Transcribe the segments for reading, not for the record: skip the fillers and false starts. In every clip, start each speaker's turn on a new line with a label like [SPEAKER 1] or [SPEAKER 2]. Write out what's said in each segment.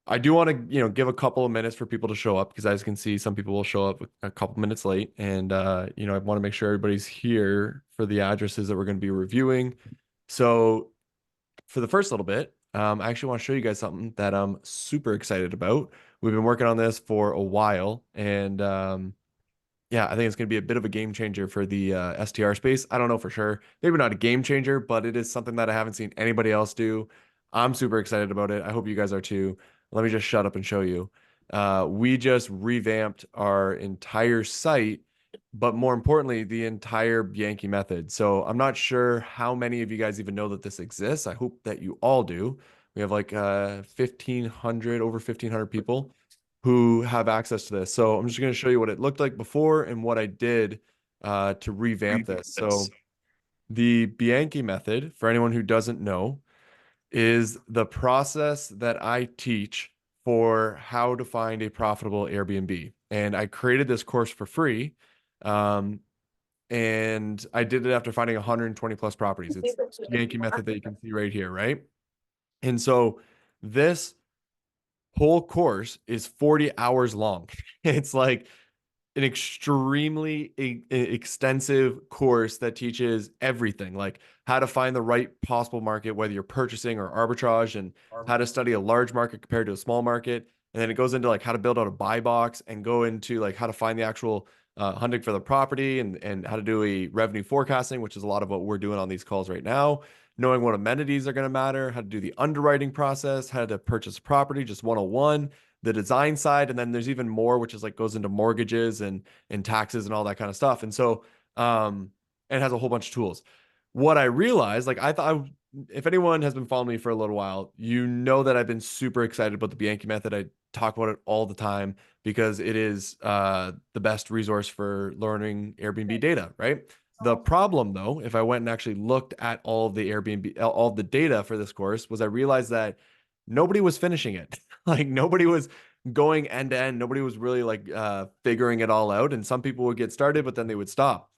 [SPEAKER 1] I do want to, give a couple of minutes for people to show up because as you can see, some people will show up a couple minutes late. And, I want to make sure everybody's here for the addresses that we're going to be reviewing. So for the first little bit, I actually want to show you guys something that I'm super excited about. We've been working on this for a while, and yeah, I think it's going to be a bit of a game changer for the STR space. I don't know for sure. Maybe not a game changer, but it is something that I haven't seen anybody else do. I'm super excited about it. I hope you guys are too. Let me just shut up and show you. We just revamped our entire site, but more importantly, the entire Bianchi method. So I'm not sure how many of you guys even know that this exists. I hope that you all do. We have like 1,500, over 1,500 people who have access to this. So I'm just going to show you what it looked like before and what I did to revamp this. So the Bianchi method, for anyone who doesn't know, is the process that I teach for how to find a profitable Airbnb. And I created this course for free. Um, and I did it after finding 120 plus properties. It's the Yankee method that you can see right here, right? And so this whole course is 40 hours long. It's like an extremely extensive course that teaches everything, like how to find the right possible market, whether you're purchasing or arbitrage, and how to study a large market compared to a small market. And then it goes into like how to build out a buy box and go into like how to find the actual hunting for the property and how to do a revenue forecasting, which is a lot of what we're doing on these calls right now. Knowing what amenities are going to matter, how to do the underwriting process, how to purchase a property, just 101, the design side, and then there's even more, which is like goes into mortgages and taxes and all that kind of stuff. And so it has a whole bunch of tools. What I realized, like I thought, if anyone has been following me for a little while, you know that I've been super excited about the Bianchi method. I talk about it all the time because it is the best resource for learning Airbnb data, right? The problem, though, if I went and actually looked at all of the Airbnb, all of the data for this course, was I realized that nobody was finishing it. Like nobody was going end to end. Nobody was really like figuring it all out. And some people would get started, but then they would stop.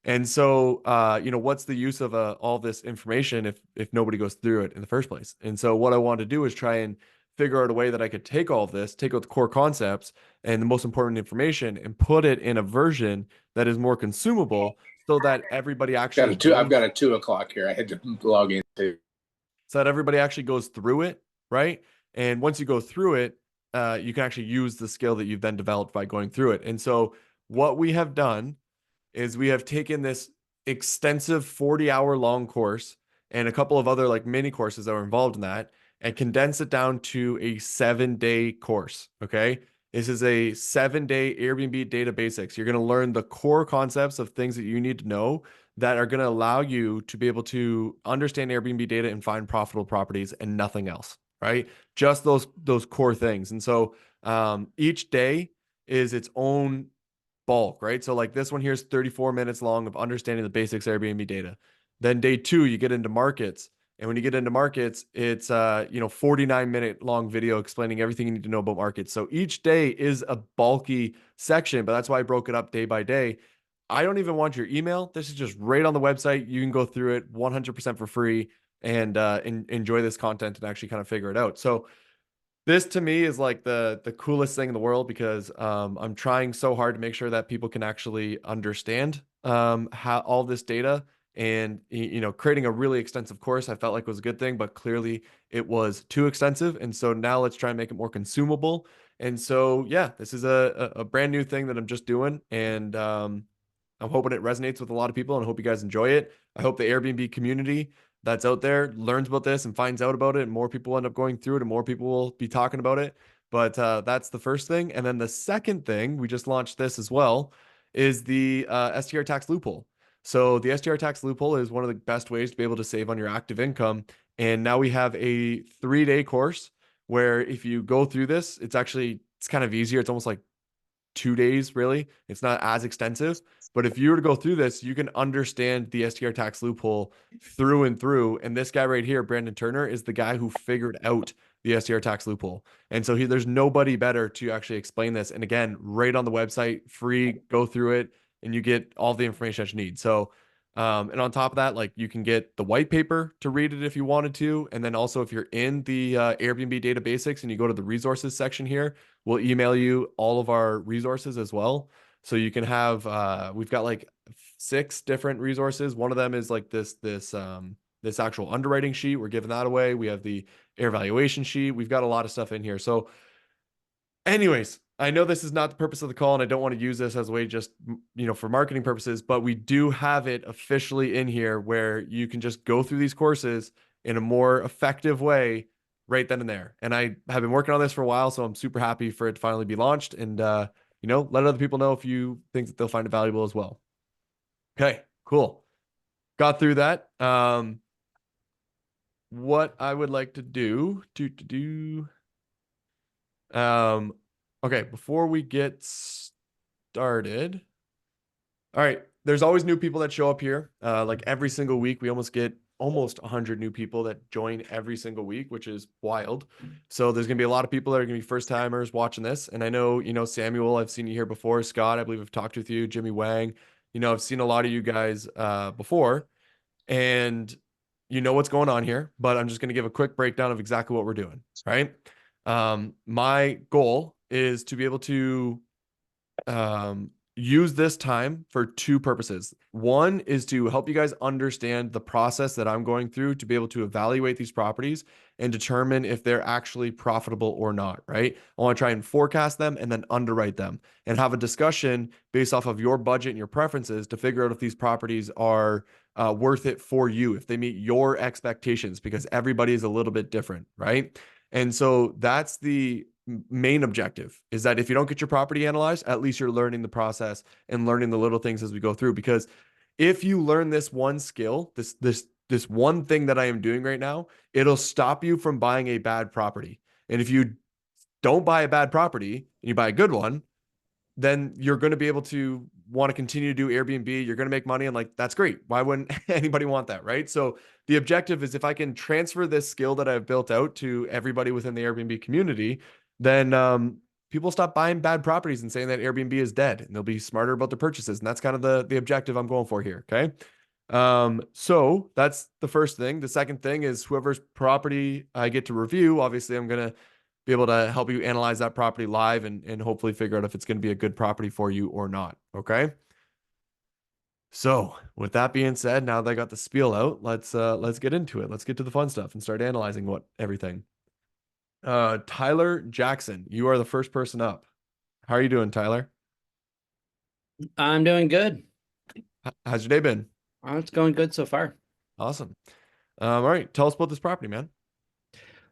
[SPEAKER 1] And so, what's the use of all this information if nobody goes through it in the first place? And so, what I wanted to do is try and figure out a way that I could take all of this, take out the core concepts and the most important information, and put it in a version that is more consumable, so that everybody
[SPEAKER 2] Got
[SPEAKER 1] actually
[SPEAKER 2] a two. I've
[SPEAKER 1] goes,
[SPEAKER 2] got a 2 o'clock here. I had to log in too.
[SPEAKER 1] so that everybody actually goes through it, right? And once you go through it, you can actually use the skill that you've then developed by going through it. And so, what we have done is we have taken this extensive 40-hour long course and a couple of other like mini courses that were involved in that and condensed it down to a 7-day course. Okay. This is a 7-day Airbnb data basics. You're going to learn the core concepts of things that you need to know that are going to allow you to be able to understand Airbnb data and find profitable properties and nothing else, right? Just those core things. And so each day is its own bulk, right? So like this one here is 34 minutes long of understanding the basics Airbnb data. Then day two, you get into markets. And when you get into markets, it's 49-minute long video explaining everything you need to know about markets. So each day is a bulky section, but that's why I broke it up day by day. I don't even want your email. This is just right on the website. You can go through it 100% for free and enjoy this content and actually kind of figure it out. So this to me is like the coolest thing in the world because I'm trying so hard to make sure that people can actually understand how all this data and creating a really extensive course I felt like was a good thing, but clearly it was too extensive. And so now let's try and make it more consumable. And so yeah, this is a brand new thing that I'm just doing, and I'm hoping it resonates with a lot of people and I hope you guys enjoy it. I hope the Airbnb community that's out there learns about this and finds out about it, and more people end up going through it and more people will be talking about it. But that's the first thing. And then the second thing, we just launched this as well, is the STR tax loophole. So the STR tax loophole is one of the best ways to be able to save on your active income. And now we have a 3-day course where if you go through this, it's kind of easier. It's almost like 2 days, really. It's not as extensive. But if you were to go through this, you can understand the STR tax loophole through and through. And this guy right here, Brandon Turner, is the guy who figured out the STR tax loophole. And so there's nobody better to actually explain this. And again, right on the website, free, go through it, and you get all the information that you need. So And on top of that, like you can get the white paper to read it if you wanted to. And then also, if you're in the Airbnb data basics and you go to the resources section here, we'll email you all of our resources as well. So you can have, we've got like 6 different resources. One of them is like this actual underwriting sheet. We're giving that away. We have the air valuation sheet. We've got a lot of stuff in here. So anyways, I know this is not the purpose of the call, and I don't want to use this as a way just, for marketing purposes, but we do have it officially in here where you can just go through these courses in a more effective way right then and there. And I have been working on this for a while, so I'm super happy for it to finally be launched and, let other people know if you think that they'll find it valuable as well. Okay, cool. Got through that. What I would like to do. Um, okay, before we get started, all right, there's always new people that show up here. Like every single week, we almost get almost 100 new people that join every single week, which is wild. So there's gonna be a lot of people that are gonna be first timers watching this. And I know, Samuel, I've seen you here before. Scott, I believe I've talked with you. Jimmy Wang, I've seen a lot of you guys before, and you know what's going on here. But I'm just gonna give a quick breakdown of exactly what we're doing. Right. My goal is to be able to use this time for 2 purposes. One is to help you guys understand the process that I'm going through to be able to evaluate these properties and determine if they're actually profitable or not, right? I want to try and forecast them and then underwrite them and have a discussion based off of your budget and your preferences to figure out if these properties are worth it for you, if they meet your expectations, because everybody is a little bit different, right? And so that's the main objective, is that if you don't get your property analyzed, at least you're learning the process and learning the little things as we go through. Because if you learn this one skill, this one thing that I am doing right now, it'll stop you from buying a bad property. And if you don't buy a bad property and you buy a good one, then you're going to be able to want to continue to do Airbnb. You're going to make money. And like, that's great. Why wouldn't anybody want that? Right. So the objective is, if I can transfer this skill that I've built out to everybody within the Airbnb community, then people stop buying bad properties and saying that Airbnb is dead, and they'll be smarter about their purchases. And that's kind of the objective I'm going for here. Okay. So that's the first thing. The second thing is, whoever's property I get to review, obviously I'm going to be able to help you analyze that property live and hopefully figure out if it's going to be a good property for you or not. Okay. So with that being said, now that I got the spiel out, let's get into it. Let's get to the fun stuff and start analyzing everything. Tyler Jackson, you are the first person up. How are you doing, Tyler?
[SPEAKER 3] I'm doing good.
[SPEAKER 1] How's your day been?
[SPEAKER 3] It's going good so far.
[SPEAKER 1] Awesome. All right, tell us about this property, man.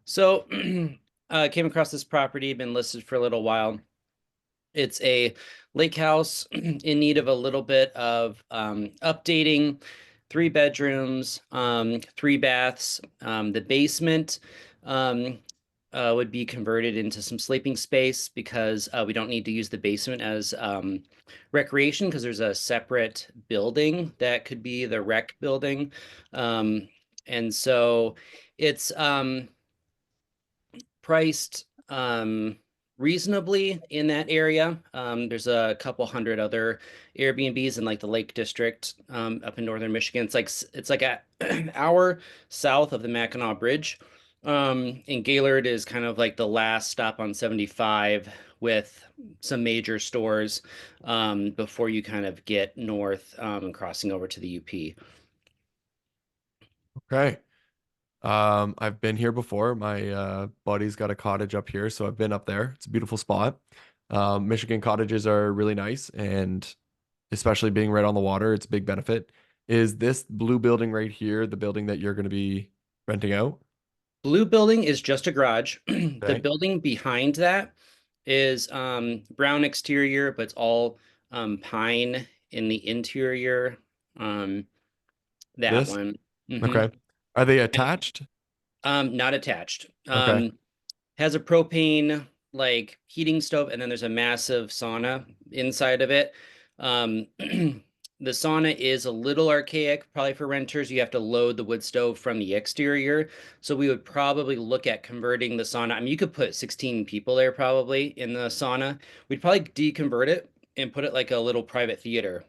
[SPEAKER 3] So, came across this property, been listed for a little while. It's a lake house in need of a little bit of updating. 3 bedrooms, 3 baths. The basement would be converted into some sleeping space, because we don't need to use the basement as recreation, because there's a separate building that could be the rec building. And so it's priced reasonably in that area. There's a couple hundred other Airbnbs in like the Lake District up in northern Michigan. It's like an hour south of the Mackinac Bridge. And Gaylord is kind of like the last stop on 75, with some major stores before you kind of get north and crossing over to the UP.
[SPEAKER 1] Okay. I've been here before. My buddy's got a cottage up here, so I've been up there. It's a beautiful spot. Michigan cottages are really nice, and especially being right on the water, it's a big benefit. Is this blue building right here the building that you're going to be renting out?
[SPEAKER 3] Blue building is just a garage. The
[SPEAKER 1] Okay.
[SPEAKER 3] building behind that is brown exterior, but it's all pine in the interior. Um, that
[SPEAKER 1] This?
[SPEAKER 3] one.
[SPEAKER 1] Okay. Are they attached?
[SPEAKER 3] Not attached.
[SPEAKER 1] Okay.
[SPEAKER 3] Has a propane like heating stove, and then there's a massive sauna inside of it. Um, the sauna is a little archaic, probably for renters. You have to load the wood stove from the exterior. So we would probably look at converting the sauna. I mean, you could put 16 people there probably in the sauna. We'd probably deconvert it and put it like a little private theater.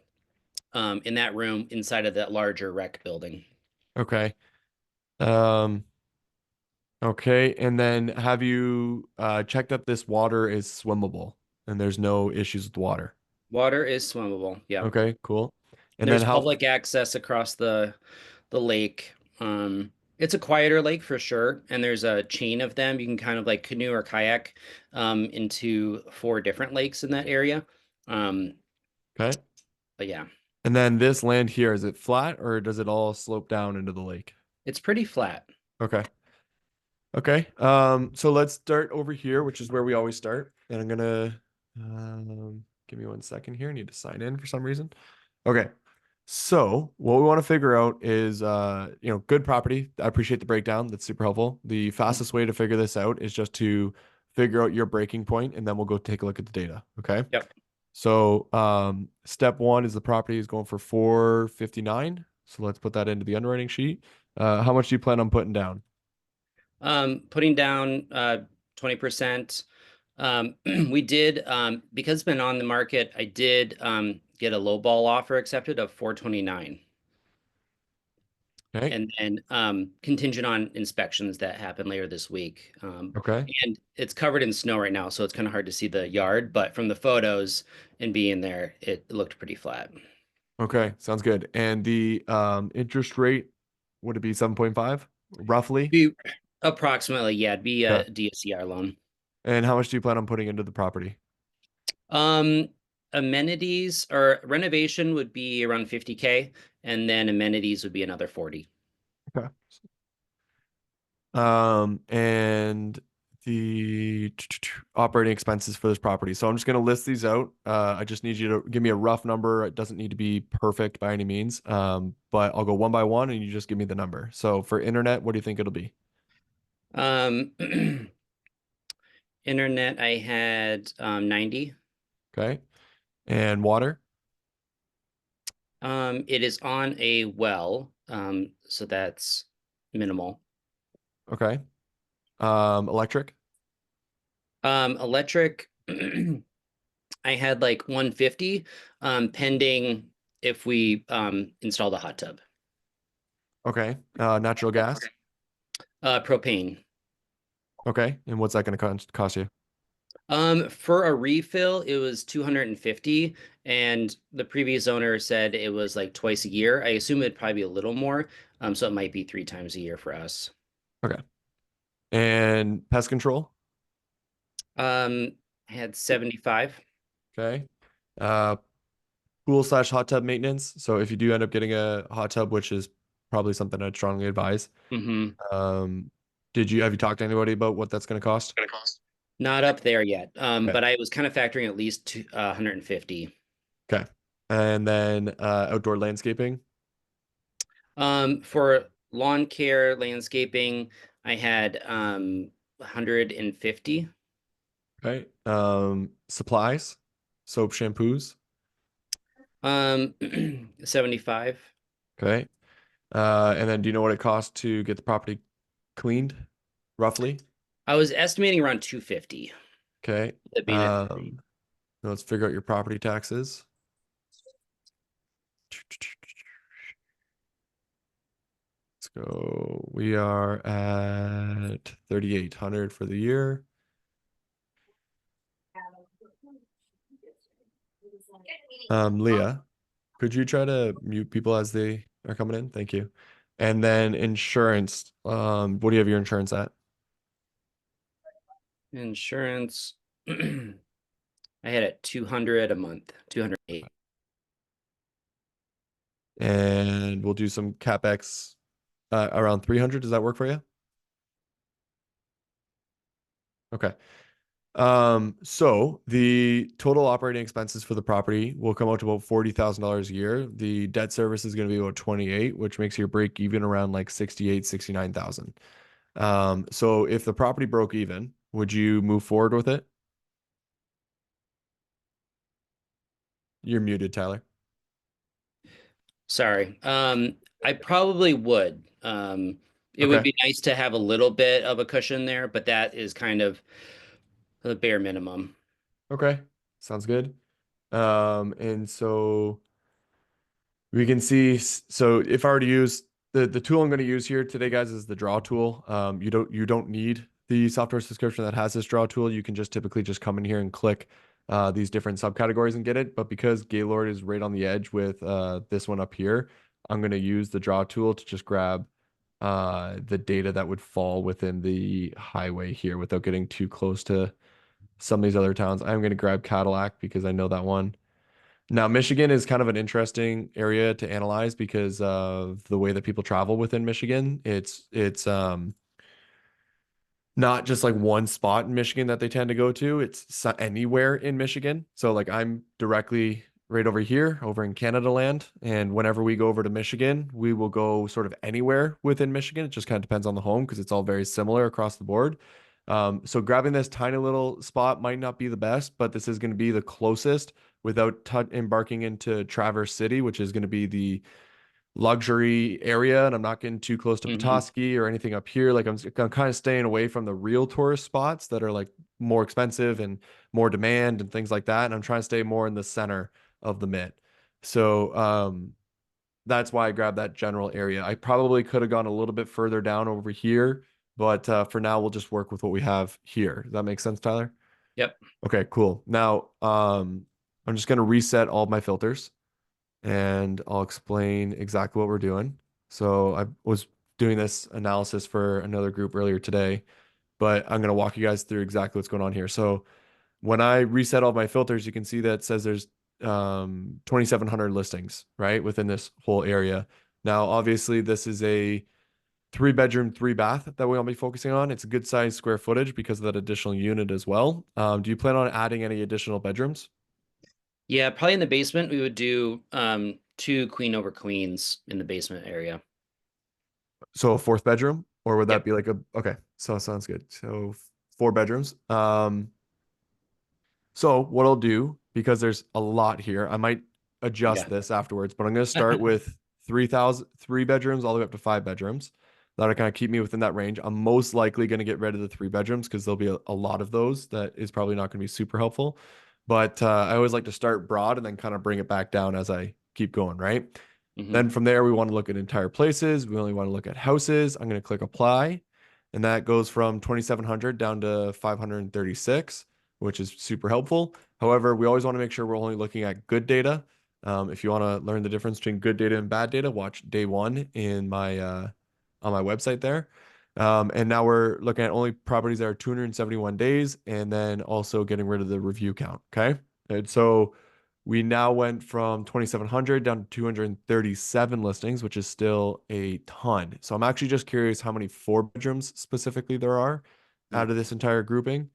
[SPEAKER 3] in that room inside of that larger rec building.
[SPEAKER 1] Okay. Um, okay. And then have you checked that this water is swimmable and there's no issues with water?
[SPEAKER 3] Water is swimmable. Yeah.
[SPEAKER 1] Okay, cool. And then
[SPEAKER 3] There's
[SPEAKER 1] how,
[SPEAKER 3] public access across the lake. It's a quieter lake for sure, and there's a chain of them. You can kind of like canoe or kayak into 4 different lakes in that area. Um,
[SPEAKER 1] okay.
[SPEAKER 3] but yeah,
[SPEAKER 1] And then this land here, is it flat or does it all slope down into the lake?
[SPEAKER 3] it's pretty flat.
[SPEAKER 1] Okay. Okay. So let's start over here, which is where we always start. And I'm gonna give me 1 second here. I need to sign in for some reason. Okay. So what we want to figure out is good property. I appreciate the breakdown. That's super helpful. The fastest way to figure this out is just to figure out your breaking point, and then we'll go take a look at the data. Okay.
[SPEAKER 3] Yep.
[SPEAKER 1] So step one is the property is going for 459. So let's put that into the underwriting sheet. How much do you plan on putting down?
[SPEAKER 3] Putting down 20%. We did because it's been on the market. I did get a lowball offer accepted of 429.
[SPEAKER 1] Okay.
[SPEAKER 3] And then contingent on inspections that happen later this week.
[SPEAKER 1] Okay.
[SPEAKER 3] And it's covered in snow right now, so it's kind of hard to see the yard, but from the photos and being there, it looked pretty flat.
[SPEAKER 1] Okay. Sounds good. And the interest rate, would it be 7.5 roughly?
[SPEAKER 3] Be approximately, yeah, it'd be
[SPEAKER 1] Okay.
[SPEAKER 3] a DSCR loan.
[SPEAKER 1] And how much do you plan on putting into the property?
[SPEAKER 3] Um, Amenities or renovation would be around 50K, and then amenities would be another 40.
[SPEAKER 1] Okay. And the operating expenses for this property. So I'm just going to list these out. I just need you to give me a rough number. It doesn't need to be perfect by any means. But I'll go one by one and you just give me the number. So for internet, what do you think it'll be?
[SPEAKER 3] Um, Internet, I had 90.
[SPEAKER 1] Okay. And water?
[SPEAKER 3] It is on a well, so that's minimal.
[SPEAKER 1] Okay. Electric?
[SPEAKER 3] Electric, I had like 150, pending if we install the hot tub.
[SPEAKER 1] Okay. Natural gas?
[SPEAKER 3] Propane.
[SPEAKER 1] Okay. And what's that going to cost you?
[SPEAKER 3] For a refill, it was 250, and the previous owner said it was like twice a year. I assume it'd probably be a little more, so it might be 3 times a year for us.
[SPEAKER 1] Okay. And pest control?
[SPEAKER 3] I had 75.
[SPEAKER 1] Okay. Uh, pool slash hot tub maintenance. So if you do end up getting a hot tub, which is probably something I'd strongly advise,
[SPEAKER 3] Mm-hmm.
[SPEAKER 1] um, have you talked to anybody about what that's going to cost?
[SPEAKER 3] Not up there yet,
[SPEAKER 1] Okay.
[SPEAKER 3] but I was kind of factoring at least 150.
[SPEAKER 1] Okay. And then outdoor landscaping.
[SPEAKER 3] For lawn care, landscaping, I had 150.
[SPEAKER 1] Okay. Supplies, soap, shampoos.
[SPEAKER 3] Um, 75.
[SPEAKER 1] Okay. And then do you know what it costs to get the property cleaned, roughly?
[SPEAKER 3] I was estimating around 250.
[SPEAKER 1] Okay.
[SPEAKER 3] That being it.
[SPEAKER 1] Let's figure out your property taxes. Let's go. We are at 3,800 for the year. Leah, could you try to mute people as they are coming in? Thank you. And then insurance. What do you have your insurance at?
[SPEAKER 3] Insurance, I had it 200 a month, 208.
[SPEAKER 1] And we'll do some CapEx around 300. Does that work for you? Okay. So the total operating expenses for the property will come out to about $40,000 a year. The debt service is going to be about 28, which makes your break even around like 68, 69,000. So if the property broke even, would you move forward with it? You're muted, Tyler.
[SPEAKER 3] Sorry. I probably would. It would
[SPEAKER 1] Okay.
[SPEAKER 3] be nice to have a little bit of a cushion there, but that is kind of the bare minimum.
[SPEAKER 1] Okay. Sounds good. And so we can see, so if I were to use the tool I'm going to use here today, guys, is the draw tool. You don't need the software subscription that has this draw tool. You can just typically just come in here and click these different subcategories and get it. But because Gaylord is right on the edge with this one up here, I'm going to use the draw tool to just grab the data that would fall within the highway here without getting too close to some of these other towns. I'm going to grab Cadillac because I know that one. Now, Michigan is kind of an interesting area to analyze because of the way that people travel within Michigan. It's not just like one spot in Michigan that they tend to go to. It's anywhere in Michigan. So like I'm directly right over here, over in Canada land, and whenever we go over to Michigan, we will go sort of anywhere within Michigan. It just kind of depends on the home because it's all very similar across the board. So grabbing this tiny little spot might not be the best, but this is going to be the closest without embarking into Traverse City, which is going to be the luxury area, and I'm not getting too close to Petoskey or anything up here. Like I'm kind of staying away from the real tourist spots that are like more expensive and more demand and things like that. And I'm trying to stay more in the center of the mid. So that's why I grabbed that general area. I probably could have gone a little bit further down over here, but for now we'll just work with what we have here. Does that make sense, Tyler?
[SPEAKER 3] Yep.
[SPEAKER 1] Okay, cool. Now I'm just gonna reset all of my filters and I'll explain exactly what we're doing. So I was doing this analysis for another group earlier today, but I'm going to walk you guys through exactly what's going on here. So when I reset all my filters, you can see that it says there's 2,700 listings, right, within this whole area. Now, obviously, this is a 3 bedroom, 3 bath that we'll be focusing on. It's a good size square footage because of that additional unit as well. Do you plan on adding any additional bedrooms?
[SPEAKER 3] Yeah, probably in the basement we would do two queen over queens in the basement area.
[SPEAKER 1] So a fourth bedroom, or would that
[SPEAKER 3] Yep.
[SPEAKER 1] be like a okay? So sounds good. So 4 bedrooms. So what I'll do, because there's a lot here, I might adjust
[SPEAKER 3] Yeah.
[SPEAKER 1] this afterwards, but I'm going to start with 3 bedrooms all the way up to 5 bedrooms. That'll kind of keep me within that range. I'm most likely going to get rid of the 3 bedrooms because there'll be a lot of those that is probably not going to be super helpful. But I always like to start broad and then kind of bring it back down as I keep going, right?
[SPEAKER 3] Hmm.
[SPEAKER 1] Then from there, we want to look at entire places. We only want to look at houses. I'm going to click apply. And that goes from 2,700 down to 536, which is super helpful. However, we always want to make sure we're only looking at good data. If you want to learn the difference between good data and bad data, watch day one in my on my website there. And now we're looking at only properties that are 271 days and then also getting rid of the review count. Okay. And so we now went from 2,700 down to 237 listings, which is still a ton. So I'm actually just curious how many 4 bedrooms specifically there are out of this entire grouping.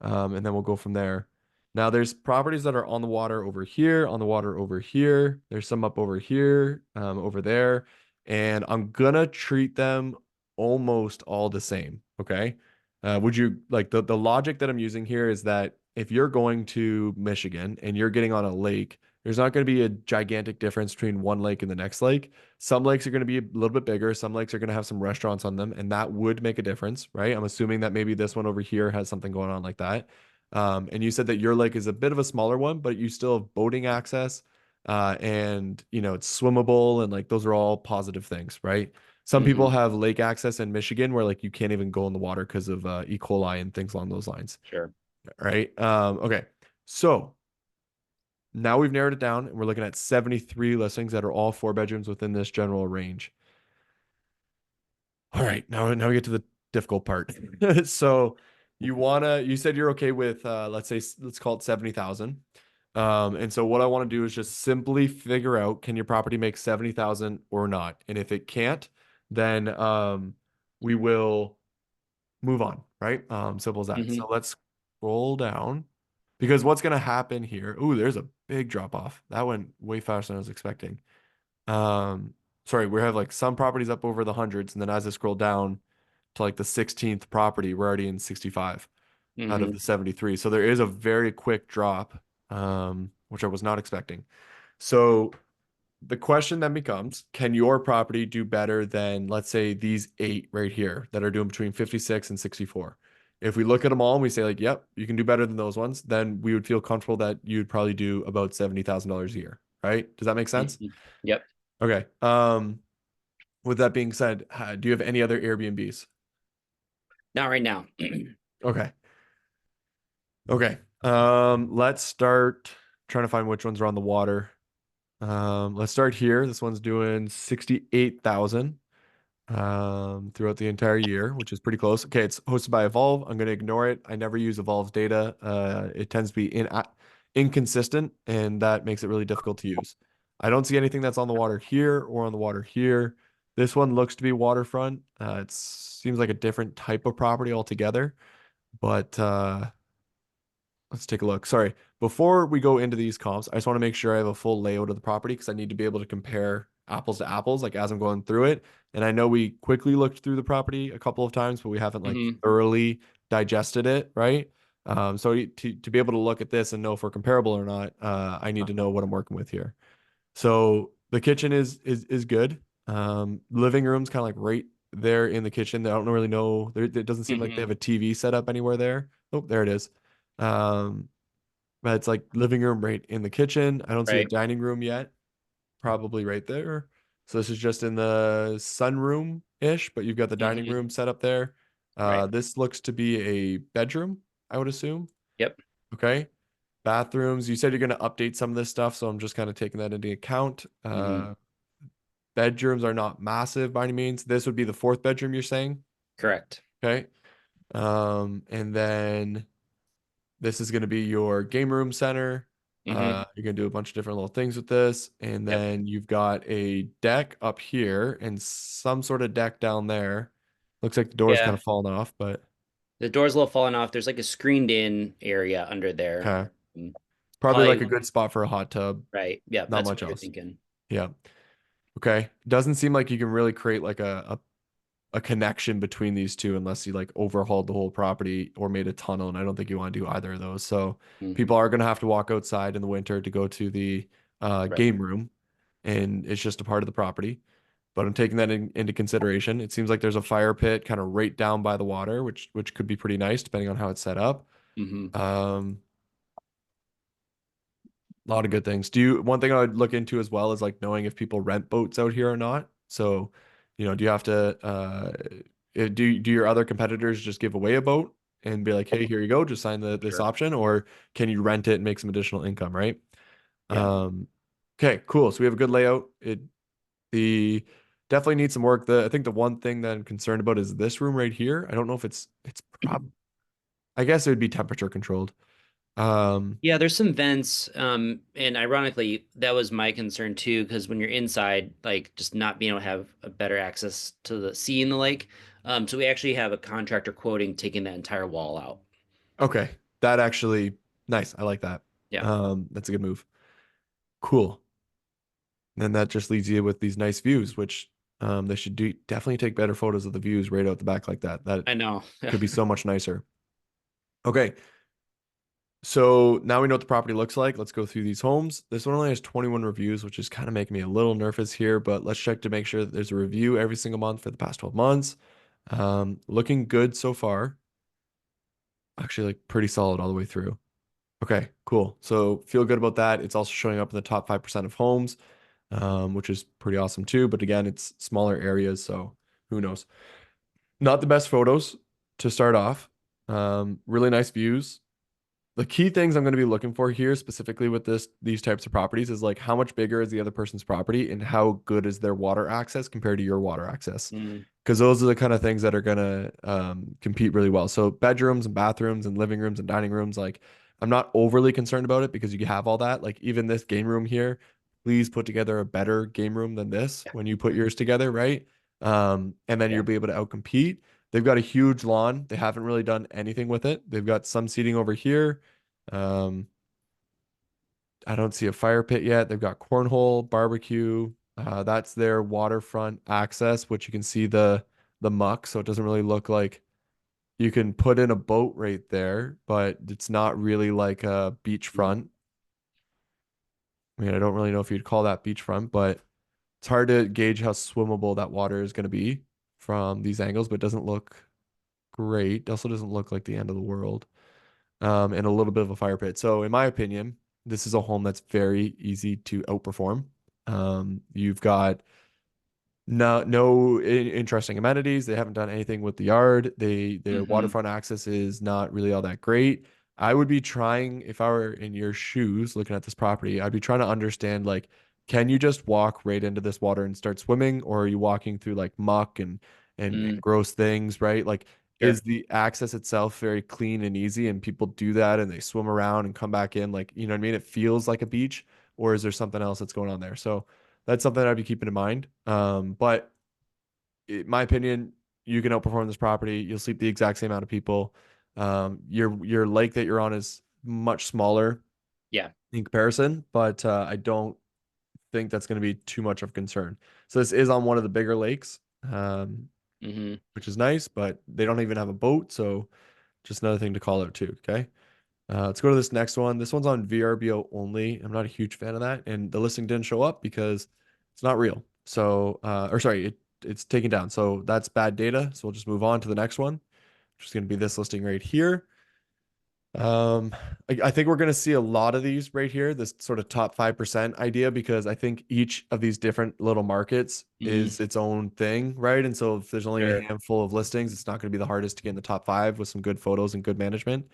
[SPEAKER 1] And then we'll go from there. Now there's properties that are on the water over here, on the water over here. There's some up over here, over there. And I'm gonna treat them almost all the same. Okay. Would you like the logic that I'm using here is that if you're going to Michigan and you're getting on a lake, there's not going to be a gigantic difference between one lake and the next lake. Some lakes are going to be a little bit bigger. Some lakes are going to have some restaurants on them, and that would make a difference, right? I'm assuming that maybe this one over here has something going on like that. And you said that your lake is a bit of a smaller one, but you still have boating access, and it's swimmable, and like those are all positive things, right? Some people
[SPEAKER 3] Hmm.
[SPEAKER 1] have lake access in Michigan where like you can't even go in the water because of E. coli and things along those lines,
[SPEAKER 3] Sure.
[SPEAKER 1] right? Okay. So now we've narrowed it down and we're looking at 73 listings that are all 4 bedrooms within this general range. All right, now we get to the difficult part. So you said you're okay with let's call it 70,000. And so what I want to do is just simply figure out, can your property make 70,000 or not? And if it can't, then we will move on, right? Simple as that.
[SPEAKER 3] Hmm.
[SPEAKER 1] So let's scroll down because what's going to happen here? Ooh, there's a big drop off. That went way faster than I was expecting. Um, Sorry, we have like some properties up over the hundreds, and then as I scroll down to like the 16th property, we're already in 65 out of
[SPEAKER 3] Hmm.
[SPEAKER 1] the 73. So there is a very quick drop, which I was not expecting. So the question then becomes, can your property do better than, let's say, these 8 right here that are doing between 56 and 64? If we look at them all and we say like, yep, you can do better than those ones, then we would feel comfortable that you'd probably do about $70,000 a year, right? Does that make sense?
[SPEAKER 3] Hmm. Yep.
[SPEAKER 1] Okay. With that being said, do you have any other Airbnbs?
[SPEAKER 3] Not right now.
[SPEAKER 1] Okay. Okay. Let's start trying to find which ones are on the water. Let's start here. This one's doing 68,000 throughout the entire year, which is pretty close. Okay, it's hosted by Evolve. I'm going to ignore it. I never use Evolve's data. It tends to be inconsistent, and that makes it really difficult to use. I don't see anything that's on the water here or on the water here. This one looks to be waterfront. It seems like a different type of property altogether, but let's take a look. Sorry. Before we go into these comps, I just want to make sure I have a full layout of the property because I need to be able to compare apples to apples, like as I'm going through it. And I know we quickly looked through the property a couple of times, but we haven't like
[SPEAKER 3] Mhm.
[SPEAKER 1] thoroughly digested it, right? So to be able to look at this and know if we're comparable or not, I need to know what I'm working with here. So the kitchen is good. Living room's kind of like right there in the kitchen. I don't really know. It doesn't seem like they
[SPEAKER 3] Mhm.
[SPEAKER 1] have a TV set up anywhere there. Oh, there it is. Um, but it's like living room right in the kitchen. I don't see a
[SPEAKER 3] Right.
[SPEAKER 1] dining room yet. Probably right there. So this is just in the sunroom-ish, but you've got the dining
[SPEAKER 3] Mhm.
[SPEAKER 1] room set up there.
[SPEAKER 3] Right.
[SPEAKER 1] This looks to be a bedroom, I would assume.
[SPEAKER 3] Yep.
[SPEAKER 1] Okay. Bathrooms. You said you're going to update some of this stuff, so I'm just kind of taking that into account.
[SPEAKER 3] Mhm.
[SPEAKER 1] Bedrooms are not massive by any means. This would be the fourth bedroom you're saying.
[SPEAKER 3] Correct.
[SPEAKER 1] Okay. And then this is going to be your game room center.
[SPEAKER 3] Mhm.
[SPEAKER 1] You're going to do a bunch of different little things with this. And
[SPEAKER 3] Yep.
[SPEAKER 1] then you've got a deck up here and some sort of deck down there. Looks like the door's kind
[SPEAKER 3] Yeah.
[SPEAKER 1] of fallen off, but
[SPEAKER 3] The door's a little falling off. There's like a screened in area under there.
[SPEAKER 1] okay.
[SPEAKER 3] Mm,
[SPEAKER 1] Probably like a
[SPEAKER 3] Probably
[SPEAKER 1] good spot for a hot tub.
[SPEAKER 3] right. Yeah,
[SPEAKER 1] Not
[SPEAKER 3] that's
[SPEAKER 1] much
[SPEAKER 3] what you're
[SPEAKER 1] else.
[SPEAKER 3] thinking.
[SPEAKER 1] Yeah. Okay. Doesn't seem like you can really create like a connection between these two unless you like overhauled the whole property or made a tunnel. And I don't think you want to do either of those. So
[SPEAKER 3] Mm,
[SPEAKER 1] people are going to have to walk outside in the winter to go to the
[SPEAKER 3] right.
[SPEAKER 1] game room, and it's just a part of the property. But I'm taking that into consideration. It seems like there's a fire pit kind of right down by the water, which could be pretty nice depending on how it's set up.
[SPEAKER 3] Hmm.
[SPEAKER 1] Um, a lot of good things. One thing I would look into as well is like knowing if people rent boats out here or not. So, do you have to do your other competitors just give away a boat and be like, hey, here you go, just sign this
[SPEAKER 3] Sure.
[SPEAKER 1] option, or can you rent it and make some additional income, right?
[SPEAKER 3] Yeah.
[SPEAKER 1] Um, okay, cool. So we have a good layout. The definitely needs some work. I think the one thing that I'm concerned about is this room right here. I don't know if it's prob I guess it would be temperature controlled. Um,
[SPEAKER 3] Yeah, there's some vents, and ironically, that was my concern too, because when you're inside, like just not being able to have a better access to the sea in the lake. So we actually have a contractor quoting taking that entire wall out.
[SPEAKER 1] okay, that actually nice. I like that.
[SPEAKER 3] Yeah,
[SPEAKER 1] That's a good move. Cool. And that just leaves you with these nice views, which they should definitely take better photos of the views right out the back like that. That
[SPEAKER 3] I know.
[SPEAKER 1] could be so much nicer. Okay, so now we know what the property looks like. Let's go through these homes. This one only has 21 reviews, which is kind of making me a little nervous here, but let's check to make sure that there's a review every single month for the past 12 months. Looking good so far. Actually, like pretty solid all the way through. Okay, cool. So feel good about that. It's also showing up in the top 5% of homes, which is pretty awesome too. But again, it's smaller areas, so who knows? Not the best photos to start off. Really nice views. The key things I'm going to be looking for here, specifically with these types of properties, is like how much bigger is the other person's property and how good is their water access compared to your water access.
[SPEAKER 3] Mm,
[SPEAKER 1] Because those are the kind of things that are going to compete really well. So bedrooms and bathrooms and living rooms and dining rooms, like I'm not overly concerned about it because you have all that. Like even this game room here, please put together a better game room than this
[SPEAKER 3] yeah,
[SPEAKER 1] when you put yours together, right? And then
[SPEAKER 3] yeah.
[SPEAKER 1] you'll be able to outcompete. They've got a huge lawn. They haven't really done anything with it. They've got some seating over here. Um, I don't see a fire pit yet. They've got cornhole, barbecue. That's their waterfront access, which you can see the muck, so it doesn't really look like you can put in a boat right there, but it's not really like a
[SPEAKER 3] Mm,
[SPEAKER 1] beachfront. I mean, I don't really know if you'd call that beachfront, but it's hard to gauge how swimmable that water is going to be from these angles, but it doesn't look great. It also doesn't look like the end of the world. And a little bit of a fire pit. So in my opinion, this is a home that's very easy to outperform. You've got no interesting amenities. They haven't done anything with the yard. Their
[SPEAKER 3] Hmm.
[SPEAKER 1] waterfront access is not really all that great. I would be trying, if I were in your shoes looking at this property, I'd be trying to understand like, can you just walk right into this water and start swimming, or are you walking through like muck and
[SPEAKER 3] Mm,
[SPEAKER 1] gross things, right? Like, is
[SPEAKER 3] sure.
[SPEAKER 1] the access itself very clean and easy and people do that and they swim around and come back in, like, you know what I mean? It feels like a beach, or is there something else that's going on there? So that's something I'd be keeping in mind. But in my opinion, you can outperform this property. You'll sleep the exact same amount of people. Your lake that you're on is much smaller
[SPEAKER 3] Yeah.
[SPEAKER 1] in comparison, but I don't think that's going to be too much of a concern. So this is on one of the bigger lakes,
[SPEAKER 3] Hmm.
[SPEAKER 1] which is nice, but they don't even have a boat, so just another thing to call out too. Okay. Let's go to this next one. This one's on VRBO only. I'm not a huge fan of that, and the listing didn't show up because it's not real. So, or sorry, it's taken down. So that's bad data. So we'll just move on to the next one, which is going to be this listing right here. Um, I think we're going to see a lot of these right here, this sort of top 5% idea, because I think each of these different little markets
[SPEAKER 3] Hmm.
[SPEAKER 1] is its own thing, right? And so if there's only a
[SPEAKER 3] Sure.
[SPEAKER 1] handful of listings, it's not going to be the hardest to get in the top five with some good photos and good management.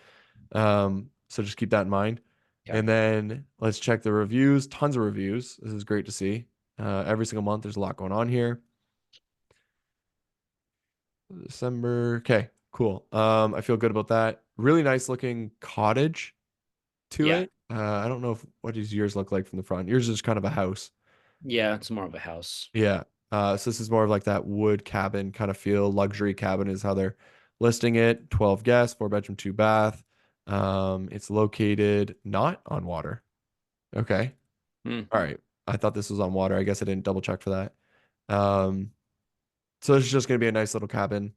[SPEAKER 1] So just keep that in mind.
[SPEAKER 3] Yeah.
[SPEAKER 1] And then let's check the reviews. Tons of reviews. This is great to see. Every single month, there's a lot going on here. December. Okay, cool. I feel good about that. Really nice looking cottage to
[SPEAKER 3] Yeah.
[SPEAKER 1] it. I don't know if what does yours look like from the front. Yours is kind of a house.
[SPEAKER 3] Yeah. It's more of a house.
[SPEAKER 1] Yeah. So this is more of like that wood cabin kind of feel. Luxury cabin is how they're listing it. 12 guests, 4 bedroom, 2 bath. It's located not on water. Okay.
[SPEAKER 3] Mm,
[SPEAKER 1] All right. I thought this was on water. I guess I didn't double check for that. Um, so it's just going to be a nice little cabin.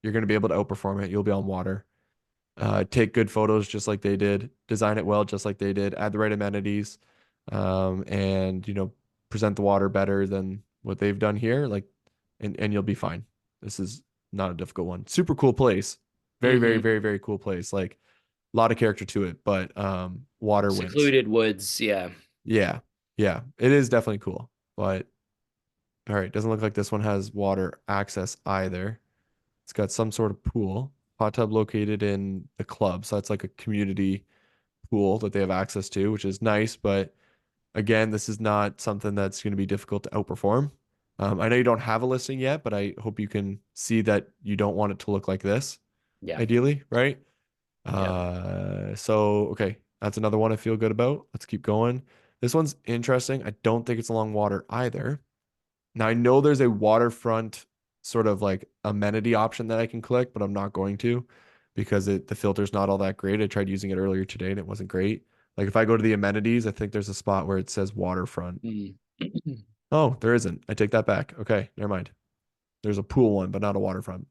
[SPEAKER 1] You're going to be able to outperform it. You'll be on water. Take good photos just like they did. Design it well just like they did. Add the right amenities, and present the water better than what they've done here. Like, and you'll be fine. This is not a difficult one. Super cool place. Very, very,
[SPEAKER 3] hmm.
[SPEAKER 1] very, very cool place. Like a lot of character to it, but water wins.
[SPEAKER 3] Secluded woods. Yeah.
[SPEAKER 1] Yeah. Yeah. It is definitely cool. But all right, doesn't look like this one has water access either. It's got some sort of pool. Hot tub located in the club. So that's like a community pool that they have access to, which is nice. But again, this is not something that's going to be difficult to outperform. I know you don't have a listing yet, but I hope you can see that you don't want it to look like this,
[SPEAKER 3] Yeah.
[SPEAKER 1] ideally, right?
[SPEAKER 3] Yeah.
[SPEAKER 1] So okay, that's another one I feel good about. Let's keep going. This one's interesting. I don't think it's along water either. Now I know there's a waterfront sort of like amenity option that I can click, but I'm not going to because the filter's not all that great. I tried using it earlier today and it wasn't great. Like if I go to the amenities, I think there's a spot where it says waterfront.
[SPEAKER 3] Mm.
[SPEAKER 1] Oh, there isn't. I take that back. Okay, never mind. There's a pool one, but not a waterfront.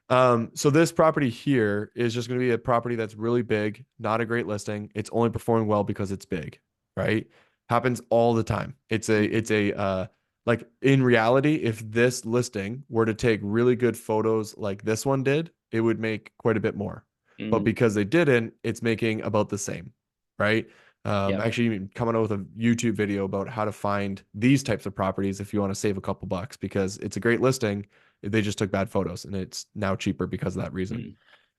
[SPEAKER 1] So this property here is just going to be a property that's really big, not a great listing. It's only performing well because it's big, right? Happens all the time. It's a like in reality, if this listing were to take really good photos like this one did, it would make quite a bit more. But
[SPEAKER 3] Mm.
[SPEAKER 1] because they didn't, it's making about the same, right?
[SPEAKER 3] Yep.
[SPEAKER 1] Actually coming out with a YouTube video about how to find these types of properties if you want to save a couple bucks because it's a great listing. They just took bad photos and it's now cheaper because of that reason.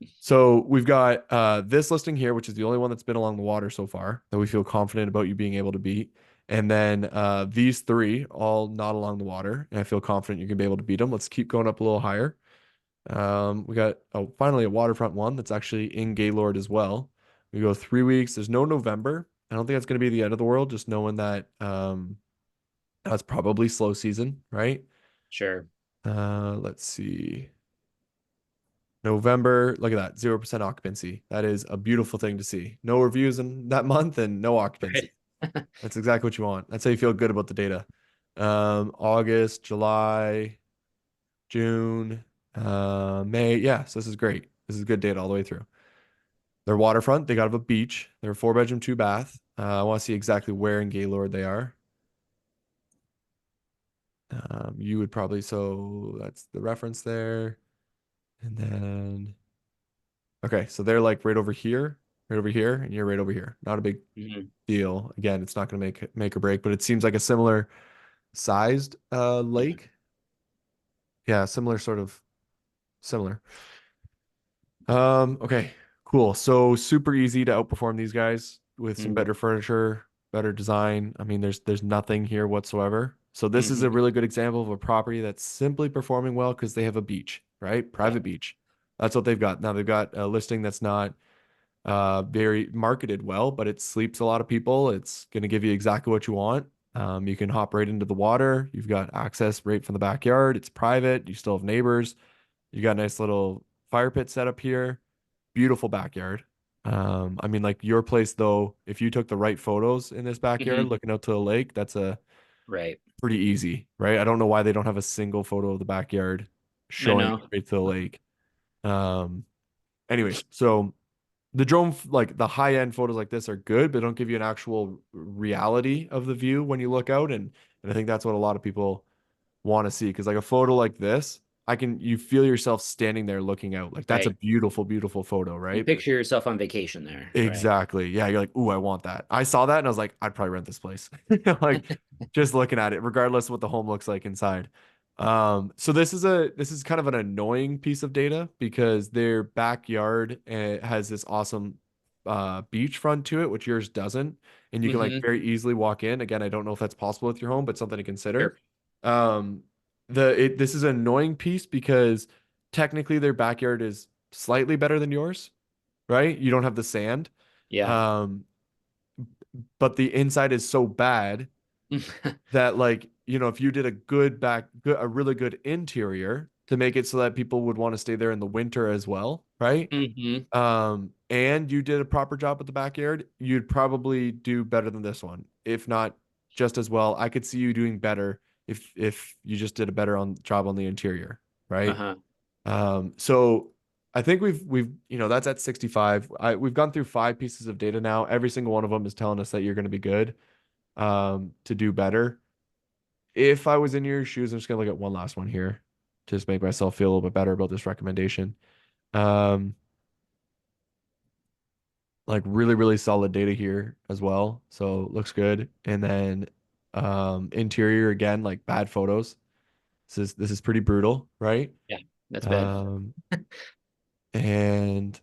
[SPEAKER 3] Mm.
[SPEAKER 1] So we've got this listing here, which is the only one that's been along the water so far that we feel confident about you being able to beat. And then these three, all not along the water. And I feel confident you're going to be able to beat them. Let's keep going up a little higher. We got finally a waterfront one that's actually in Gaylord as well. We go 3 weeks. There's no November. I don't think that's going to be the end of the world, just knowing that that's probably slow season, right?
[SPEAKER 3] Sure.
[SPEAKER 1] Let's see. November, look at that, 0% occupancy. That is a beautiful thing to see. No reviews in that month and no occupancy.
[SPEAKER 3] Right.
[SPEAKER 1] That's exactly what you want. That's how you feel good about the data. August, July, June, May. Yeah, so this is great. This is good data all the way through. They're waterfront. They got a beach. They're a 4 bedroom, 2 bath. I want to see exactly where in Gaylord they are. You would probably, so that's the reference there. And then, okay, so they're like right over here. right over here, and you're right over here. Not a big
[SPEAKER 3] Mhm.
[SPEAKER 1] deal. Again, it's not going to make or break, but it seems like a similar sized lake. Yeah, similar sort of similar. Okay, cool. So super easy to outperform these guys with some
[SPEAKER 3] Mhm.
[SPEAKER 1] better furniture, better design. I mean, there's nothing here whatsoever. So this is a
[SPEAKER 3] Mhm.
[SPEAKER 1] really good example of a property that's simply performing well because they have a beach, right?
[SPEAKER 3] Yeah.
[SPEAKER 1] Private beach. That's what they've got. Now they've got a listing that's not very marketed well, but it sleeps a lot of people. It's going to give you exactly what you want. You can hop right into the water. You've got access right from the backyard. It's private. You still have neighbors. You got a nice little fire pit set up here. Beautiful backyard. I mean, like your place though, if you took the right photos in this backyard
[SPEAKER 3] Mhm.
[SPEAKER 1] looking out to the lake, that's a
[SPEAKER 3] Right.
[SPEAKER 1] pretty easy, right? I don't know why they don't have a single photo of the backyard
[SPEAKER 3] I
[SPEAKER 1] showing
[SPEAKER 3] know.
[SPEAKER 1] right to the lake. Um, anyways, so the like the high end photos like this are good, but don't give you an actual reality of the view when you look out. And I think that's what a lot of people want to see. Cause like a photo like this, you feel yourself standing there looking out. Like that's a
[SPEAKER 3] Right.
[SPEAKER 1] beautiful, beautiful photo,
[SPEAKER 3] You
[SPEAKER 1] right?
[SPEAKER 3] picture yourself on vacation there. Right.
[SPEAKER 1] Exactly. Yeah. You're like, ooh, I want that. I saw that and I was like, I'd probably rent this place. Like just looking at it, regardless of what the home looks like inside. So this is kind of an annoying piece of data because their backyard has this awesome beach front to it, which yours doesn't. And you can like
[SPEAKER 3] Mhm.
[SPEAKER 1] very easily walk in. Again, I don't know if that's possible with your home, but something to consider.
[SPEAKER 3] Sure.
[SPEAKER 1] Um, this is an annoying piece because technically their backyard is slightly better than yours, right? You don't have the sand.
[SPEAKER 3] Yeah.
[SPEAKER 1] Um, but the inside is so bad that like, if you did a really good interior to make it so that people would want to stay there in the winter as well, right?
[SPEAKER 3] Mhm.
[SPEAKER 1] And you did a proper job with the backyard, you'd probably do better than this one, if not just as well. I could see you doing better if you just did a better job on the interior, right?
[SPEAKER 3] Uh-huh.
[SPEAKER 1] So I think that's at 65. We've gone through five pieces of data now. Every single one of them is telling us that you're going to be good, to do better. If I was in your shoes, I'm just gonna look at one last one here, to just make myself feel a little bit better about this recommendation. Um, like really, really solid data here as well. So looks good. And then interior again, like bad photos. This is pretty brutal, right?
[SPEAKER 3] Yeah. That's bad.
[SPEAKER 1] Um, and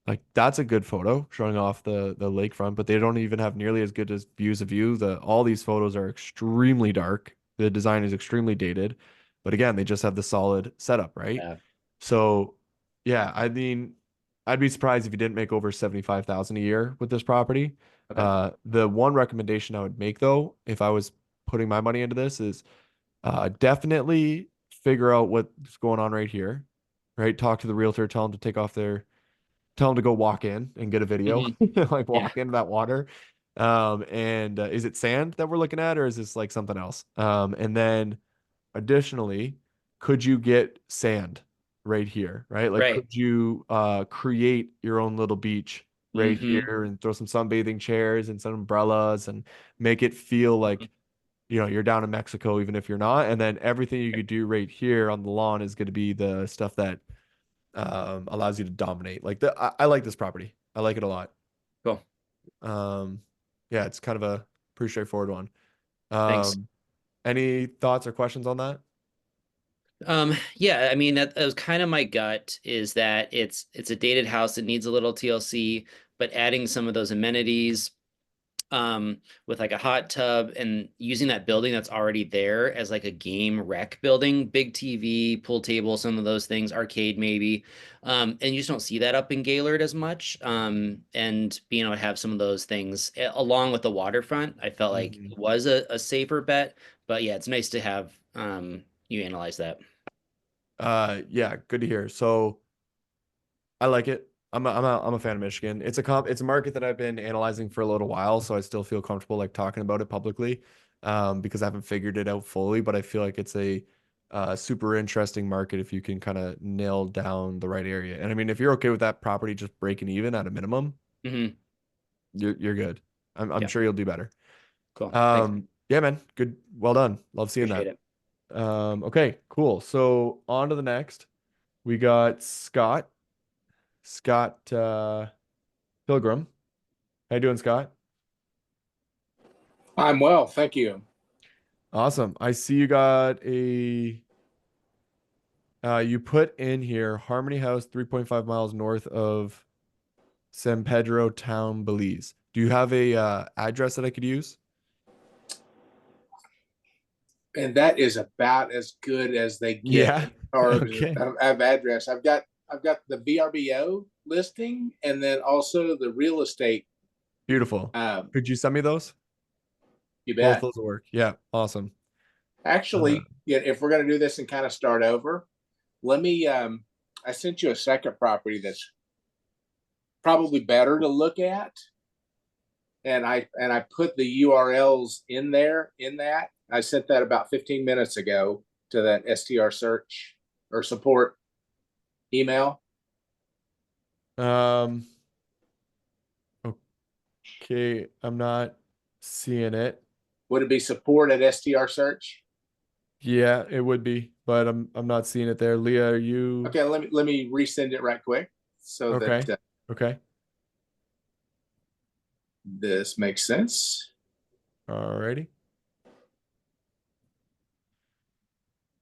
[SPEAKER 1] like that's a good photo showing off the lakefront, but they don't even have nearly as good as views of you. All these photos are extremely dark. The design is extremely dated, but again, they just have the solid setup, right?
[SPEAKER 3] Yeah.
[SPEAKER 1] So, yeah, I mean, I'd be surprised if you didn't make over 75,000 a year with this property.
[SPEAKER 3] Okay.
[SPEAKER 1] The one recommendation I would make though, if I was putting my money into this, is definitely figure out what's going on right here, right? Talk to the realtor, tell them to go walk in and get a video,
[SPEAKER 3] Mhm.
[SPEAKER 1] like
[SPEAKER 3] Yeah.
[SPEAKER 1] walk into that water. And is it sand that we're looking at, or is this like something else? And then additionally, could you get sand right here, right? Like,
[SPEAKER 3] Right.
[SPEAKER 1] could you create your own little beach right
[SPEAKER 3] Mhm.
[SPEAKER 1] here and throw some sunbathing chairs and some umbrellas and make it feel
[SPEAKER 3] Mhm.
[SPEAKER 1] like, you're down in Mexico, even if you're not. And then everything you could do right here on the lawn is going to be the stuff that allows you to dominate. I like this property. I like it a lot.
[SPEAKER 3] Cool.
[SPEAKER 1] Um, yeah, it's kind of a pretty straightforward one.
[SPEAKER 3] Thanks.
[SPEAKER 1] Any thoughts or questions on that?
[SPEAKER 3] Yeah, I mean that was kind of my gut is that it's a dated house. It needs a little TLC, but adding some of those amenities, with like a hot tub and using that building that's already there as like a game rec building, big TV, pool table, some of those things, arcade maybe. And you just don't see that up in Gaylord as much. And being able to have some of those things along with the waterfront, I felt like
[SPEAKER 1] Mhm.
[SPEAKER 3] it was a safer bet. But yeah, it's nice to have you analyze that.
[SPEAKER 1] Yeah, good to hear. So I like it. I'm a fan of Michigan. It's a market that I've been analyzing for a little while, so I still feel comfortable like talking about it publicly, because I haven't figured it out fully, but I feel like it's a super interesting market if you can kind of nail down the right area. And I mean, if you're okay with that property just breaking even at a minimum,
[SPEAKER 3] Hmm.
[SPEAKER 1] you're good. I'm
[SPEAKER 3] Yeah,
[SPEAKER 1] sure you'll do better.
[SPEAKER 3] cool. Thanks.
[SPEAKER 1] Yeah, man. Good. Well done. Love seeing
[SPEAKER 3] Appreciate
[SPEAKER 1] that.
[SPEAKER 3] it.
[SPEAKER 1] Okay, cool. So on to the next. We got Scott. Scott, Pilgrim. How you doing, Scott?
[SPEAKER 2] I'm well, thank you.
[SPEAKER 1] Awesome. I see you got a you put in here Harmony House 3.5 miles north of San Pedro Town, Belize. Do you have a address that I could use?
[SPEAKER 2] And that is about as good as they get
[SPEAKER 1] Yeah.
[SPEAKER 2] in terms
[SPEAKER 1] Okay.
[SPEAKER 2] of address. I've got the VRBO listing and then also the real estate.
[SPEAKER 1] Beautiful.
[SPEAKER 2] Um,
[SPEAKER 1] Could you send me those?
[SPEAKER 2] you
[SPEAKER 1] Both
[SPEAKER 2] bet.
[SPEAKER 1] those will work. Yeah. Awesome. Uh,
[SPEAKER 2] Actually, yeah, if we're going to do this and kind of start over, let me. I sent you a second property that's probably better to look at, and I put the URLs in there. In that, I sent that about 15 minutes ago to that STR search or support email.
[SPEAKER 1] um, okay. I'm not seeing it.
[SPEAKER 2] Would it be support at STR search?
[SPEAKER 1] Yeah, it would be, but I'm not seeing it there. Leah, are you
[SPEAKER 2] Okay, let me resend it right quick so that
[SPEAKER 1] okay? Okay.
[SPEAKER 2] this makes sense.
[SPEAKER 1] Alrighty.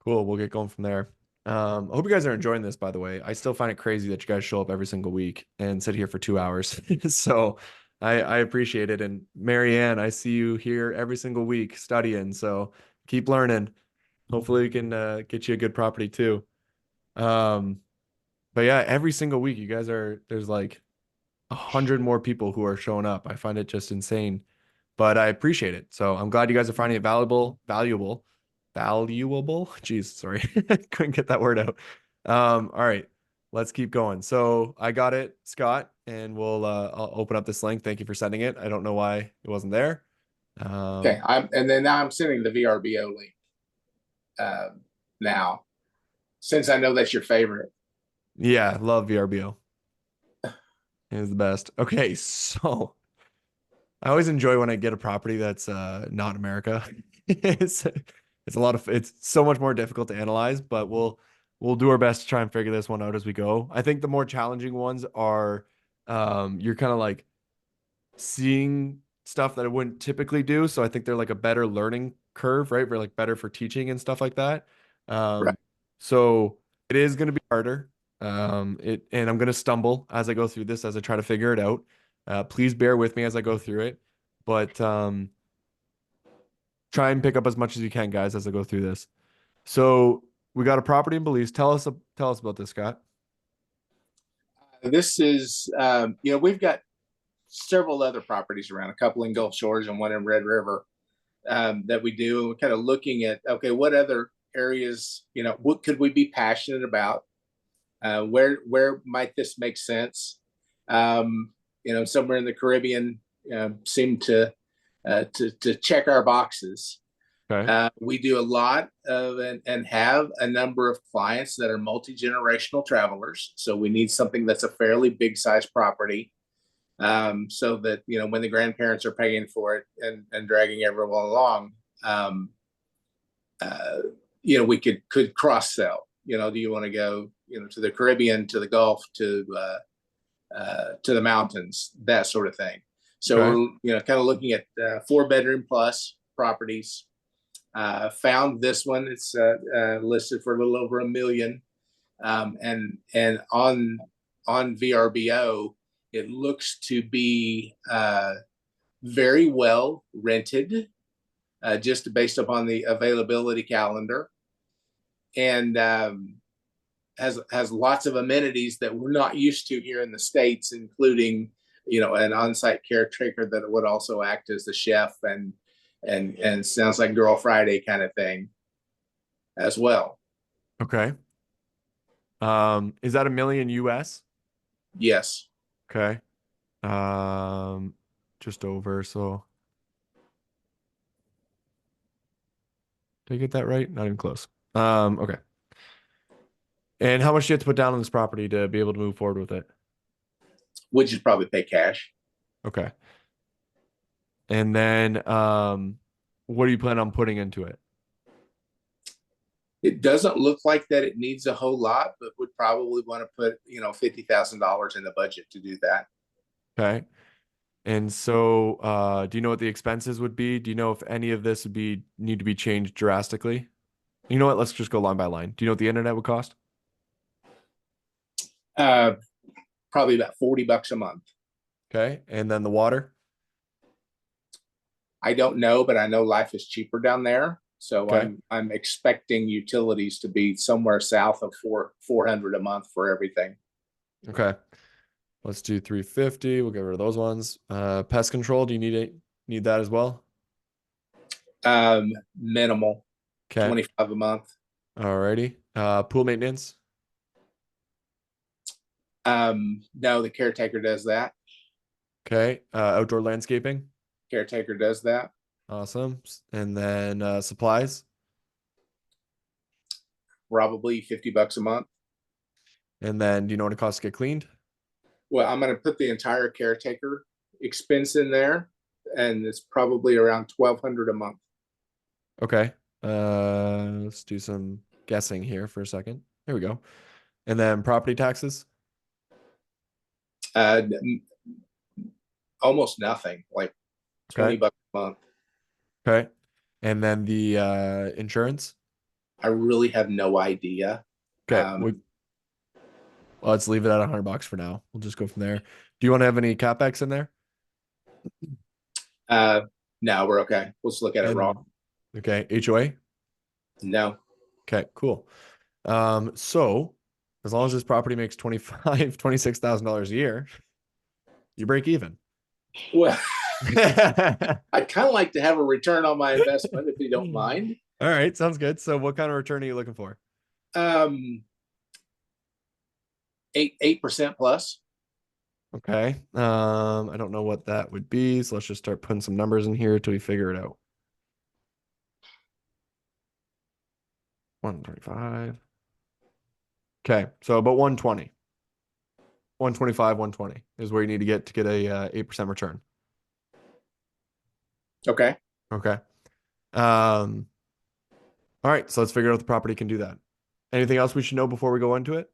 [SPEAKER 1] Cool. We'll get going from there. I hope you guys are enjoying this, by the way. I still find it crazy that you guys show up every single week and sit here for 2 hours. So I appreciate it. And Marianne, I see you here every single week studying. So keep learning. Hopefully we can get you a good property too. Um, but yeah, every single week you guys there's like 100 more people who are showing up. I find it just insane, but I appreciate it. So I'm glad you guys are finding it valuable. Jeez, sorry. Couldn't get that word out. All right, let's keep going. So I got it, Scott, and I'll open up this link. Thank you for sending it. I don't know why it wasn't there.
[SPEAKER 2] Okay,
[SPEAKER 1] Um,
[SPEAKER 2] and then now I'm sending the VRBO link now, since I know that's your favorite.
[SPEAKER 1] yeah, love VRBO. It is the best. Okay, so I always enjoy when I get a property that's not America. It's a lot of it's so much more difficult to analyze, but we'll do our best to try and figure this one out as we go. I think the more challenging ones are you're kind of like seeing stuff that I wouldn't typically do. So I think they're like a better learning curve, right? For like better for teaching and stuff like that.
[SPEAKER 2] Right.
[SPEAKER 1] Um, so it is going to be harder. And I'm going to stumble as I go through this, as I try to figure it out. Please bear with me as I go through it, but try and pick up as much as you can, guys, as I go through this. So we got a property in Belize. Tell us about this, Scott.
[SPEAKER 2] This is, we've got several other properties around, a couple in Gulf Shores and one in Red River that we do. We're kind of looking at, okay, what other areas, what could we be passionate about? Where might this make sense? Somewhere in the Caribbean seem to check our boxes.
[SPEAKER 1] Okay.
[SPEAKER 2] We do a lot of and have a number of clients that are multi-generational travelers. So we need something that's a fairly big size property, so that when the grandparents are paying for it and dragging everyone along, um, uh, we could cross sell. Do you want to go to the Caribbean, to the Gulf, to the mountains, that sort of thing. So
[SPEAKER 1] Okay.
[SPEAKER 2] we're kind of looking at 4-bedroom plus properties. Found this one. It's listed for a little over $1 million, and on VRBO, it looks to be very well rented, just based upon the availability calendar, and has lots of amenities that we're not used to here in the States, including an on-site caretaker that would also act as the chef and sounds like Girl Friday kind of thing as well.
[SPEAKER 1] Okay. Is that $1 million US?
[SPEAKER 2] Yes.
[SPEAKER 1] Okay. Um, just over. So did I get that right? Not even close. Okay. And how much do you have to put down on this property to be able to move forward with it?
[SPEAKER 2] Would you probably pay cash?
[SPEAKER 1] Okay. And then what do you plan on putting into it?
[SPEAKER 2] It doesn't look like that it needs a whole lot, but would probably want to put $50,000 in the budget to do that.
[SPEAKER 1] Okay. And so, do you know what the expenses would be? Do you know if any of this would be need to be changed drastically? You know what? Let's just go line by line. Do you know what the internet would cost?
[SPEAKER 2] Uh, Probably about $40 a month.
[SPEAKER 1] Okay. And then the water?
[SPEAKER 2] I don't know, but I know life is cheaper down there. So
[SPEAKER 1] Okay.
[SPEAKER 2] I'm expecting utilities to be somewhere south of 400 a month for everything.
[SPEAKER 1] Okay. Let's do 350. We'll get rid of those ones. Pest control, do you need that as well?
[SPEAKER 2] Minimal,
[SPEAKER 1] Okay.
[SPEAKER 2] 25 a month.
[SPEAKER 1] Alrighty. Pool maintenance.
[SPEAKER 2] No, the caretaker does that.
[SPEAKER 1] Okay. Outdoor landscaping.
[SPEAKER 2] Caretaker does that.
[SPEAKER 1] Awesome. And then supplies.
[SPEAKER 2] Probably $50 a month.
[SPEAKER 1] And then do you know what it costs to get cleaned?
[SPEAKER 2] Well, I'm going to put the entire caretaker expense in there, and it's probably around 1,200 a month.
[SPEAKER 1] Okay. Let's do some guessing here for a second. There we go. And then property taxes.
[SPEAKER 2] Uh, Almost nothing, like
[SPEAKER 1] Okay.
[SPEAKER 2] $20 a month.
[SPEAKER 1] Okay. And then the insurance.
[SPEAKER 2] I really have no idea.
[SPEAKER 1] Okay. Well, let's leave it at $100 for now. We'll just go from there. Do you want to have any capex in there?
[SPEAKER 2] Uh, no, we're okay. Let's look at it raw.
[SPEAKER 1] And okay, HOA.
[SPEAKER 2] No.
[SPEAKER 1] Okay, cool. So as long as this property makes $26,000 a year, you break even.
[SPEAKER 2] Well,
[SPEAKER 1] All
[SPEAKER 2] I'd kind of like to have a return on my investment if you don't mind.
[SPEAKER 1] right, sounds good. So what kind of return are you looking for?
[SPEAKER 2] 8% plus.
[SPEAKER 1] Okay. I don't know what that would be, so let's just start putting some numbers in here till we figure it out. 125. Okay, so about 120. 125, 120 is where you need to get a 8% return.
[SPEAKER 2] Okay.
[SPEAKER 1] Okay. All right, so let's figure out if the property can do that. Anything else we should know before we go into it?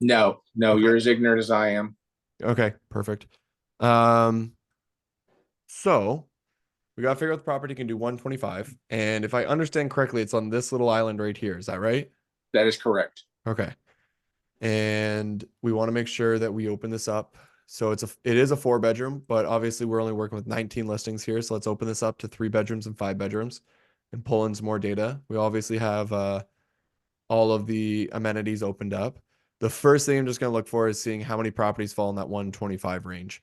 [SPEAKER 2] No,
[SPEAKER 1] Okay.
[SPEAKER 2] you're as ignorant as I am.
[SPEAKER 1] Okay, perfect. So we gotta figure out the property can do 125. And if I understand correctly, it's on this little island right here. Is that right?
[SPEAKER 2] That is correct.
[SPEAKER 1] Okay. And we want to make sure that we open this up. So it is a 4-bedroom, but obviously we're only working with 19 listings here. So let's open this up to 3 bedrooms and 5 bedrooms and pull in some more data. We obviously have all of the amenities opened up. The first thing I'm just going to look for is seeing how many properties fall in that 125 range.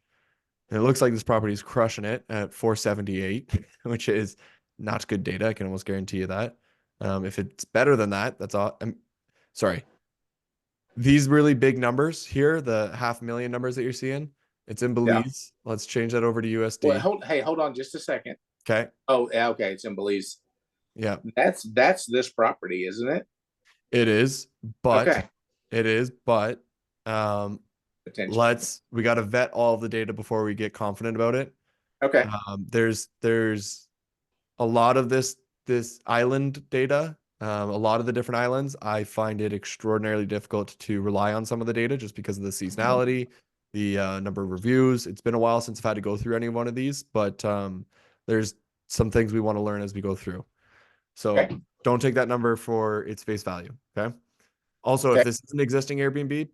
[SPEAKER 1] And it looks like this property is crushing it at 478, which is not good data. I can almost guarantee you that. If it's better than that, that's all. Sorry. These really big numbers here, the 500,000 numbers that you're seeing, it's in
[SPEAKER 2] Yeah.
[SPEAKER 1] Belize. Let's change that over to
[SPEAKER 2] Well,
[SPEAKER 1] USD.
[SPEAKER 2] hold on just a second.
[SPEAKER 1] Okay.
[SPEAKER 2] Oh, yeah, okay. It's in Belize.
[SPEAKER 1] Yeah,
[SPEAKER 2] That's this property, isn't it?
[SPEAKER 1] it is,
[SPEAKER 2] Okay.
[SPEAKER 1] but um,
[SPEAKER 2] Potential.
[SPEAKER 1] we got to vet all of the data before we get confident about it.
[SPEAKER 2] Okay.
[SPEAKER 1] There's a lot of this island data, a lot of the different islands. I find it extraordinarily difficult to rely on some of the data just because of the seasonality, the number of reviews. It's been a while since I've had to go through any one of these, but there's some things we want to learn as we go through. So
[SPEAKER 2] Okay.
[SPEAKER 1] don't take that number for its face value. Okay. Also, if
[SPEAKER 2] Okay.
[SPEAKER 1] this is an existing Airbnb,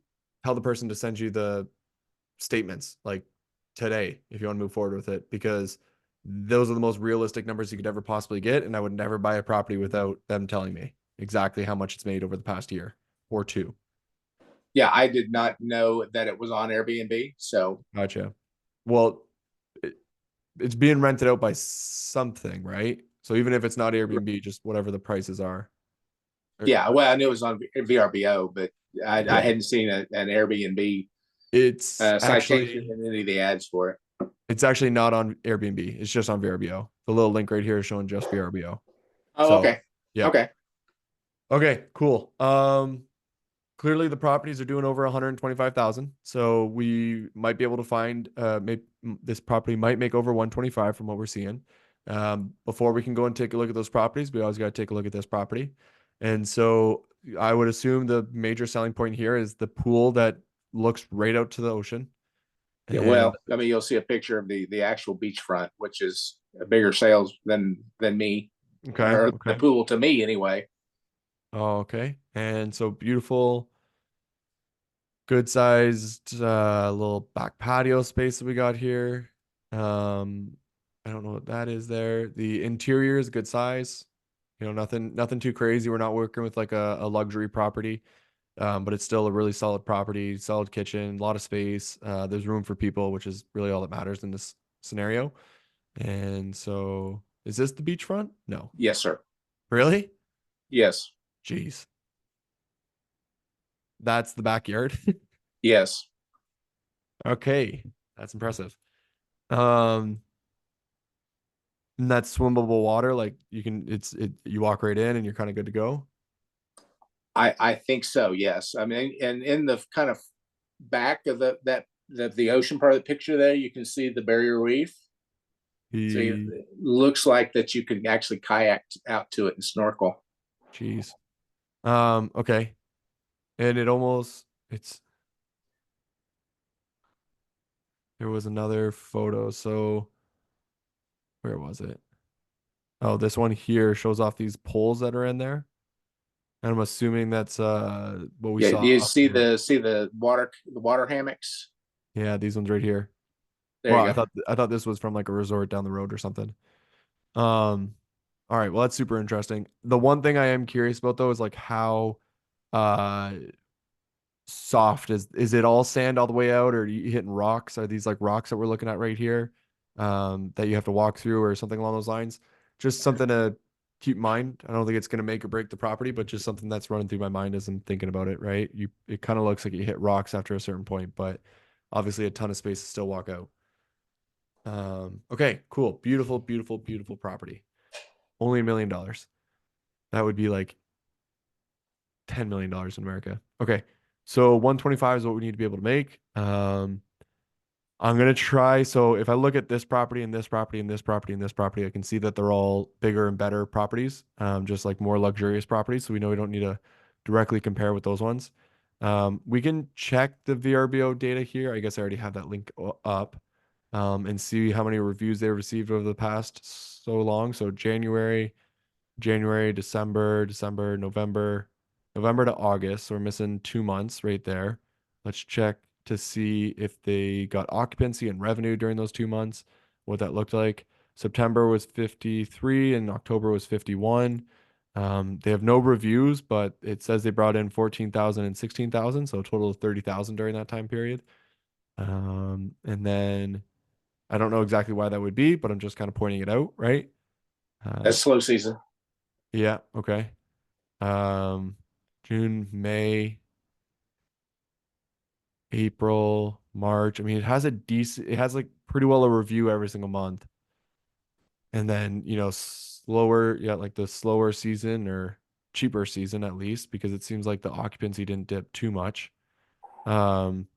[SPEAKER 1] tell the person to send you the statements like today if you want to move forward with it, because those are the most realistic numbers you could ever possibly get. And I would never buy a property without them telling me exactly how much it's made over the past year or two.
[SPEAKER 2] Yeah, I did not know that it was on Airbnb. So
[SPEAKER 1] Gotcha. Well, it's being rented out by something, right? So even if it's not Airbnb, just whatever the prices are.
[SPEAKER 2] yeah, well, I knew it was on VRBO, but I
[SPEAKER 1] Yeah.
[SPEAKER 2] hadn't seen an Airbnb
[SPEAKER 1] It's
[SPEAKER 2] citation
[SPEAKER 1] actually
[SPEAKER 2] in any of the ads for it.
[SPEAKER 1] it's actually not on Airbnb. It's just on VRBO. The little link right here is showing just VRBO.
[SPEAKER 2] Oh,
[SPEAKER 1] So
[SPEAKER 2] okay.
[SPEAKER 1] yeah.
[SPEAKER 2] Okay.
[SPEAKER 1] Okay, cool. Clearly the properties are doing over 125,000. So we might be able to find maybe this property might make over 125 from what we're seeing. Before we can go and take a look at those properties, we always got to take a look at this property. And so I would assume the major selling point here is the pool that looks right out to the ocean.
[SPEAKER 2] Yeah,
[SPEAKER 1] And
[SPEAKER 2] well, I mean, you'll see a picture of the actual beachfront, which is a bigger sales than me,
[SPEAKER 1] okay,
[SPEAKER 2] or the
[SPEAKER 1] okay.
[SPEAKER 2] pool to me anyway.
[SPEAKER 1] Oh, okay. And so beautiful, good sized little back patio space that we got here. Um, I don't know what that is there. The interior is good size. You know, nothing too crazy. We're not working with like a luxury property. But it's still a really solid property, solid kitchen, a lot of space. There's room for people, which is really all that matters in this scenario. And so, is this the beachfront? No.
[SPEAKER 2] Yes, sir.
[SPEAKER 1] Really?
[SPEAKER 2] Yes,
[SPEAKER 1] Jeez. That's the backyard.
[SPEAKER 2] yes.
[SPEAKER 1] Okay. That's impressive. Um, and that's swimmable water. Like you walk right in and you're kind of good to go.
[SPEAKER 2] I think so. Yes. I mean, and in the kind of back of the ocean part of the picture there, you can see the barrier reef. So it
[SPEAKER 1] He,
[SPEAKER 2] looks like that you can actually kayak out to it and snorkel.
[SPEAKER 1] jeez. Okay. And it's, there was another photo. So where was it? Oh, this one here shows off these poles that are in there. And I'm assuming that's what we
[SPEAKER 2] Yeah,
[SPEAKER 1] saw
[SPEAKER 2] you
[SPEAKER 1] up the road.
[SPEAKER 2] see the water hammocks.
[SPEAKER 1] Yeah, these ones right here.
[SPEAKER 2] There
[SPEAKER 1] Well,
[SPEAKER 2] you go.
[SPEAKER 1] I thought this was from like a resort down the road or something. Um, all right, well that's super interesting. The one thing I am curious about though is like how uh soft is it all sand all the way out or are you hitting rocks? Are these like rocks that we're looking at right here that you have to walk through or something along those lines? Just something to keep in mind. I don't think it's going to make or break the property, but just something that's running through my mind as I'm thinking about it, right? It kind of looks like you hit rocks after a certain point, but obviously a ton of space to still walk out. Okay, cool. Beautiful, beautiful, beautiful property. Only $1 million. That would be like $10 million in America. Okay. So 125 is what we need to be able to make. I'm gonna try. So if I look at this property and this property and this property and this property, I can see that they're all bigger and better properties, just like more luxurious properties. So we know we don't need to directly compare with those ones. We can check the VRBO data here. I guess I already have that link up, and see how many reviews they received over the past so long. So January, December, November to August. So we're missing 2 months right there. Let's check to see if they got occupancy and revenue during those 2 months, what that looked like. September was 53 and October was 51. They have no reviews, but it says they brought in 14,000 and 16,000, so a total of 30,000 during that time period. And then I don't know exactly why that would be, but I'm just kind of pointing it out, right? Uh,
[SPEAKER 2] That's slow season.
[SPEAKER 1] yeah, okay. Um, June, May, April, March. I mean, it has like pretty well a review every single month. And then, slower, yeah, like the slower season or cheaper season at least, because it seems like the occupancy didn't dip too much. Um,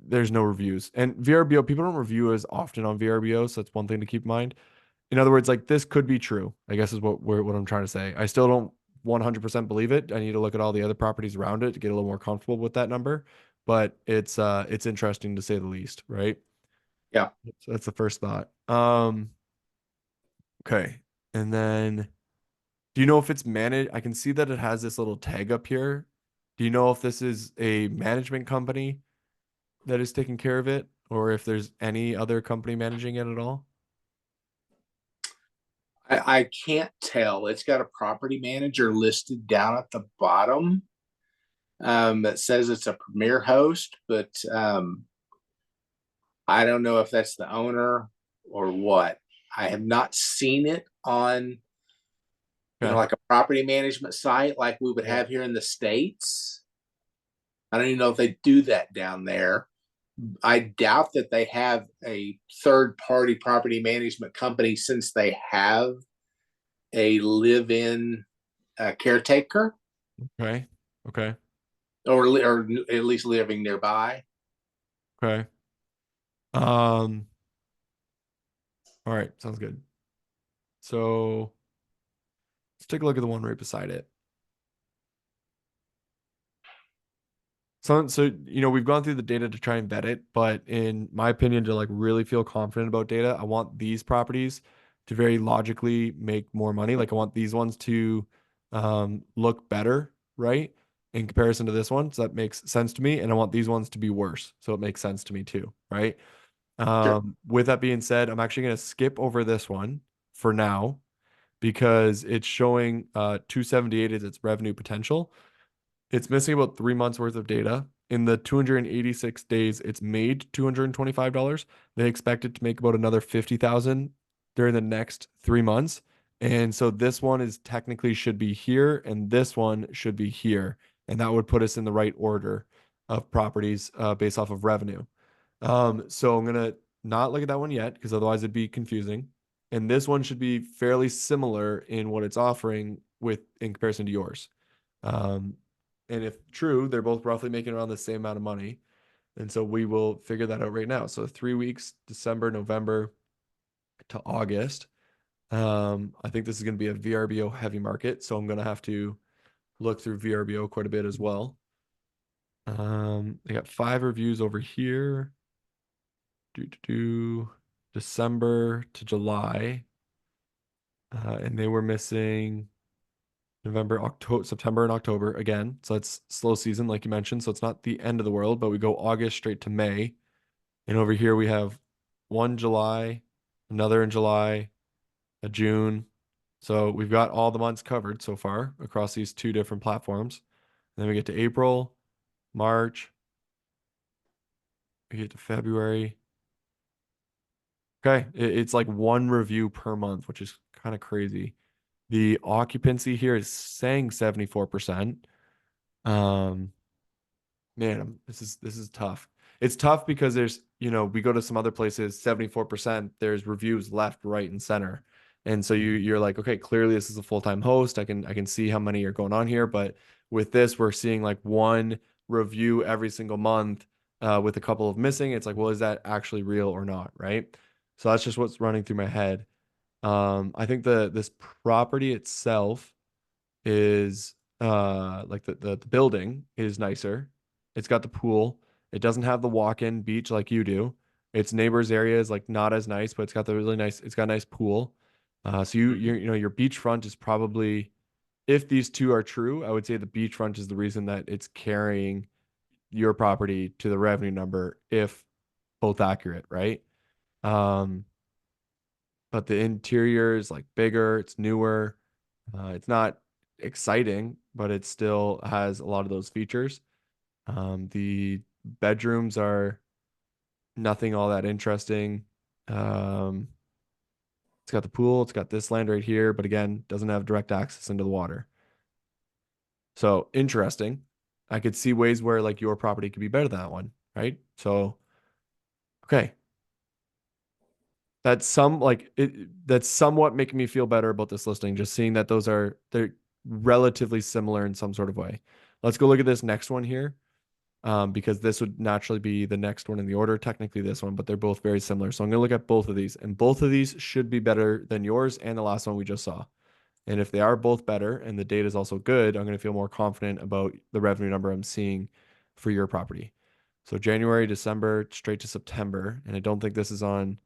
[SPEAKER 1] there's no reviews. And VRBO, people don't review as often on VRBO, so that's one thing to keep in mind. In other words, like this could be true, I guess is what I'm trying to say. I still don't 100% believe it. I need to look at all the other properties around it to get a little more comfortable with that number, but it's interesting to say the least, right?
[SPEAKER 2] Yeah.
[SPEAKER 1] So that's the first thought. Okay. And then do you know if it's managed? I can see that it has this little tag up here. Do you know if this is a management company that is taking care of it or if there's any other company managing it at all?
[SPEAKER 2] I can't tell. It's got a property manager listed down at the bottom that says it's a premier host, but I don't know if that's the owner or what. I have not seen it on,
[SPEAKER 1] Okay.
[SPEAKER 2] like a property management site like we would
[SPEAKER 1] Yeah.
[SPEAKER 2] have here in the States. I don't even know if they do that down there. I doubt that they have a third party property management company since they have a live in caretaker
[SPEAKER 1] Okay. Okay.
[SPEAKER 2] or at least living nearby.
[SPEAKER 1] Okay. Um, all right, sounds good. So let's take a look at the one right beside it. So, we've gone through the data to try and vet it, but in my opinion, to like really feel confident about data, I want these properties to very logically make more money. Like I want these ones to look better, right? In comparison to this one. So that makes sense to me. And I want these ones to be worse. So it makes sense to me too, right?
[SPEAKER 2] Sure.
[SPEAKER 1] With that being said, I'm actually going to skip over this one for now because it's showing 278 is its revenue potential. It's missing about 3 months worth of data. In the 286 days, it's made $225. They expect it to make about another 50,000 during the next 3 months. And so this one is technically should be here, and this one should be here. And that would put us in the right order of properties based off of revenue. So I'm gonna not look at that one yet because otherwise it'd be confusing. And this one should be fairly similar in what it's offering with in comparison to yours. Um, and if true, they're both roughly making around the same amount of money. And so we will figure that out right now. So 3 weeks, December, November to August. I think this is going to be a VRBO heavy market. So I'm going to have to look through VRBO quite a bit as well. They got 5 reviews over here. December to July. And they were missing November, October, September, and October again. So it's slow season, like you mentioned. So it's not the end of the world, but we go August straight to May. And over here we have one July, another in July, a June. So we've got all the months covered so far across these two different platforms. And then we get to April, March, we get to February. Okay, it's like one review per month, which is kind of crazy. The occupancy here is saying 74%. Um, Man, this is tough. It's tough because there's, we go to some other places, 74%, there's reviews left, right, and center. And so you're like, okay, clearly this is a full-time host. I can see how many are going on here, but with this, we're seeing like one review every single month with a couple of missing. It's like, well, is that actually real or not, right? So that's just what's running through my head. I think this property itself is like the building is nicer. It's got the pool. It doesn't have the walk-in beach like you do. Its neighbors area is like not as nice, but it's got a nice pool. So your beachfront is probably, if these two are true, I would say the beachfront is the reason that it's carrying your property to the revenue number if both accurate, right? Um, but the interior is like bigger, it's newer. It's not exciting, but it still has a lot of those features. The bedrooms are nothing all that interesting. Um, it's got the pool, it's got this land right here, but again, doesn't have direct access into the water. So interesting. I could see ways where like your property could be better than that one, right? So, okay. That's somewhat making me feel better about this listing, just seeing that they're relatively similar in some sort of way. Let's go look at this next one here. Because this would naturally be the next one in the order, technically this one, but they're both very similar. So I'm going to look at both of these, and both of these should be better than yours and the last one we just saw. And if they are both better and the data is also good, I'm going to feel more confident about the revenue number I'm seeing for your property. So January, December, straight to September, and I don't think this is on.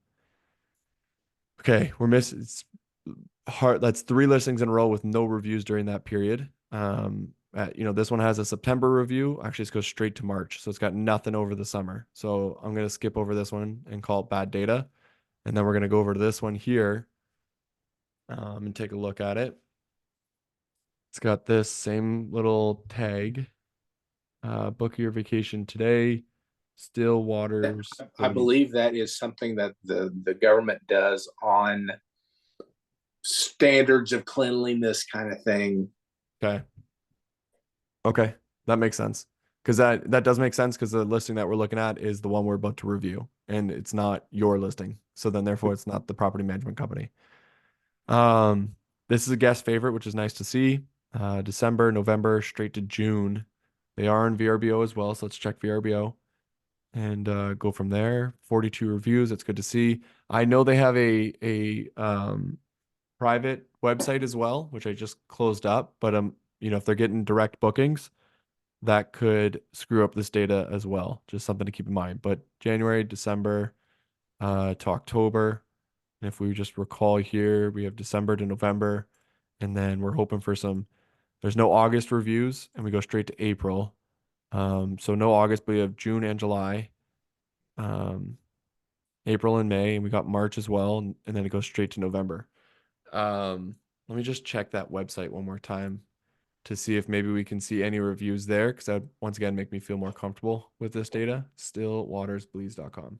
[SPEAKER 1] Okay, we're missing. It's hard. That's 3 listings in a row with no reviews during that period. This one has a September review. Actually, it goes straight to March, so it's got nothing over the summer. So I'm gonna skip over this one and call it bad data, and then we're gonna go over to this one here, and take a look at it. It's got this same little tag. Book your vacation today. Still waters.
[SPEAKER 2] I
[SPEAKER 1] Belize.
[SPEAKER 2] believe that is something that the government does on standards of cleanliness kind of thing.
[SPEAKER 1] Okay. Okay, that makes sense. Because that does make sense because the listing that we're looking at is the one we're about to review, and it's not your listing. So then therefore it's not the property management company. This is a guest favorite, which is nice to see. December, November, straight to June. They are in VRBO as well, so let's check VRBO and go from there. 42 reviews, that's good to see. I know they have a private website as well, which I just closed up, but if they're getting direct bookings, that could screw up this data as well. Just something to keep in mind. But January, December to October. And if we just recall here, we have December to November. And then we're hoping for there's no August reviews, and we go straight to April. So no August, but we have June and July, April and May, and we got March as well, and then it goes straight to November. Let me just check that website one more time to see if maybe we can see any reviews there, because that would once again make me feel more comfortable with this data. Stillwatersbelize.com.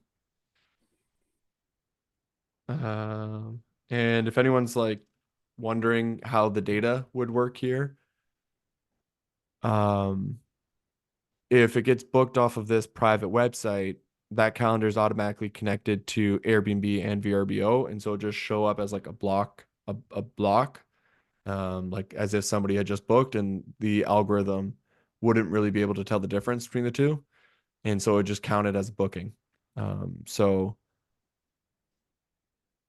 [SPEAKER 1] And if anyone's like wondering how the data would work here, if it gets booked off of this private website, that calendar is automatically connected to Airbnb and VRBO, and so it'll just show up as like a block, like as if somebody had just booked, and the algorithm wouldn't really be able to tell the difference between the two, and so it just counted as a booking. So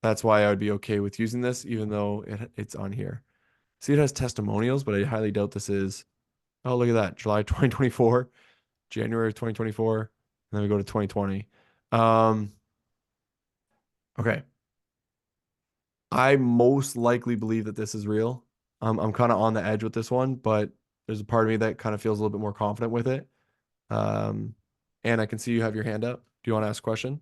[SPEAKER 1] that's why I would be okay with using this, even though it's on here. See, it has testimonials, but I highly doubt this is. Oh, look at that, July 2024. January of 2024, and then we go to 2020. Okay. I most likely believe that this is real. I'm kind of on the edge with this one, but there's a part of me that kind of feels a little bit more confident with it. Um, and I can see you have your hand up. Do you want to ask a question?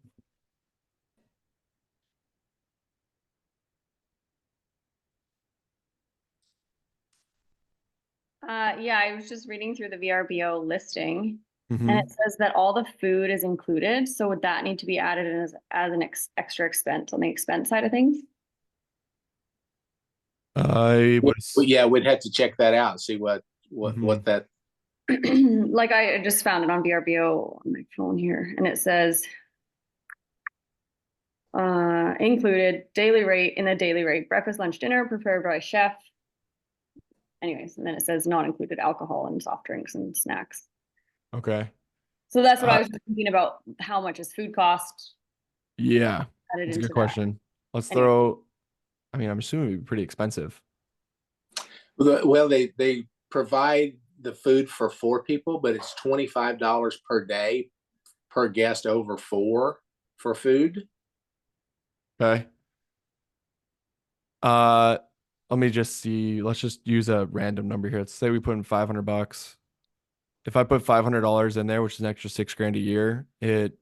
[SPEAKER 4] Yeah, I was just reading through the VRBO listing, and
[SPEAKER 1] Mm-hmm.
[SPEAKER 4] it says that all the food is included. So would that need to be added in as an extra expense on the expense side of things?
[SPEAKER 1] I would.
[SPEAKER 2] Yeah, we'd have to check that out, see what
[SPEAKER 1] Mhm.
[SPEAKER 2] that.
[SPEAKER 4] Like I just found it on VRBO on my phone here, and it says included daily rate in the daily rate, breakfast, lunch, dinner prepared by chef. Anyways, and then it says not included alcohol and soft drinks and snacks.
[SPEAKER 1] Okay.
[SPEAKER 4] So that's what I
[SPEAKER 1] Uh,
[SPEAKER 4] was just thinking about. How much is food cost
[SPEAKER 1] yeah,
[SPEAKER 4] added
[SPEAKER 1] that's a good
[SPEAKER 4] into that?
[SPEAKER 1] question. Let's
[SPEAKER 4] Anyway,
[SPEAKER 1] throw. I mean, I'm assuming it'd be pretty expensive.
[SPEAKER 2] Well, they provide the food for 4 people, but it's $25 per day per guest over 4 for food.
[SPEAKER 1] Okay. Uh, Let me just see. Let's just use a random number here. Let's say we put in $500. If I put $500 in there, which is an extra $6,000 a year,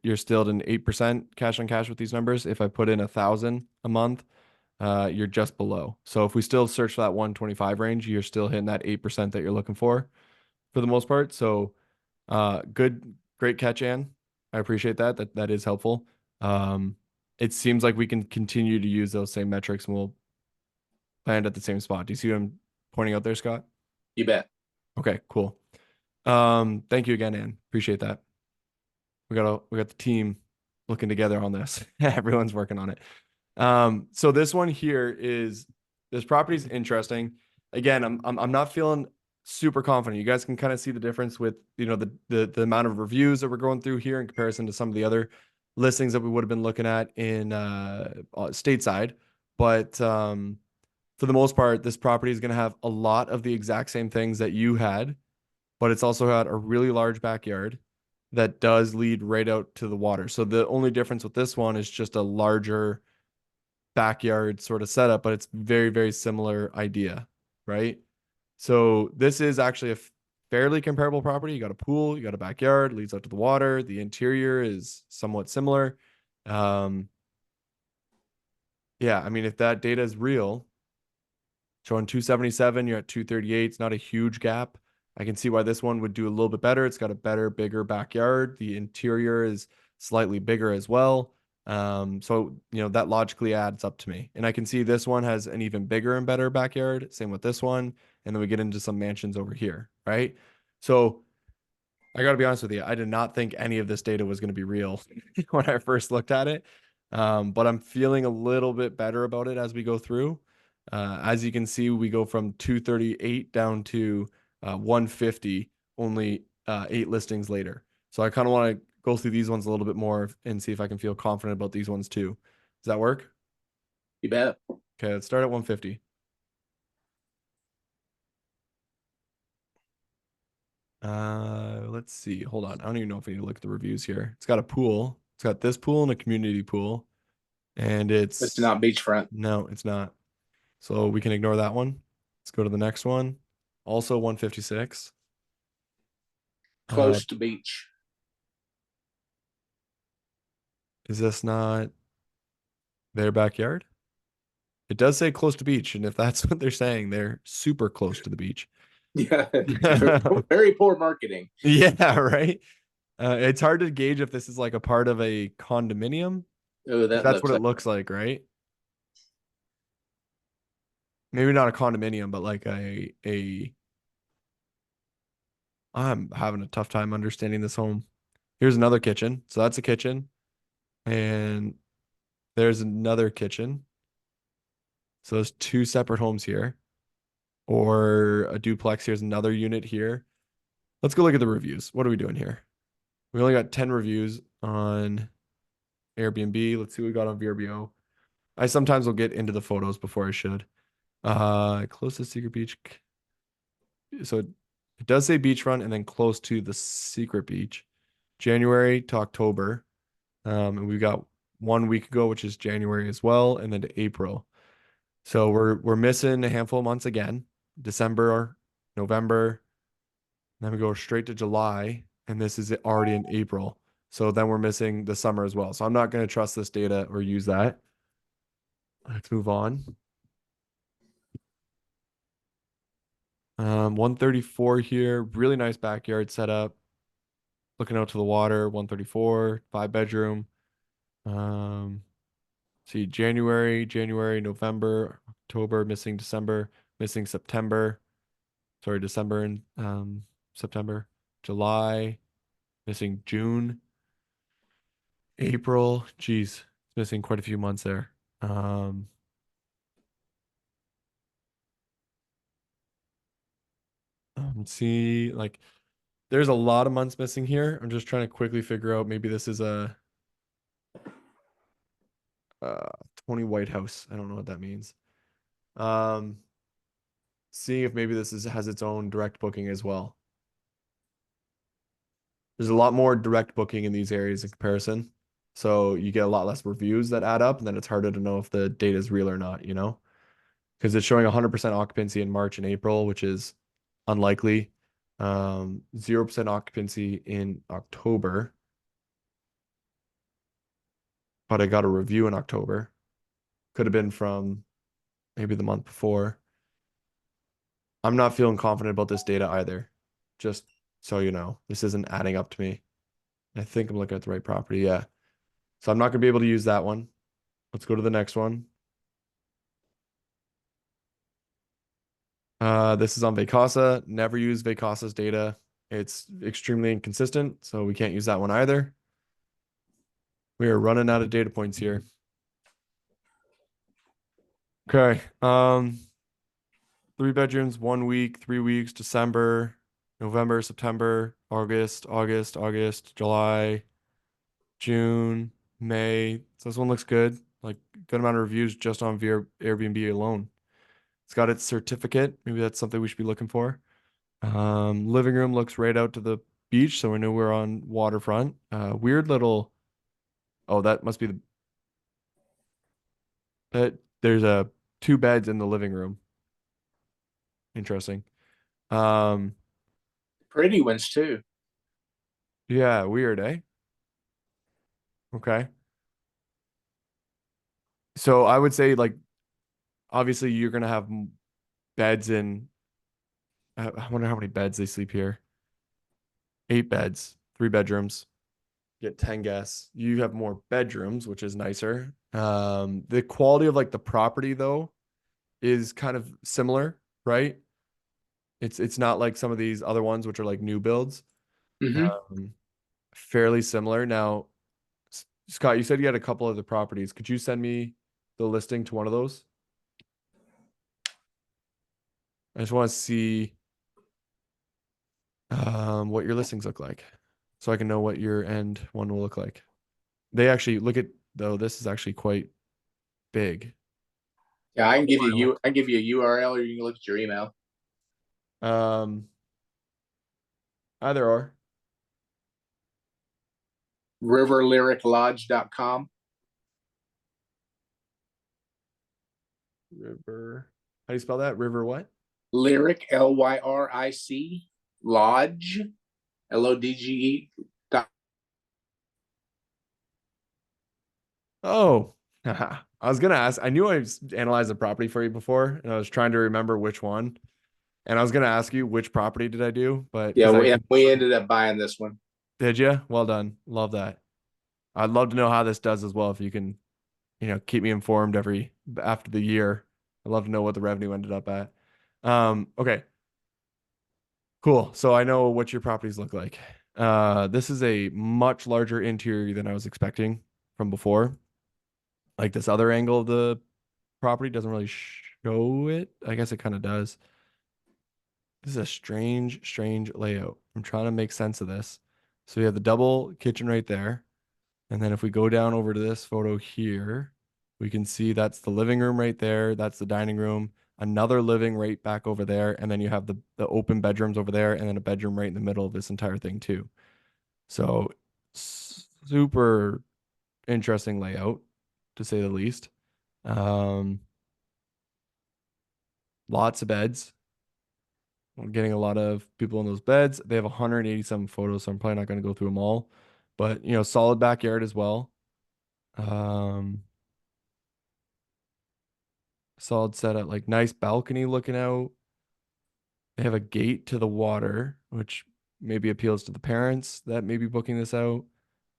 [SPEAKER 1] you're still at an 8% cash on cash with these numbers. If I put in 1,000 a month, you're just below. So if we still search for that 125 range, you're still hitting that 8% that you're looking for the most part. So great catch, Ann. I appreciate that. That is helpful. It seems like we can continue to use those same metrics, and we'll land at the same spot. Do you see what I'm pointing out there, Scott?
[SPEAKER 2] You bet.
[SPEAKER 1] Okay, cool. Thank you again, Ann. Appreciate that. We got the team looking together on this. Everyone's working on it. So this one here is this property is interesting. Again, I'm not feeling super confident. You guys can kind of see the difference with the amount of reviews that we're going through here in comparison to some of the other listings that we would have been looking at in stateside. But for the most part, this property is going to have a lot of the exact same things that you had, but it's also got a really large backyard that does lead right out to the water. So the only difference with this one is just a larger backyard sort of setup, but it's very, very similar idea, right? So this is actually a fairly comparable property. You got a pool, you got a backyard, leads out to the water. The interior is somewhat similar. Um, yeah, I mean, if that data is real, showing 277, you're at 238. It's not a huge gap. I can see why this one would do a little bit better. It's got a better, bigger backyard. The interior is slightly bigger as well. So that logically adds up to me. And I can see this one has an even bigger and better backyard. Same with this one. And then we get into some mansions over here, right? So I got to be honest with you. I did not think any of this data was going to be real when I first looked at it. But I'm feeling a little bit better about it as we go through. As you can see, we go from 238 down to 150, only 8 listings later. So I kind of want to go through these ones a little bit more and see if I can feel confident about these ones too. Does that work?
[SPEAKER 2] You bet.
[SPEAKER 1] Okay, let's start at 150. Let's see. Hold on. I don't even know if I need to look at the reviews here. It's got a pool. It's got this pool and a community pool. And
[SPEAKER 2] It's not beachfront.
[SPEAKER 1] no, it's not. So we can ignore that one. Let's go to the next one. Also 156.
[SPEAKER 2] Close to beach.
[SPEAKER 1] Is this not their backyard? It does say close to beach, and if that's what they're saying, they're super close to the beach.
[SPEAKER 2] Yeah, very poor marketing.
[SPEAKER 1] Yeah, right. It's hard to gauge if this is like a part of a condominium.
[SPEAKER 2] Oh, that
[SPEAKER 1] That's what
[SPEAKER 2] looks
[SPEAKER 1] it looks like, right? Maybe not a condominium, but like a. I'm having a tough time understanding this home. Here's another kitchen. So that's a kitchen. And there's another kitchen. So there's two separate homes here. Or a duplex. Here's another unit here. Let's go look at the reviews. What are we doing here? We only got 10 reviews on Airbnb. Let's see what we got on VRBO. I sometimes will get into the photos before I should. Closest secret beach. So it does say beachfront and then close to the secret beach. January to October. And we got 1 week ago, which is January as well, and then to April. So we're missing a handful of months again. December, November, then we go straight to July, and this is already in April. So then we're missing the summer as well. So I'm not going to trust this data or use that. Let's move on. 134 here, really nice backyard setup. Looking out to the water, 134, 5 bedroom. See, January, November, October, missing December, missing September. Sorry, December and September, July, missing June, April. Geez, missing quite a few months there. See, like there's a lot of months missing here. I'm just trying to quickly figure out maybe this is a Tony Whitehouse. I don't know what that means. Seeing if maybe this has its own direct booking as well. There's a lot more direct booking in these areas in comparison. So you get a lot less reviews that add up, and then it's harder to know if the data is real or not, you know? Because it's showing 100% occupancy in March and April, which is unlikely. 0% occupancy in October. But I got a review in October. Could have been from maybe the month before. I'm not feeling confident about this data either. Just so you know, this isn't adding up to me. I think I'm looking at the right property. Yeah. So I'm not going to be able to use that one. Let's go to the next one. This is on Vacasa. Never use Vacasa's data. It's extremely inconsistent, so we can't use that one either. We are running out of data points here. Okay. 3 bedrooms, 1 week, 3 weeks, December, November, September, August, July, June, May. So this one looks good. Like good amount of reviews just on Airbnb alone. It's got its certificate. Maybe that's something we should be looking for. Living room looks right out to the beach, so we know we're on waterfront. Weird little. Oh, that must be there's a 2 beds in the living room. Interesting.
[SPEAKER 2] Pretty ones too.
[SPEAKER 1] Yeah, weird, eh? Okay. So I would say like obviously you're gonna have beds in. I wonder how many beds they sleep here. 8 beds, 3 bedrooms. Get 10 guests. You have more bedrooms, which is nicer. The quality of like the property though is kind of similar, right? It's not like some of these other ones which are like new builds.
[SPEAKER 2] Mm-hmm.
[SPEAKER 1] Fairly similar. Now, Scott, you said you had a couple of the properties. Could you send me the listing to one of those? I just want to see what your listings look like so I can know what your end one will look like. They actually look at though, this is actually quite big.
[SPEAKER 2] Yeah, I can give you a URL, or you can look at your email.
[SPEAKER 1] Um, Either or.
[SPEAKER 2] riverlyriclodge.com.
[SPEAKER 1] River. How do you spell that? River what?
[SPEAKER 2] Lyric, Lyric, Lodge, Lodge.
[SPEAKER 1] Oh, I was gonna ask. I knew I analyzed the property for you before, and I was trying to remember which one. And I was gonna ask you which property did I do, but
[SPEAKER 2] Yeah,
[SPEAKER 1] because I
[SPEAKER 2] we ended up buying this one.
[SPEAKER 1] did you? Well done. Love that. I'd love to know how this does as well. If you can, keep me informed every after the year. I'd love to know what the revenue ended up at. Okay, cool. So I know what your properties look like. This is a much larger interior than I was expecting from before. Like this other angle of the property doesn't really show it. I guess it kind of does. This is a strange, strange layout. I'm trying to make sense of this. So we have the double kitchen right there. And then if we go down over to this photo here, we can see that's the living room right there. That's the dining room. Another living right back over there. And then you have the open bedrooms over there, and then a bedroom right in the middle of this entire thing too. So super interesting layout, to say the least. Lots of beds. I'm getting a lot of people in those beds. They have 187 photos, so I'm probably not going to go through them all. But solid backyard as well. Um, Solid setup, like nice balcony looking out. They have a gate to the water, which maybe appeals to the parents that may be booking this out.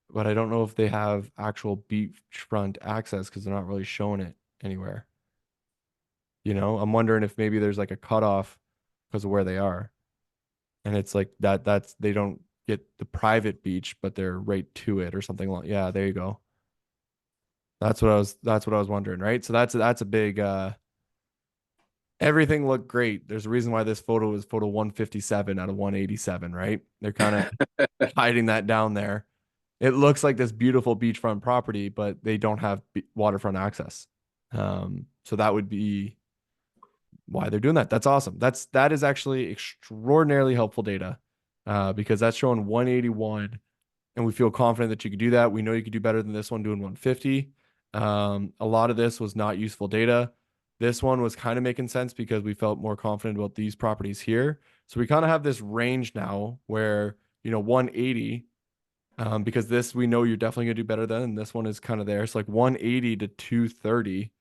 [SPEAKER 1] But I don't know if they have actual beachfront access because they're not really showing it anywhere. I'm wondering if maybe there's like a cutoff because of where they are. And it's like that's they don't get the private beach, but they're right to it or something like, yeah, there you go. That's what I was wondering, right? So that's a big everything looked great. There's a reason why this photo is photo 157 out of 187, right? They're kind of hiding that down there. It looks like this beautiful beachfront property, but they don't have waterfront access. So that would be why they're doing that. That's awesome. That is actually extraordinarily helpful data, because that's showing 181, and we feel confident that you could do that. We know you could do better than this one doing 150. A lot of this was not useful data. This one was kind of making sense because we felt more confident about these properties here. So we kind of have this range now where 180. Because this we know you're definitely gonna do better than, and this one is kind of there. It's like 180 to 230.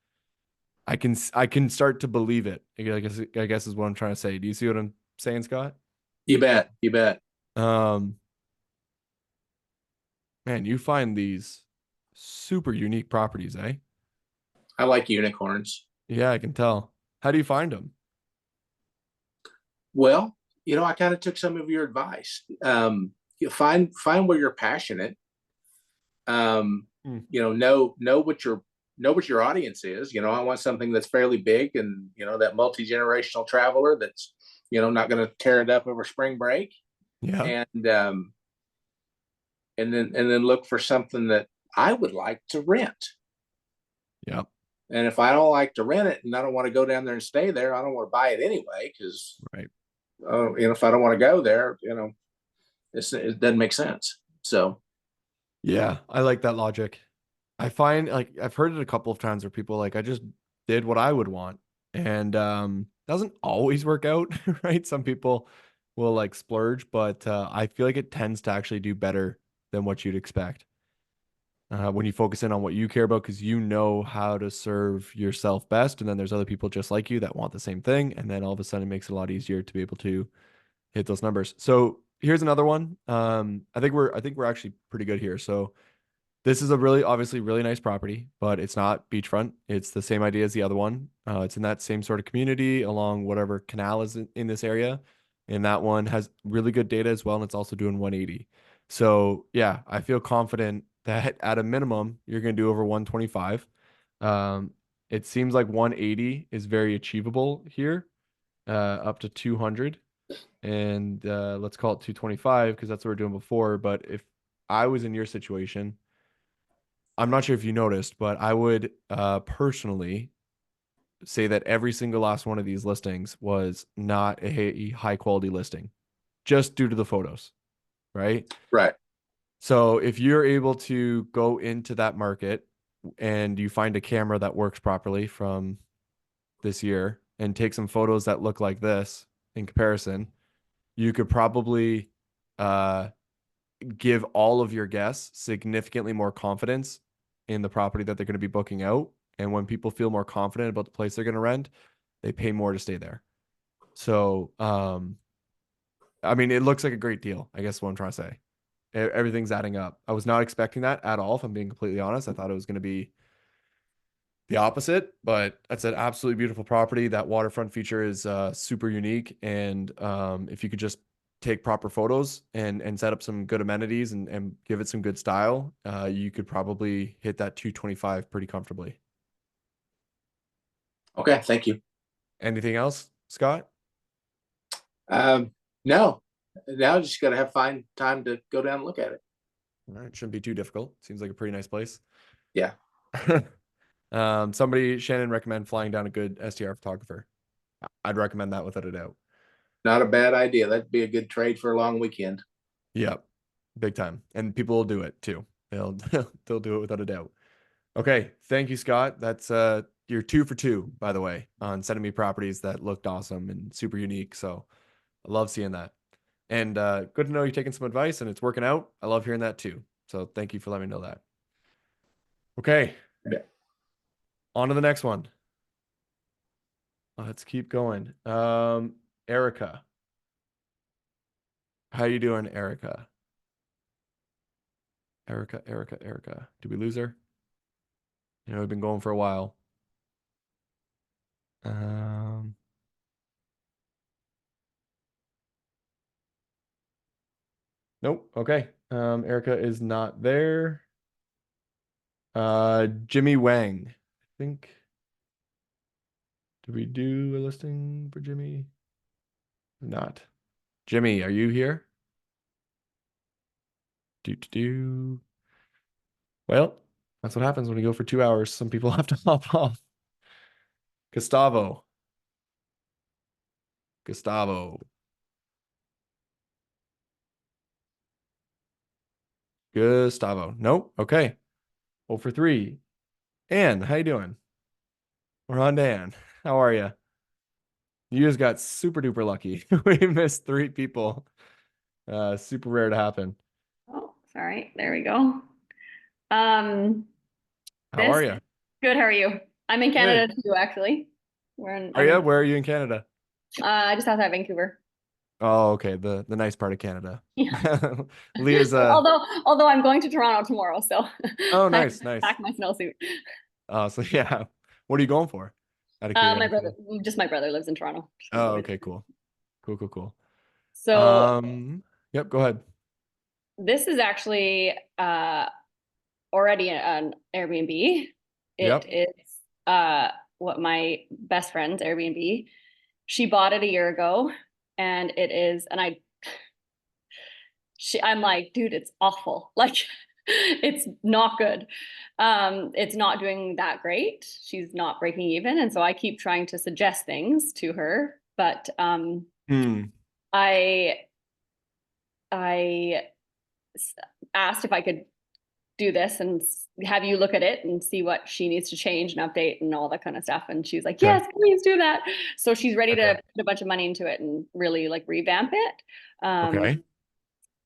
[SPEAKER 1] I can start to believe it. I guess is what I'm trying to say. Do you see what I'm saying, Scott?
[SPEAKER 2] You bet. You bet.
[SPEAKER 1] Um, Man, you find these super unique properties, eh?
[SPEAKER 2] I like unicorns.
[SPEAKER 1] Yeah, I can tell. How do you find them?
[SPEAKER 2] Well, I kind of took some of your advice. You find where you're passionate.
[SPEAKER 1] Hmm.
[SPEAKER 2] Know what your audience is. I want something that's fairly big, and that multi-generational traveler that's not going to tear it up over spring break.
[SPEAKER 1] Yeah.
[SPEAKER 2] And then look for something that I would like to rent.
[SPEAKER 1] Yeah.
[SPEAKER 2] And if I don't like to rent it and I don't want to go down there and stay there, I don't want to buy it anyway, because
[SPEAKER 1] Right.
[SPEAKER 2] if I don't want to go there, it doesn't make sense. So
[SPEAKER 1] Yeah, I like that logic. I find like I've heard it a couple of times where people like I just did what I would want, and doesn't always work out, right? Some people will like splurge, but I feel like it tends to actually do better than what you'd expect. When you focus in on what you care about, because you know how to serve yourself best, and then there's other people just like you that want the same thing, and then all of a sudden it makes it a lot easier to be able to hit those numbers. So here's another one. I think we're actually pretty good here. So this is a really obviously really nice property, but it's not beachfront. It's the same idea as the other one. It's in that same sort of community along whatever canal is in this area. And that one has really good data as well. And it's also doing 180. So yeah, I feel confident that at a minimum, you're going to do over 125. Um, it seems like 180 is very achievable here, up to 200. And let's call it 225 because that's what we're doing before. But if I was in your situation, I'm not sure if you noticed, but I would personally say that every single last one of these listings was not a high quality listing. just due to the photos, right?
[SPEAKER 2] Right.
[SPEAKER 1] So if you're able to go into that market and you find a camera that works properly from this year and take some photos that look like this in comparison, you could probably give all of your guests significantly more confidence in the property that they're going to be booking out. And when people feel more confident about the place they're going to rent, they pay more to stay there. So, I mean, it looks like a great deal, I guess is what I'm trying to say. Everything's adding up. I was not expecting that at all, if I'm being completely honest. I thought it was going to be the opposite, but that's an absolutely beautiful property. That waterfront feature is super unique. And if you could just take proper photos and set up some good amenities and give it some good style, you could probably hit that 225 pretty comfortably.
[SPEAKER 2] Okay, thank you.
[SPEAKER 1] Anything else, Scott?
[SPEAKER 2] No, now just gotta find time to go down and look at it.
[SPEAKER 1] All right, shouldn't be too difficult. Seems like a pretty nice place.
[SPEAKER 2] Yeah.
[SPEAKER 1] Shannon recommend flying down a good STR photographer. I'd recommend that without a doubt.
[SPEAKER 2] Not a bad idea. That'd be a good trade for a long weekend.
[SPEAKER 1] Yep, big time. And people will do it too. They'll do it without a doubt. Okay, thank you, Scott. That's you're 2 for 2, by the way, on sending me properties that looked awesome and super unique. So I love seeing that. And good to know you're taking some advice and it's working out. I love hearing that too. So thank you for letting me know that. Okay.
[SPEAKER 2] Yeah.
[SPEAKER 1] On to the next one. Let's keep going. Erica. How you doing, Erica? Erica. Did we lose her? You know, we've been going for a while. Nope. Okay. Erica is not there. Jimmy Wang. I think. Did we do a listing for Jimmy? Not. Jimmy, are you here? Do. Well, that's what happens when you go for 2 hours. Some people have to hop off. Gustavo. Nope. Okay. 0 for 3. Ann, how you doing? We're on to Ann. How are you? You just got super duper lucky. We missed 3 people. Super rare to happen.
[SPEAKER 4] Oh, sorry. There we go.
[SPEAKER 1] How are you?
[SPEAKER 4] Good. How are you? I'm in Canada too, actually.
[SPEAKER 1] Where are you in Canada?
[SPEAKER 4] Just outside Vancouver.
[SPEAKER 1] Oh, okay. The nice part of Canada.
[SPEAKER 4] Yeah.
[SPEAKER 1] Leah's
[SPEAKER 4] although I'm going to Toronto tomorrow, so
[SPEAKER 1] oh,
[SPEAKER 4] I
[SPEAKER 1] nice.
[SPEAKER 4] pack my snowsuit.
[SPEAKER 1] So yeah. What are you going for? Out of
[SPEAKER 4] My
[SPEAKER 1] curiosity.
[SPEAKER 4] my brother lives in Toronto.
[SPEAKER 1] Oh, okay, cool.
[SPEAKER 4] So
[SPEAKER 1] Yep, go ahead.
[SPEAKER 4] this is actually already an Airbnb.
[SPEAKER 1] Yep.
[SPEAKER 4] It is what my best friend's Airbnb. She bought it a year ago, and it is, and I'm like, dude, it's awful. Like, it's not good. It's not doing that great. She's not breaking even, and so I keep trying to suggest things to her, but I asked if I could do this and have you look at it and see what she needs to change and update and all that kind of stuff. And she's like, yes, please do that. So she's ready to put a bunch of money into it and really like revamp it.
[SPEAKER 1] Okay.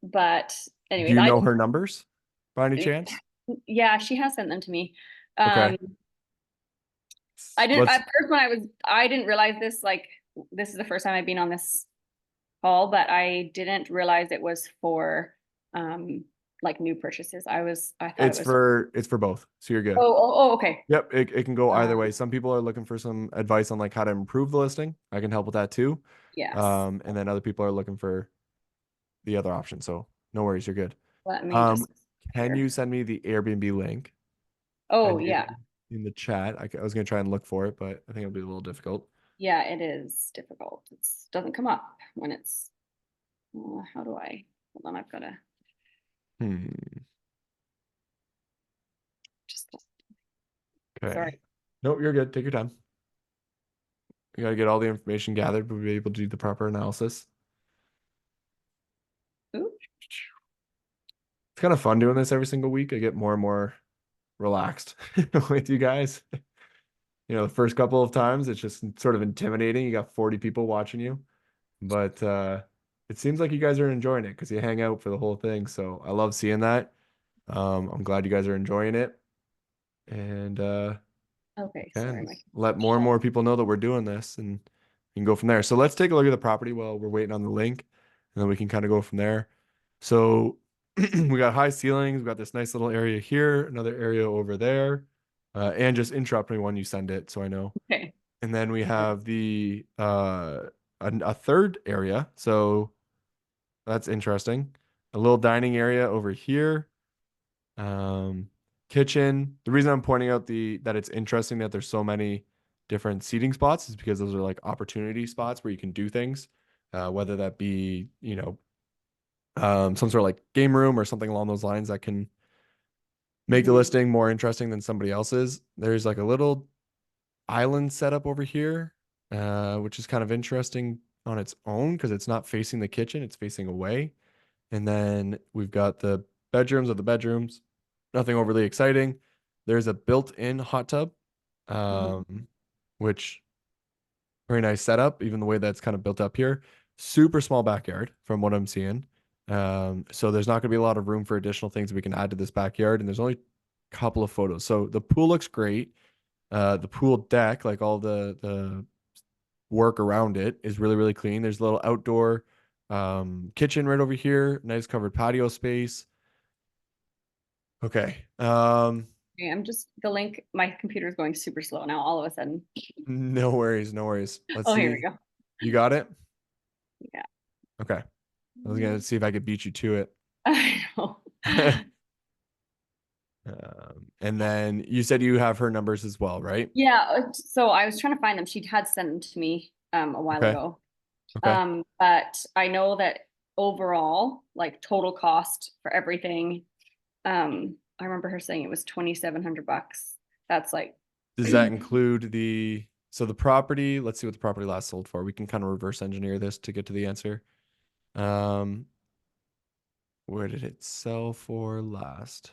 [SPEAKER 4] But anyways,
[SPEAKER 1] do you know her numbers by any chance?
[SPEAKER 4] Yeah, she has sent them to me.
[SPEAKER 1] Okay.
[SPEAKER 4] I didn't at first when I didn't realize this, like this is the first time I've been on this call, but I didn't realize it was for like new purchases. I thought
[SPEAKER 1] it's for both. So you're good.
[SPEAKER 4] Oh, okay.
[SPEAKER 1] Yep, it can go either way. Some people are looking for some advice on like how to improve the listing. I can help with that too.
[SPEAKER 4] Yes.
[SPEAKER 1] And then other people are looking for the other option. So no worries, you're good.
[SPEAKER 4] Let me
[SPEAKER 1] can you send me the Airbnb link?
[SPEAKER 4] Oh, yeah.
[SPEAKER 1] In the chat. I was gonna try and look for it, but I think it'll be a little difficult.
[SPEAKER 4] Yeah, it is difficult. It doesn't come up when it's how do I hold on, I've got to just
[SPEAKER 1] okay.
[SPEAKER 4] Sorry.
[SPEAKER 1] Nope, you're good. Take your time. You gotta get all the information gathered, but be able to do the proper analysis. It's kind of fun doing this every single week. I get more and more relaxed with you guys. You know, the first couple of times it's just sort of intimidating. You got 40 people watching you, but it seems like you guys are enjoying it because you hang out for the whole thing. So I love seeing that. I'm glad you guys are enjoying it, and
[SPEAKER 4] Okay, sorry,
[SPEAKER 1] and
[SPEAKER 4] my
[SPEAKER 1] let more and more people know that we're doing this, and you can go from there. So let's take a look at the property while we're waiting on the link, and then we can kind of go from there. So we got high ceilings. We got this nice little area here, another area over there, and just interrupt me when you send it so I know.
[SPEAKER 4] Okay.
[SPEAKER 1] And then we have the a third area. So that's interesting. A little dining area over here. Kitchen. The reason I'm pointing out that it's interesting that there's so many different seating spots is because those are like opportunity spots where you can do things, whether that be, you know, some sort of like game room or something along those lines that can make the
[SPEAKER 4] Mhm.
[SPEAKER 1] listing more interesting than somebody else's. There's like a little island setup over here, which is kind of interesting on its own because it's not facing the kitchen, it's facing away. And then we've got the bedrooms of the bedrooms. Nothing overly exciting. There's a built-in hot tub, um, which very nice setup, even the way that's kind of built up here. Super small backyard from what I'm seeing. So there's not going to be a lot of room for additional things we can add to this backyard. And there's only a couple of photos. So the pool looks great. The pool deck, like all the work around it, is really, really clean. There's a little outdoor kitchen right over here. Nice covered patio space. Okay.
[SPEAKER 4] Okay, I'm just the link. My computer is going super slow now. All of a sudden.
[SPEAKER 1] No worries, no worries. Let's
[SPEAKER 4] Oh, here we
[SPEAKER 1] see.
[SPEAKER 4] go.
[SPEAKER 1] You got it?
[SPEAKER 4] Yeah.
[SPEAKER 1] Okay. I was gonna see if I could beat you to it.
[SPEAKER 4] I know.
[SPEAKER 1] And then you said you have her numbers as well, right?
[SPEAKER 4] Yeah. So I was trying to find them. She had sent them to me a while
[SPEAKER 1] Okay.
[SPEAKER 4] ago.
[SPEAKER 1] Okay.
[SPEAKER 4] But I know that overall, like total cost for everything, I remember her saying it was $2,700. That's like
[SPEAKER 1] Does that include so the property? Let's see what the property last sold for. We can kind of reverse engineer this to get to the answer. Where did it sell for last?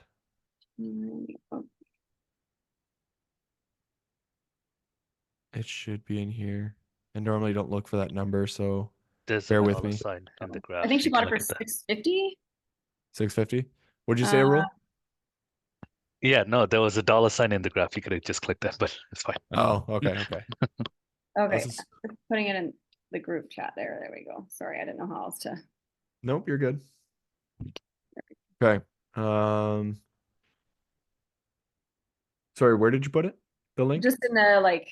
[SPEAKER 1] It should be in here. I normally don't look for that number, so
[SPEAKER 5] There's a
[SPEAKER 1] bear with
[SPEAKER 5] dollar
[SPEAKER 1] me.
[SPEAKER 5] sign in the
[SPEAKER 4] I
[SPEAKER 5] graph.
[SPEAKER 4] think she
[SPEAKER 5] You
[SPEAKER 4] bought
[SPEAKER 5] can
[SPEAKER 4] it
[SPEAKER 5] look
[SPEAKER 4] for
[SPEAKER 5] at that.
[SPEAKER 4] 650.
[SPEAKER 1] 650. What'd you say, Rule?
[SPEAKER 5] Yeah, no, there was a dollar sign in the graph. You could have just clicked that, but it's fine.
[SPEAKER 1] Oh, okay, okay.
[SPEAKER 4] Okay,
[SPEAKER 1] Just...
[SPEAKER 4] putting it in the group chat there. There we go. Sorry, I didn't know how else to.
[SPEAKER 1] Nope, you're good. Okay. Sorry, where did you put it? The link?
[SPEAKER 4] Just in the like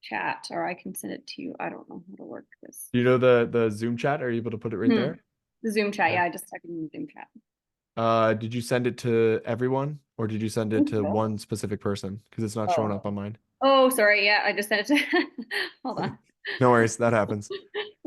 [SPEAKER 4] chat, or I can send it to you. I don't know how to work this.
[SPEAKER 1] Do you know the Zoom chat? Are you able to put it right there?
[SPEAKER 4] The Zoom chat,
[SPEAKER 1] Okay.
[SPEAKER 4] yeah, I just typed in the Zoom chat.
[SPEAKER 1] Did you send it to everyone or did you send it to
[SPEAKER 4] so.
[SPEAKER 1] one specific person? Because it's not showing up on mine.
[SPEAKER 4] Oh, sorry. Yeah, I just sent it to. Hold on.
[SPEAKER 1] No worries, that happens.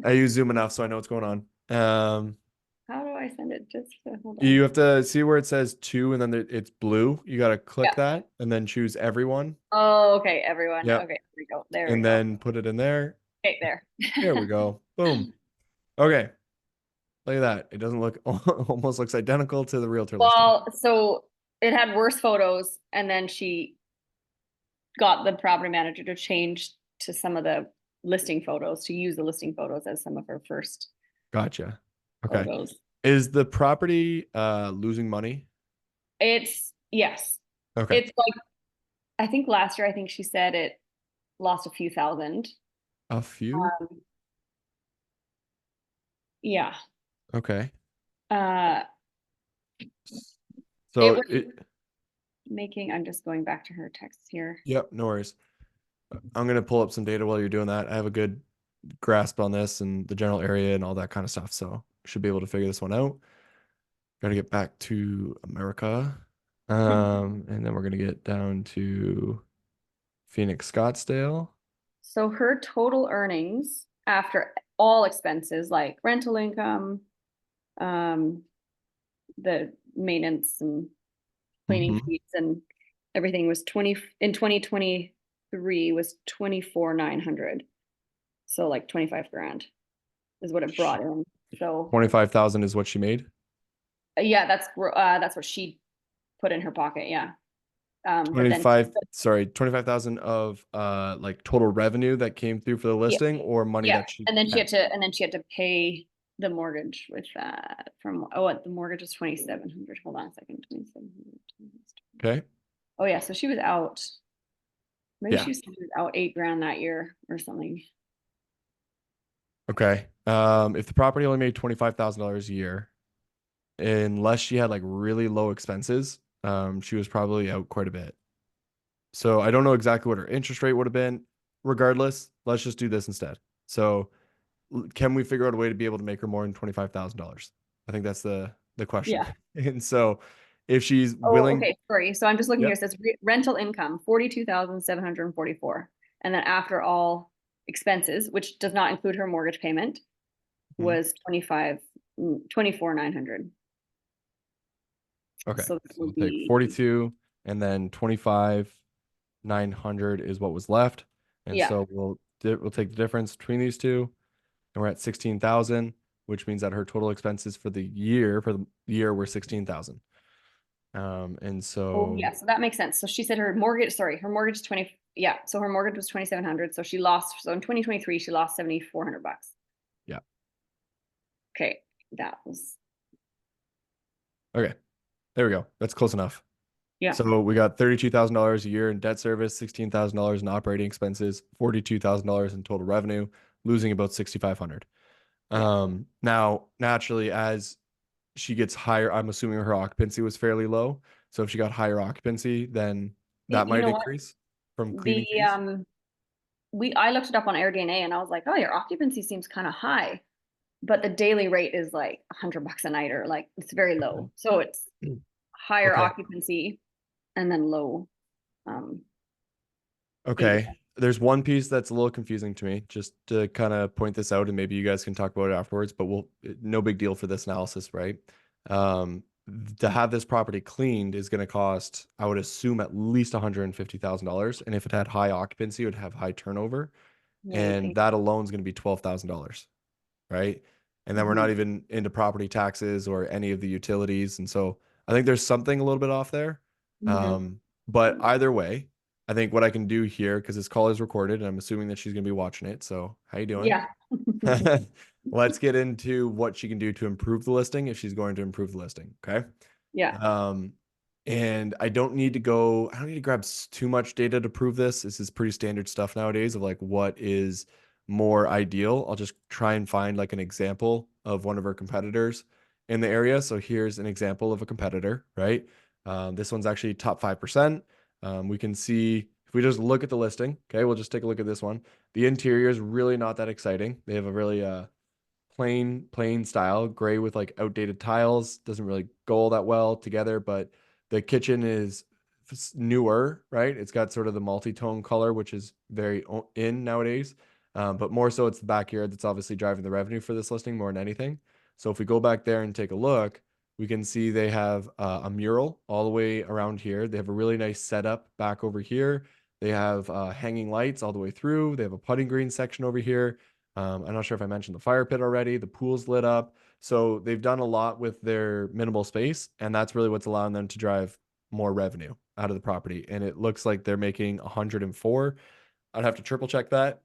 [SPEAKER 1] I use Zoom enough so I know what's going on.
[SPEAKER 4] How do I send it? Just hold on.
[SPEAKER 1] You have to see where it says two and then it's blue. You got to click that and then choose everyone.
[SPEAKER 4] Oh, okay, everyone.
[SPEAKER 1] Yep.
[SPEAKER 4] Okay, here we go. There
[SPEAKER 1] And
[SPEAKER 4] we
[SPEAKER 1] then
[SPEAKER 4] go.
[SPEAKER 1] put it in there.
[SPEAKER 4] Okay, there.
[SPEAKER 1] There we go. Boom. Okay. Look at that. It doesn't look almost looks identical to the realtor listing.
[SPEAKER 4] Well, so it had worse photos, and then she got the property manager to change to some of the listing photos, to use the listing photos as some of her first
[SPEAKER 1] Gotcha. Okay.
[SPEAKER 4] photos.
[SPEAKER 1] Is the property losing money?
[SPEAKER 4] Yes.
[SPEAKER 1] Okay.
[SPEAKER 4] It's like, I think last year, I think she said it lost a few thousand.
[SPEAKER 1] A few?
[SPEAKER 4] Yeah.
[SPEAKER 1] Okay.
[SPEAKER 4] So
[SPEAKER 1] So
[SPEAKER 4] I'm just going back to her texts here.
[SPEAKER 1] Yep, no worries. I'm gonna pull up some data while you're doing that. I have a good grasp on this and the general area and all that kind of stuff, so should be able to figure this one out. Gotta get back to America. And then we're gonna get down to Phoenix, Scottsdale.
[SPEAKER 4] So her total earnings after all expenses like rental income, the maintenance and cleaning fees and everything was 2023 was 24,900. So like 25 grand is what it brought in. So
[SPEAKER 1] 25,000 is what she made.
[SPEAKER 4] Yeah, that's what she put in her pocket. Yeah. But then
[SPEAKER 1] 25,000 of like total revenue that came through for the
[SPEAKER 4] yeah,
[SPEAKER 1] listing, or money
[SPEAKER 4] yeah,
[SPEAKER 1] that she
[SPEAKER 4] and then she
[SPEAKER 1] spent?
[SPEAKER 4] had to pay the mortgage with that the mortgage was 2,700. Hold on a second. 2,700.
[SPEAKER 1] Okay.
[SPEAKER 4] Oh yeah, so she was out. Maybe
[SPEAKER 1] Yeah.
[SPEAKER 4] she was out $8,000 that year or something.
[SPEAKER 1] Okay. If the property only made $25,000 a year, unless she had like really low expenses, she was probably out quite a bit. So I don't know exactly what her interest rate would have been. Regardless, let's just do this instead. So can we figure out a way to be able to make her more than $25,000? I think that's the question.
[SPEAKER 4] Yeah.
[SPEAKER 1] And so if she's
[SPEAKER 4] Oh,
[SPEAKER 1] willing,
[SPEAKER 4] okay. Sorry. So I'm just looking here.
[SPEAKER 1] Yep.
[SPEAKER 4] It says rental income, 42,744. And then after all expenses, which does not include her mortgage payment, was 24,900.
[SPEAKER 1] okay,
[SPEAKER 4] So
[SPEAKER 1] so
[SPEAKER 4] that
[SPEAKER 1] we'll
[SPEAKER 4] would
[SPEAKER 1] take
[SPEAKER 4] be
[SPEAKER 1] 42 and then 25,900 is what was left. And
[SPEAKER 4] yeah.
[SPEAKER 1] so we'll take the difference between these two, and we're at 16,000, which means that her total expenses for the year were 16,000. And
[SPEAKER 4] Oh
[SPEAKER 1] so
[SPEAKER 4] yeah, so that makes sense. So she said her mortgage, her mortgage 20, yeah. So her mortgage was 2,700. So she lost, so in 2023, she lost $7,400.
[SPEAKER 1] yeah.
[SPEAKER 4] Okay. That was,
[SPEAKER 1] Okay. There we go. That's close enough.
[SPEAKER 4] yeah.
[SPEAKER 1] So we got $32,000 a year in debt service, $16,000 in operating expenses, $42,000 in total revenue, losing about 6,500. Now naturally, as she gets higher, I'm assuming her occupancy was fairly low. So if she got higher occupancy, then that
[SPEAKER 4] You
[SPEAKER 1] might
[SPEAKER 4] know what?
[SPEAKER 1] increase from
[SPEAKER 4] The,
[SPEAKER 1] cleaning fees.
[SPEAKER 4] I looked it up on AirDNA and I was like, oh, your occupancy seems kind of high, but the daily rate is like $100 a night, or like it's very low. So it's higher
[SPEAKER 1] Okay.
[SPEAKER 4] occupancy and then low. Um,
[SPEAKER 1] Okay. There's one piece that's a little confusing to me, just to kind of point this out, and maybe you guys can talk about it afterwards, but no big deal for this analysis, right? Um, to have this property cleaned is going to cost, I would assume, at least $150,000. And if it had high occupancy, it would have high turnover.
[SPEAKER 4] yeah, you
[SPEAKER 1] And
[SPEAKER 4] think.
[SPEAKER 1] that alone is going to be $12,000, right? And then we're not even into property taxes or any of the utilities. And so I think there's something a little bit off there. But either way, I think what I can do here, because this call is recorded and I'm assuming that she's going to be watching it. So how you doing?
[SPEAKER 4] Yeah.
[SPEAKER 1] Let's get into what she can do to improve the listing if she's going to improve the listing. Okay.
[SPEAKER 4] Yeah.
[SPEAKER 1] And I don't need to grab too much data to prove this. This is pretty standard stuff nowadays of like what is more ideal. I'll just try and find like an example of one of our competitors in the area. So here's an example of a competitor, right? This one's actually top 5%. We can see if we just look at the listing, okay, we'll just take a look at this one. The interior is really not that exciting. They have a really plain style, gray with like outdated tiles. Doesn't really go all that well together, but the kitchen is newer, right? It's got sort of the multi-tone color, which is very in nowadays. But more so it's the backyard that's obviously driving the revenue for this listing more than anything. So if we go back there and take a look, we can see they have a mural all the way around here. They have a really nice setup back over here. They have hanging lights all the way through. They have a putting green section over here. I'm not sure if I mentioned the fire pit already. The pool's lit up. So they've done a lot with their minimal space, and that's really what's allowing them to drive more revenue out of the property. And it looks like they're making 104. I'd have to triple check that.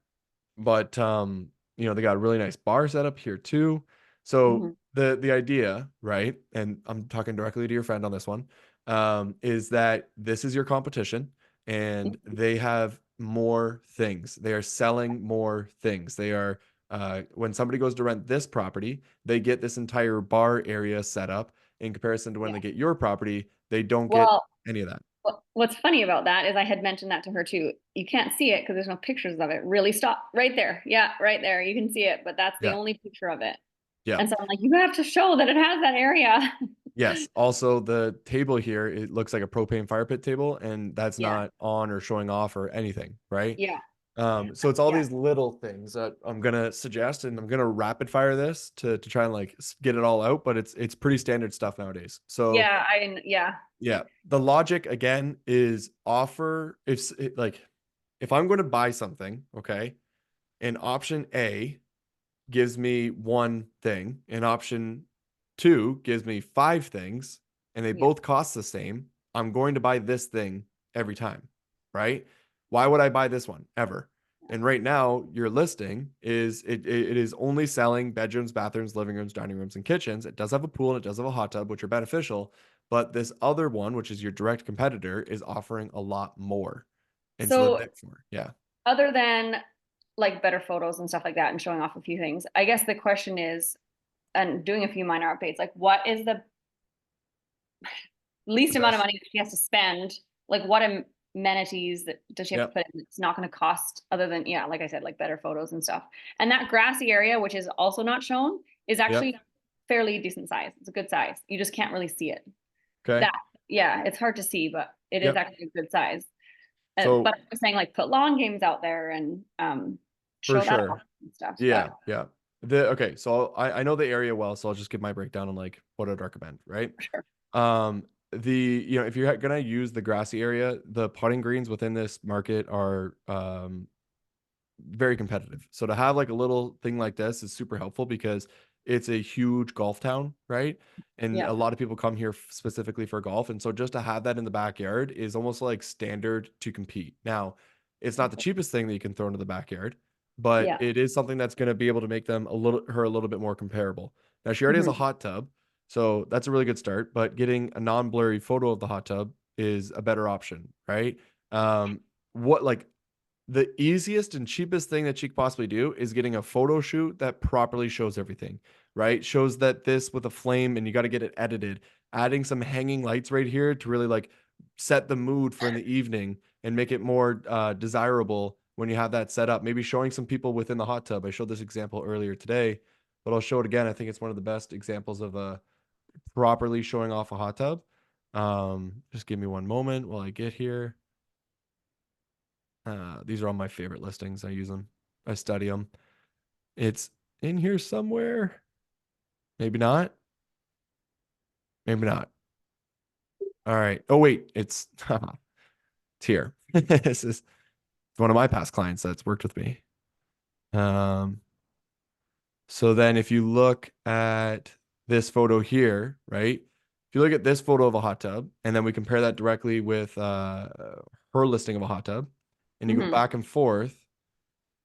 [SPEAKER 1] But they got a really nice bar setup here too. So the idea, right? And I'm talking directly to your friend on this one, is that this is your competition and they have more things. They are selling more things. They are when somebody goes to rent this property, they get this entire bar area set up in comparison to when they get your property, they don't get
[SPEAKER 4] Well,
[SPEAKER 1] any of that.
[SPEAKER 4] what's funny about that is I had mentioned that to her too. You can't see it because there's no pictures of it. Really, stop right there. Yeah, right there. You can see it, but that's the
[SPEAKER 1] Yeah.
[SPEAKER 4] only picture of it.
[SPEAKER 1] Yeah.
[SPEAKER 4] And so I'm like, you have to show that it has that area.
[SPEAKER 1] Yes. Also, the table here, it looks like a propane fire pit table, and that's
[SPEAKER 4] Yeah.
[SPEAKER 1] not on or showing off or anything, right?
[SPEAKER 4] Yeah.
[SPEAKER 1] So it's all
[SPEAKER 4] Yeah.
[SPEAKER 1] these little things that I'm gonna suggest, and I'm gonna rapid fire this to try and like get it all out, but it's pretty standard stuff nowadays. So
[SPEAKER 4] Yeah.
[SPEAKER 1] yeah, the logic again is if I'm going to buy something, okay, and option A gives me one thing, and option 2 gives me 5 things and they
[SPEAKER 4] Yeah.
[SPEAKER 1] both cost the same, I'm going to buy this thing every time, right? Why would I buy this one ever? And right now, your listing is it is only selling bedrooms, bathrooms, living rooms, dining rooms, and kitchens. It does have a pool and it does have a hot tub, which are beneficial. But this other one, which is your direct competitor, is offering a lot more. And so
[SPEAKER 4] So
[SPEAKER 1] therefore, yeah.
[SPEAKER 4] other than like better photos and stuff like that and showing off a few things, I guess the question is, and doing a few minor updates, like what is the least amount of
[SPEAKER 1] Best.
[SPEAKER 4] money that she has to spend? Like what amenities that does she have to
[SPEAKER 1] Yep.
[SPEAKER 4] put in? It's not going to cost other than, yeah, like I said, like better photos and stuff. And that grassy area, which is also not shown, is actually
[SPEAKER 1] Yep.
[SPEAKER 4] fairly decent size. It's a good size. You just can't really see it.
[SPEAKER 1] Okay.
[SPEAKER 4] That, yeah, it's hard to see, but it is
[SPEAKER 1] Yep.
[SPEAKER 4] actually a good size.
[SPEAKER 1] So
[SPEAKER 4] But I'm saying like put lawn games out there and
[SPEAKER 1] for
[SPEAKER 4] show that
[SPEAKER 1] sure.
[SPEAKER 4] off and stuff.
[SPEAKER 1] Yeah.
[SPEAKER 4] But
[SPEAKER 1] Yeah. Okay. So I know the area well, so I'll just give my breakdown on like what I'd recommend, right?
[SPEAKER 4] sure.
[SPEAKER 1] Um, if you're gonna use the grassy area, the putting greens within this market are very competitive. So to have like a little thing like this is super helpful because it's a huge golf town, right? And
[SPEAKER 4] Yeah.
[SPEAKER 1] a lot of people come here specifically for golf. And so just to have that in the backyard is almost like standard to compete. Now, it's not the cheapest thing that you can throw into the backyard, but
[SPEAKER 4] Yeah.
[SPEAKER 1] it is something that's going to be able to make them her a little bit more comparable. Now she already has a
[SPEAKER 4] Mhm.
[SPEAKER 1] hot tub, so that's a really good start, but getting a non-blurry photo of the hot tub is a better option, right? What like the easiest and cheapest thing that you could possibly do is getting a photo shoot that properly shows everything, right? Shows that this with a flame and you got to get it edited, adding some hanging lights right here to really like set the mood for in the evening and make it more desirable when you have that set up. Maybe showing some people within the hot tub. I showed this example earlier today, but I'll show it again. I think it's one of the best examples of properly showing off a hot tub. Just give me one moment while I get here. These are all my favorite listings. I use them. I study them. It's in here somewhere. Maybe not. Maybe not. All right. Oh wait, it's it's here. This is one of my past clients that's worked with me. Um, so then if you look at this photo here, right? If you look at this photo of a hot tub, and then we compare that directly with her listing of a hot tub, and you go
[SPEAKER 4] Mhm.
[SPEAKER 1] back and forth,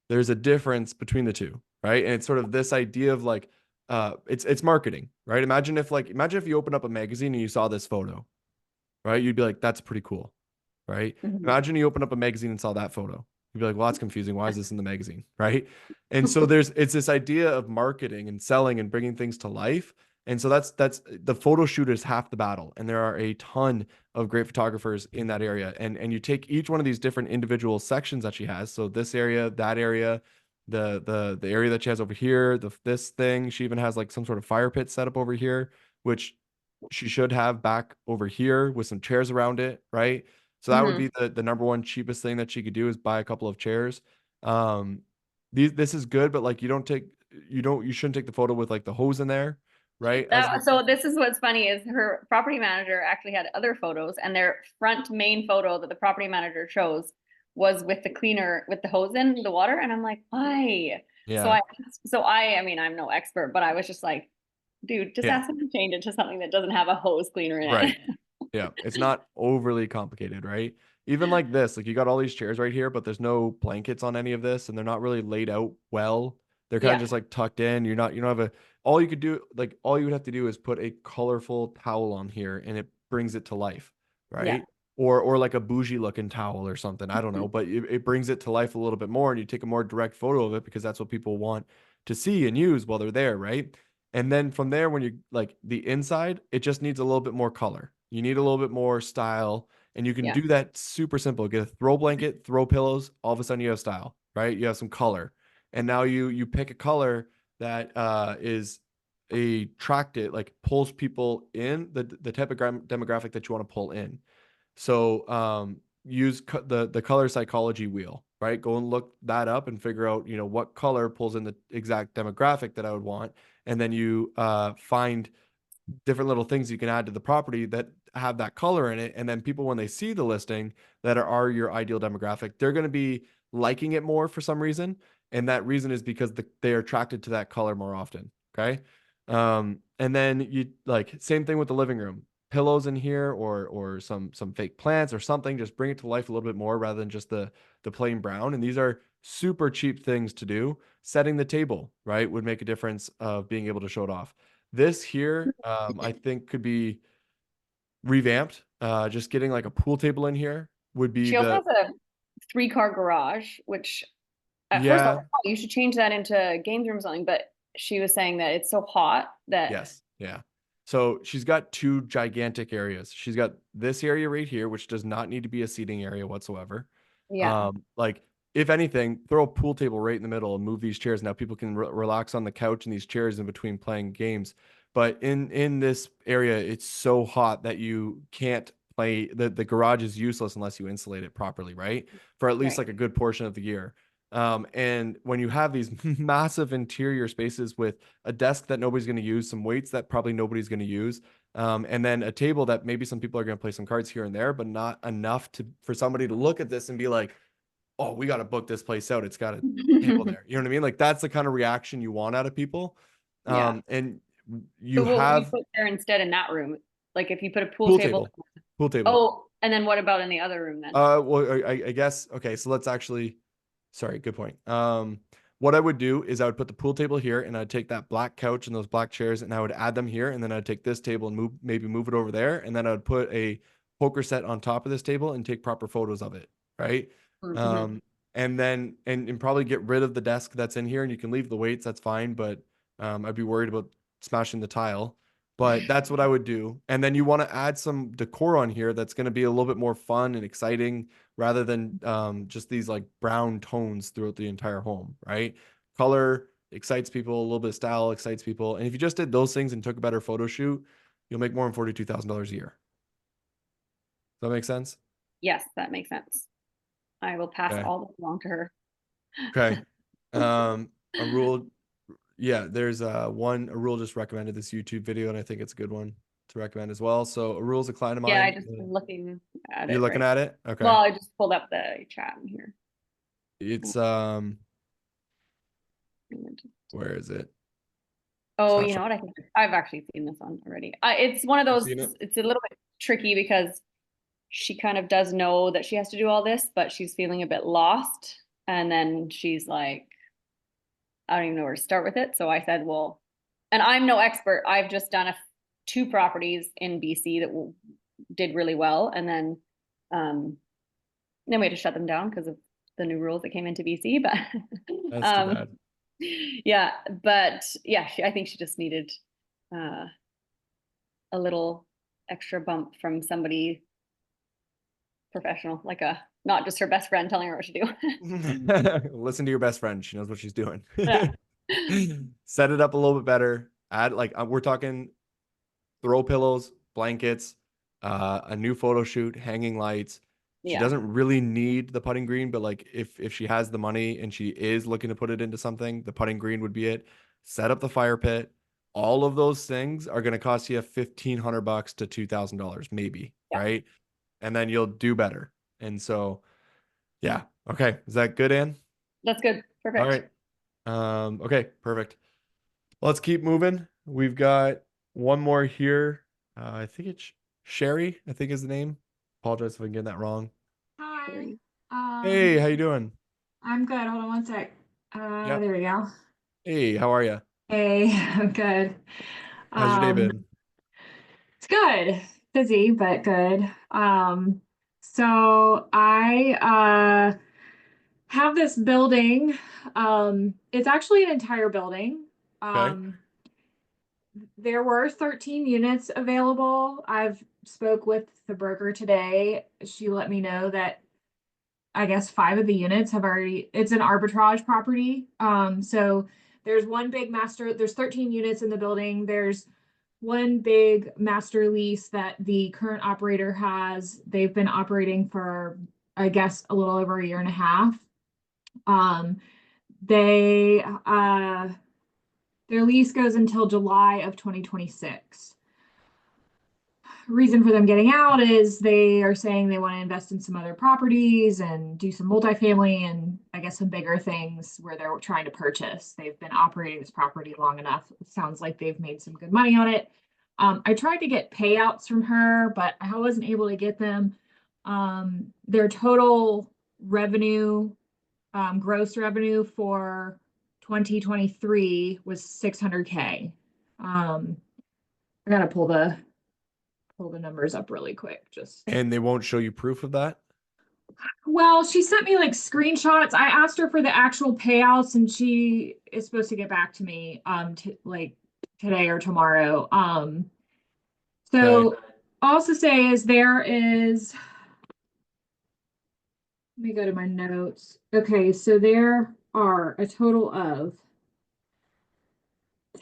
[SPEAKER 1] there's a difference between the two, right? And it's sort of this idea of like it's marketing, right? Imagine if you opened up a magazine and you saw this photo, right? You'd be like, that's pretty cool, right?
[SPEAKER 4] Mhm.
[SPEAKER 1] Imagine you open up a magazine and saw that photo. You'd be like, well, that's confusing. Why is this in the magazine, right? And so it's this idea of marketing and selling and bringing things to life. And so that's the photo shoot is half the battle, and there are a ton of great photographers in that area. And you take each one of these different individual sections that she has. So this area, that area, the area that she has over here, this thing. She even has like some sort of fire pit set up over here, which she should have back over here with some chairs around it, right? So that would
[SPEAKER 4] Mhm.
[SPEAKER 1] be the number one cheapest thing that she could do is buy a couple of chairs. Um, this is good, but like you shouldn't take the photo with like the hose in there, right? As
[SPEAKER 4] That, so this is what's funny is her property manager actually had other photos, and their front main photo that the property manager chose was with the cleaner with the hose in the water, and I'm like, why? So
[SPEAKER 1] yeah,
[SPEAKER 4] I mean, I'm no expert, but I was just like, dude, just
[SPEAKER 1] yeah,
[SPEAKER 4] ask them to change it to something that doesn't have a hose cleaner in it.
[SPEAKER 1] right. Yeah, it's not overly complicated, right? Even like this, like you got all these chairs right here, but there's no blankets on any of this, and they're not really laid out well. They're kind of
[SPEAKER 4] Yeah,
[SPEAKER 1] just like tucked in. You don't have all you could do, like all you would have to do is put a colorful towel on here and it brings it to life,
[SPEAKER 4] yeah.
[SPEAKER 1] right? Or like a bougie looking towel or something. I don't know, but it brings it to life a little bit more and you take a more direct photo of it because that's what people want to see and use while they're there, right? And then from there, when you like the inside, it just needs a little bit more color. You need a little bit more style, and you can
[SPEAKER 4] Yeah.
[SPEAKER 1] do that super simple. Get a throw blanket, throw pillows. All of a sudden, you have style, right? You have some color, and now you pick a color that is attracted, like pulls people in the type of demographic that you want to pull in. So use the color psychology wheel, right? Go and look that up and figure out, what color pulls in the exact demographic that I would want. And then you find different little things you can add to the property that have that color in it. And then people, when they see the listing that are your ideal demographic, they're going to be liking it more for some reason. And that reason is because they are attracted to that color more often. Okay. And then you like same thing with the living room. Pillows in here or some fake plants or something, just bring it to life a little bit more rather than just the plain brown. And these are super cheap things to do. Setting the table, right, would make a difference of being able to show it off. This here, I think could be revamped. Just getting like a pool table in here would be
[SPEAKER 4] She also
[SPEAKER 1] the
[SPEAKER 4] has a 3-car garage, which at first I was
[SPEAKER 1] yeah.
[SPEAKER 4] like, oh, you should change that into a games room or something. But she was saying that it's so hot that
[SPEAKER 1] Yes. Yeah. So she's got two gigantic areas. She's got this area right here, which does not need to be a seating area whatsoever.
[SPEAKER 4] yeah.
[SPEAKER 1] Like if anything, throw a pool table right in the middle and move these chairs. Now people can relax on the couch and these chairs in between playing games. But in this area, it's so hot that you can't play. The garage is useless unless you insulate it properly, right? For at least
[SPEAKER 4] Right.
[SPEAKER 1] like a good portion of the year. And when you have these massive interior spaces with a desk that nobody's going to use, some weights that probably nobody's going to use, and then a table that maybe some people are going to play some cards here and there, but not enough to for somebody to look at this and be like, "Oh, we got to book this place out. It's got a table there." You know what I mean? Like that's the kind of reaction you want out of people.
[SPEAKER 4] Yeah.
[SPEAKER 1] And
[SPEAKER 4] So
[SPEAKER 1] you
[SPEAKER 4] what would you
[SPEAKER 1] have
[SPEAKER 4] put there instead in that room? Like if you put a pool
[SPEAKER 1] pool
[SPEAKER 4] table.
[SPEAKER 1] table, pool table.
[SPEAKER 4] Oh, and then what about in the other room then?
[SPEAKER 1] Well, I guess okay. So let's actually. Sorry, good point. What I would do is I would put the pool table here, and I'd take that black couch and those black chairs, and I would add them here, and then I'd take this table and maybe move it over there, and then I would put a poker set on top of this table and take proper photos of it, right?
[SPEAKER 4] Mhm.
[SPEAKER 1] And then and probably get rid of the desk that's in here, and you can leave the weights, that's fine, but I'd be worried about smashing the tile. But that's what I would do. And then you want to add some decor on here that's going to be a little bit more fun and exciting rather than just these like brown tones throughout the entire home, right? Color excites people, a little bit of style excites people. And if you just did those things and took a better photo shoot, you'll make more than $42,000 a year. Does that make sense?
[SPEAKER 4] Yes, that makes sense. I will pass
[SPEAKER 1] Okay.
[SPEAKER 4] all this along to her.
[SPEAKER 1] Okay. A rule, yeah, there's a rule just recommended this YouTube video, and I think it's a good one to recommend as well. So a rule's a client of
[SPEAKER 4] Yeah, I
[SPEAKER 1] mine.
[SPEAKER 4] just was looking at
[SPEAKER 1] You're
[SPEAKER 4] it
[SPEAKER 1] looking
[SPEAKER 4] right.
[SPEAKER 1] at it? Okay.
[SPEAKER 4] Well, I just pulled up the chat in here.
[SPEAKER 1] It's where is it?
[SPEAKER 4] Oh,
[SPEAKER 1] It's
[SPEAKER 4] you
[SPEAKER 1] not
[SPEAKER 4] know what? I think I've actually seen this one already. It's one of
[SPEAKER 1] You've
[SPEAKER 4] those,
[SPEAKER 1] seen it?
[SPEAKER 4] it's a little bit tricky because she kind of does know that she has to do all this, but she's feeling a bit lost. And then she's like, I don't even know where to start with it. So I said, well, and I'm no expert. I've just done 2 properties in BC that did really well. And then we had to shut them down because of the new rules that came into BC. But
[SPEAKER 1] That's too bad.
[SPEAKER 4] yeah, but yeah, I think she just needed a little extra bump from somebody professional, like not just her best friend telling her what to do.
[SPEAKER 1] Listen to your best friend. She knows what she's doing.
[SPEAKER 4] Yeah.
[SPEAKER 1] Set it up a little bit better. Add like we're talking throw pillows, blankets, a new photo shoot, hanging lights. She
[SPEAKER 4] Yeah.
[SPEAKER 1] doesn't really need the putting green, but like if she has the money and she is looking to put it into something, the putting green would be it. Set up the fire pit. All of those things are going to cost you $1,500 to $2,000 maybe,
[SPEAKER 4] Yeah.
[SPEAKER 1] right? And then you'll do better. And so, yeah. Okay. Is that good, Ann?
[SPEAKER 4] That's good. Perfect.
[SPEAKER 1] All right. Okay, perfect. Let's keep moving. We've got one more here. I think it's Sherry, I think is the name. Apologize if I'm getting that wrong.
[SPEAKER 6] Hi.
[SPEAKER 1] Hey, how you doing?
[SPEAKER 6] I'm good. Hold on one sec.
[SPEAKER 1] Yep.
[SPEAKER 6] There we go.
[SPEAKER 1] Hey, how are you?
[SPEAKER 6] Hey, I'm good.
[SPEAKER 1] How's your day been?
[SPEAKER 6] It's good. Busy, but good. So I have this building. It's actually an entire building.
[SPEAKER 1] Okay.
[SPEAKER 6] There were 13 units available. I've spoke with the broker today. She let me know that I guess 5 of the units have already, it's an arbitrage property. So there's one big there's 13 units in the building. There's one big master lease that the current operator has. They've been operating for, I guess, a little over a year and a half. They, their lease goes until July of 2026. Reason for them getting out is they are saying they want to invest in some other properties and do some multifamily and I guess guess, some bigger things where they're trying to purchase. They've been operating this property long enough. It sounds like they've made some good money on it. I tried to get payouts from her, but I wasn't able to get them. Their total revenue, gross revenue for 2023 was 600K. I gotta pull the numbers up really quick.
[SPEAKER 1] And they won't show you proof of that?
[SPEAKER 6] Well, she sent me like screenshots. I asked her for the actual payouts, and she is supposed to get back to me like today or tomorrow. So
[SPEAKER 1] Okay.
[SPEAKER 6] all to say is there is, let me go to my notes. Okay, so there are a total of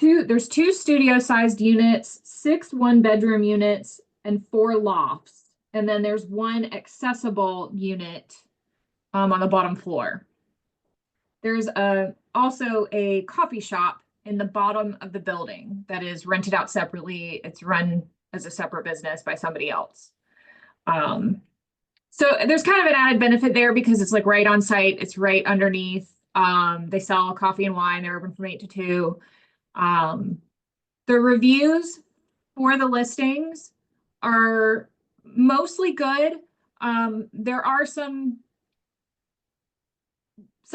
[SPEAKER 6] there's 2 studio-sized units, 6 one-bedroom units, and 4 lofts. And then there's 1 accessible unit on the bottom floor. There's also a coffee shop in the bottom of the building that is rented out separately. It's run as a separate business by somebody else. So there's kind of an added benefit there because it's like right on site. It's right underneath. They sell coffee and wine. They're open from 8 to 2. The reviews for the listings are mostly good. There are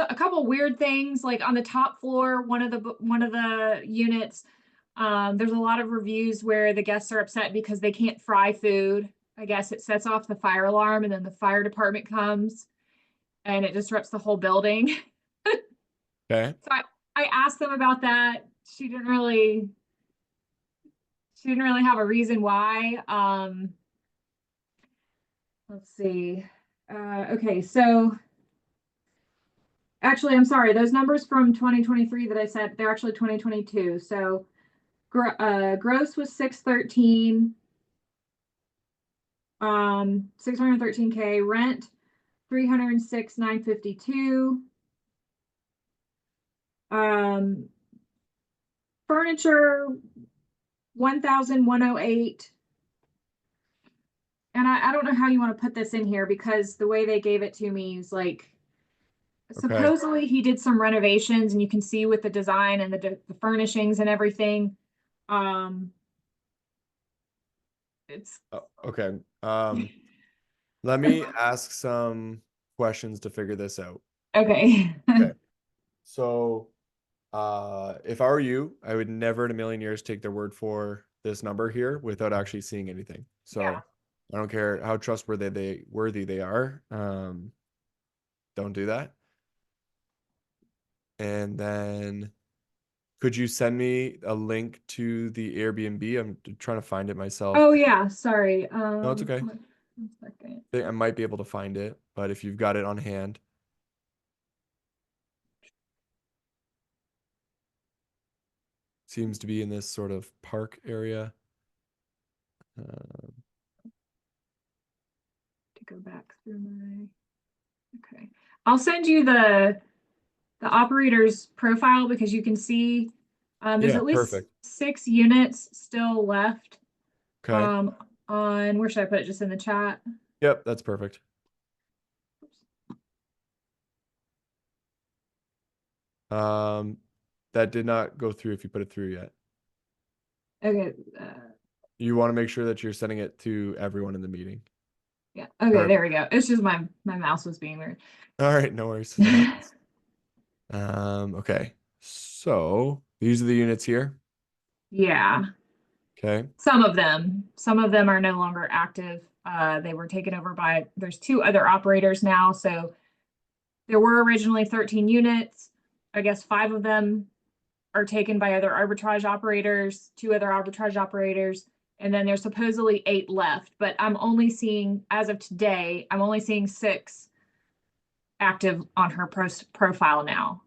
[SPEAKER 6] a couple weird things, like on the top floor, one of the units, there's a lot of reviews where the guests are upset because they can't fry food. I guess it sets off the fire alarm, and then the fire department comes and it disrupts the whole building.
[SPEAKER 1] Okay.
[SPEAKER 6] So I asked them about that. She didn't really have a reason why. Let's see. Okay, so actually, I'm sorry, those numbers from 2023 that I said, they're actually 2022. So gross was 613, 613K, rent 306,952. Furniture 1,108. And I don't know how you want to put this in here because the way they gave it to me is like, supposedly he did some renovations, and you can see with the design and the furnishings and everything. It's
[SPEAKER 1] Okay. Let me ask some questions to figure this out.
[SPEAKER 6] okay.
[SPEAKER 1] Okay. So, if I were you, I would never in a million years take their word for this number here without actually seeing anything. So
[SPEAKER 6] Yeah.
[SPEAKER 1] I don't care how trustworthy they are. Don't do that. And then could you send me a link to the Airbnb? I'm trying to find it myself.
[SPEAKER 6] Oh yeah, sorry.
[SPEAKER 1] No, it's okay.
[SPEAKER 6] 1 second.
[SPEAKER 1] I might be able to find it, but if you've got it on hand. Seems to be in this sort of park area.
[SPEAKER 6] To go back through my, okay. I'll send you the operator's profile because you can see there's
[SPEAKER 1] Yeah,
[SPEAKER 6] at least
[SPEAKER 1] perfect.
[SPEAKER 6] 6 units still left.
[SPEAKER 1] Okay.
[SPEAKER 6] On, where should I put it? Just in the chat?
[SPEAKER 1] Yep, that's perfect. That did not go through if you put it through yet.
[SPEAKER 6] Okay.
[SPEAKER 1] You want to make sure that you're sending it to everyone in the meeting.
[SPEAKER 6] Yeah. Okay,
[SPEAKER 1] Perfect.
[SPEAKER 6] there we go. It's just my mouse was being weird.
[SPEAKER 1] All right, no worries. That happens. Okay. So these are the units here.
[SPEAKER 6] Yeah.
[SPEAKER 1] Okay.
[SPEAKER 6] Some of them are no longer active. They were taken over by, there's 2 other operators now. So there were originally 13 units. I guess 5 of them are taken by other arbitrage operators, 2 other arbitrage operators, and then there's supposedly 8 left. But I'm only seeing, as of today, I'm only seeing 6 active on her profile now.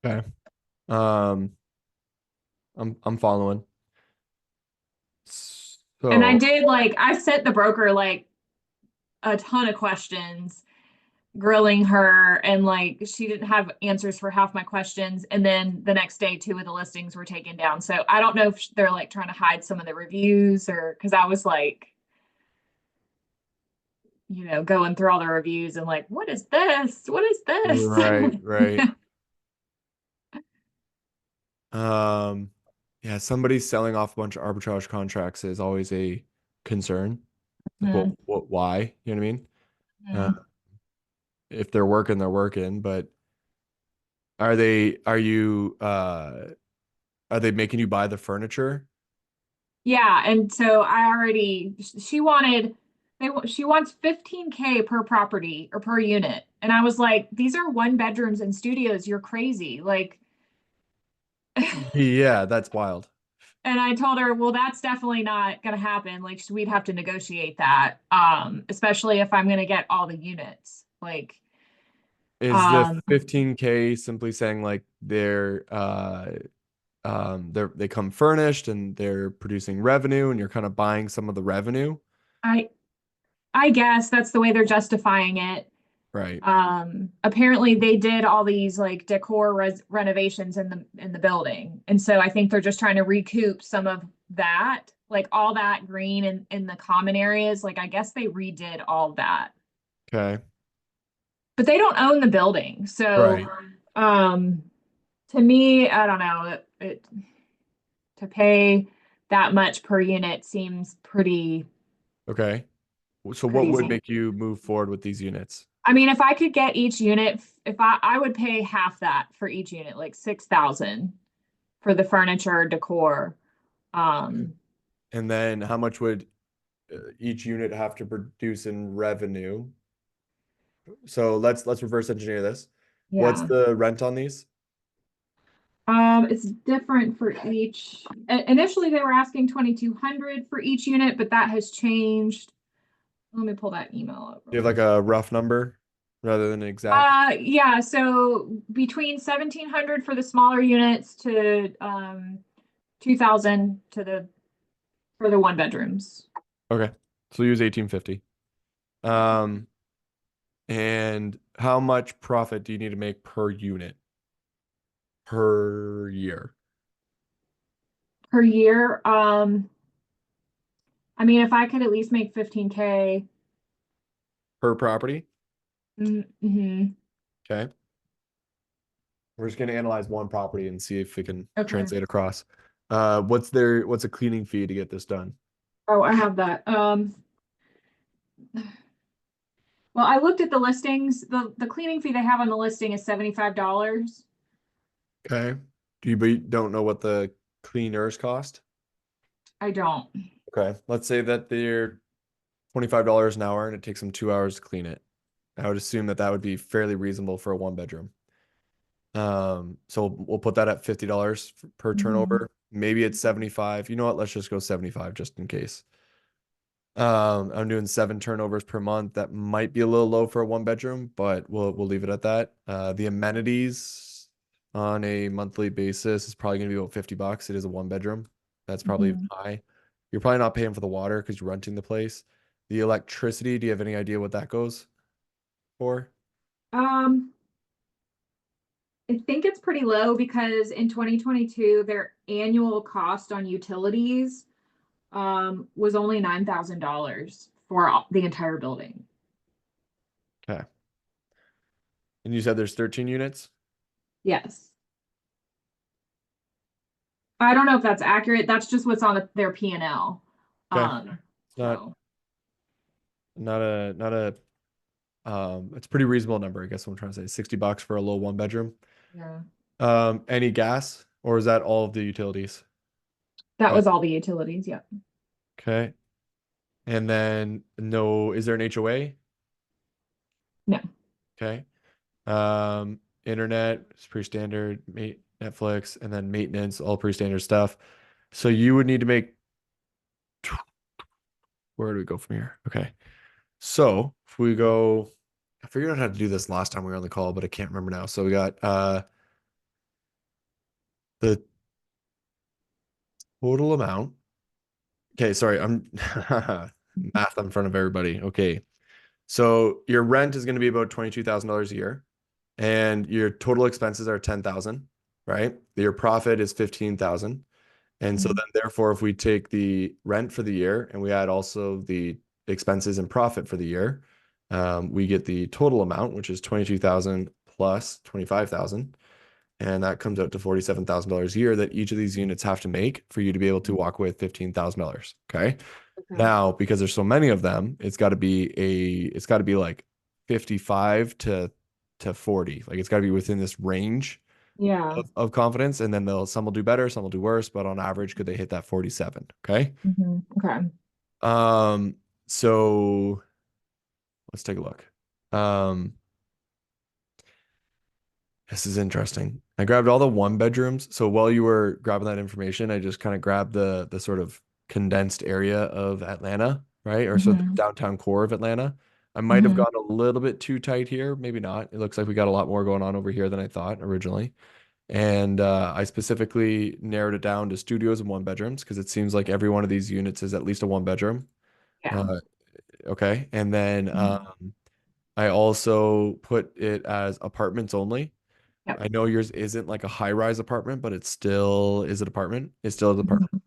[SPEAKER 1] Okay. I'm following. So
[SPEAKER 6] And I did I sent the broker like a ton of questions, grilling her, and she didn't have answers for half my questions. And then the next day, 2 of the listings were taken down. So I don't know if they're trying to hide some of the reviews, or because I was like, going through all the reviews and like, what is this? What is this?
[SPEAKER 1] Right. Yeah, somebody selling off a bunch of arbitrage contracts is always a concern. Like,
[SPEAKER 6] Mhm,
[SPEAKER 1] why? You know what I mean? Uh,
[SPEAKER 6] mhm.
[SPEAKER 1] if they're working, they're working, but are they, are they making you buy the furniture?
[SPEAKER 6] Yeah, and so she wanted she wants 15K per property or per unit. And I was like, these are one bedrooms and studios. You're crazy. Like,
[SPEAKER 1] Yeah, that's wild.
[SPEAKER 6] and I told her, well, that's definitely not gonna happen. Like, we'd have to negotiate that. Especially if I'm gonna get all the units. Like,
[SPEAKER 1] Is the
[SPEAKER 6] um,
[SPEAKER 1] 15K simply saying like they come furnished and they're producing revenue and you're kind of buying some of the revenue?
[SPEAKER 6] I I guess that's the way they're justifying it.
[SPEAKER 1] Right.
[SPEAKER 6] Apparently they did all these like decor renovations in the building. And so I think they're just trying to recoup some of that, like all that green in the common areas. Like I guess they redid all that.
[SPEAKER 1] Okay.
[SPEAKER 6] But they don't own the building. So
[SPEAKER 1] Right.
[SPEAKER 6] um to me, I don't know, it to pay that much per unit seems pretty
[SPEAKER 1] Okay. So what would
[SPEAKER 6] crazy.
[SPEAKER 1] make you move forward with these units?
[SPEAKER 6] I mean, if I could get each unit, if I would pay half that for each unit, like 6,000 for the furniture, decor. Um,
[SPEAKER 1] And then how much would each unit have to produce in revenue? So let's reverse engineer this. What's
[SPEAKER 6] yeah.
[SPEAKER 1] the rent on these?
[SPEAKER 6] It's different for each. Initially, they were asking 2,200 for each unit, but that has changed. Let me pull that email up
[SPEAKER 1] Do you
[SPEAKER 6] real
[SPEAKER 1] have like
[SPEAKER 6] quick.
[SPEAKER 1] a rough number rather than exact?
[SPEAKER 6] Yeah, so between 1,700 for the smaller units to 2,000 to the for the one bedrooms.
[SPEAKER 1] Okay. So use 1850. Um, and how much profit do you need to make per unit per year?
[SPEAKER 6] Per year. I mean, if I could at least make 15K.
[SPEAKER 1] Per property?
[SPEAKER 6] Mm-hmm.
[SPEAKER 1] Okay. We're just gonna analyze one property and see if we can
[SPEAKER 6] Okay.
[SPEAKER 1] translate across. What's a cleaning fee to get this done?
[SPEAKER 6] Oh, I have that. Well, I looked at the listings. The cleaning fee they have on the listing is $75.
[SPEAKER 1] Okay. But you don't know what the cleaners cost?
[SPEAKER 6] I don't.
[SPEAKER 1] Okay. Let's say that they're $25 an hour and it takes them 2 hours to clean it. I would assume that that would be fairly reasonable for a one bedroom. So we'll put that at $50 per
[SPEAKER 6] Mhm.
[SPEAKER 1] turnover. Maybe it's 75. You know what? Let's just go 75 just in case. I'm doing 7 turnovers per month. That might be a little low for a one bedroom, but we'll leave it at that. The amenities on a monthly basis is probably gonna be about $50. It is a one bedroom. That's probably
[SPEAKER 6] Mhm.
[SPEAKER 1] high. You're probably not paying for the water because you're renting the place. The electricity, do you have any idea what that goes for?
[SPEAKER 6] Um, I think it's pretty low because in 2022, their annual cost on utilities was only $9,000 for the entire building.
[SPEAKER 1] Okay. And you said there's 13 units?
[SPEAKER 6] Yes. I don't know if that's accurate. That's just what's on their P&L.
[SPEAKER 1] Okay. It's
[SPEAKER 6] So
[SPEAKER 1] not a it's a pretty reasonable number, I guess what I'm trying to say. $60 for a low one bedroom.
[SPEAKER 6] yeah,
[SPEAKER 1] Any gas or is that all of the utilities?
[SPEAKER 6] that
[SPEAKER 1] Okay.
[SPEAKER 6] was all the utilities. Yeah.
[SPEAKER 1] Okay. And then no, is there an HOA?
[SPEAKER 6] No.
[SPEAKER 1] Okay. Internet is pretty standard, Netflix, and then maintenance, all pretty standard stuff. So you would need to make, where do we go from here? Okay. So if we go, I figured out how to do this last time we were on the call, but I can't remember now. So we got the total amount. Okay, sorry, I'm math in front of everybody. Okay. So your rent is going to be about $22,000 a year, and your total expenses are 10,000, right? Your profit is 15,000. And so
[SPEAKER 6] Mhm.
[SPEAKER 1] then therefore, if we take the rent for the year and we add also the expenses and profit for the year, we get the total amount, which is 22,000 plus 25,000. And that comes out to $47,000 a year that each of these units have to make for you to be able to walk with $15,000. Okay.
[SPEAKER 6] Okay.
[SPEAKER 1] Now, because there's so many of them, it's got to be like 55 to 40. Like it's got to be within this range
[SPEAKER 6] Yeah.
[SPEAKER 1] of confidence. And then some will do better, some will do worse, but on average, could they hit that 47? Okay.
[SPEAKER 6] Okay.
[SPEAKER 1] So let's take a look. This is interesting. I grabbed all the one bedrooms. So while you were grabbing that information, I just kind of grabbed the sort of condensed area of Atlanta, right? Or so the downtown core of Atlanta. I might have gone a little bit too tight here, maybe not. It looks like we got a lot more going on over here than I thought originally. And I specifically narrowed it down to studios and one bedrooms because it seems like every one of these units is at least a one bedroom.
[SPEAKER 6] Yeah.
[SPEAKER 1] Okay. And then I also put it as apartments only.
[SPEAKER 6] Yep.
[SPEAKER 1] I know yours isn't like a high-rise apartment, but it still is an apartment. It still is an apartment.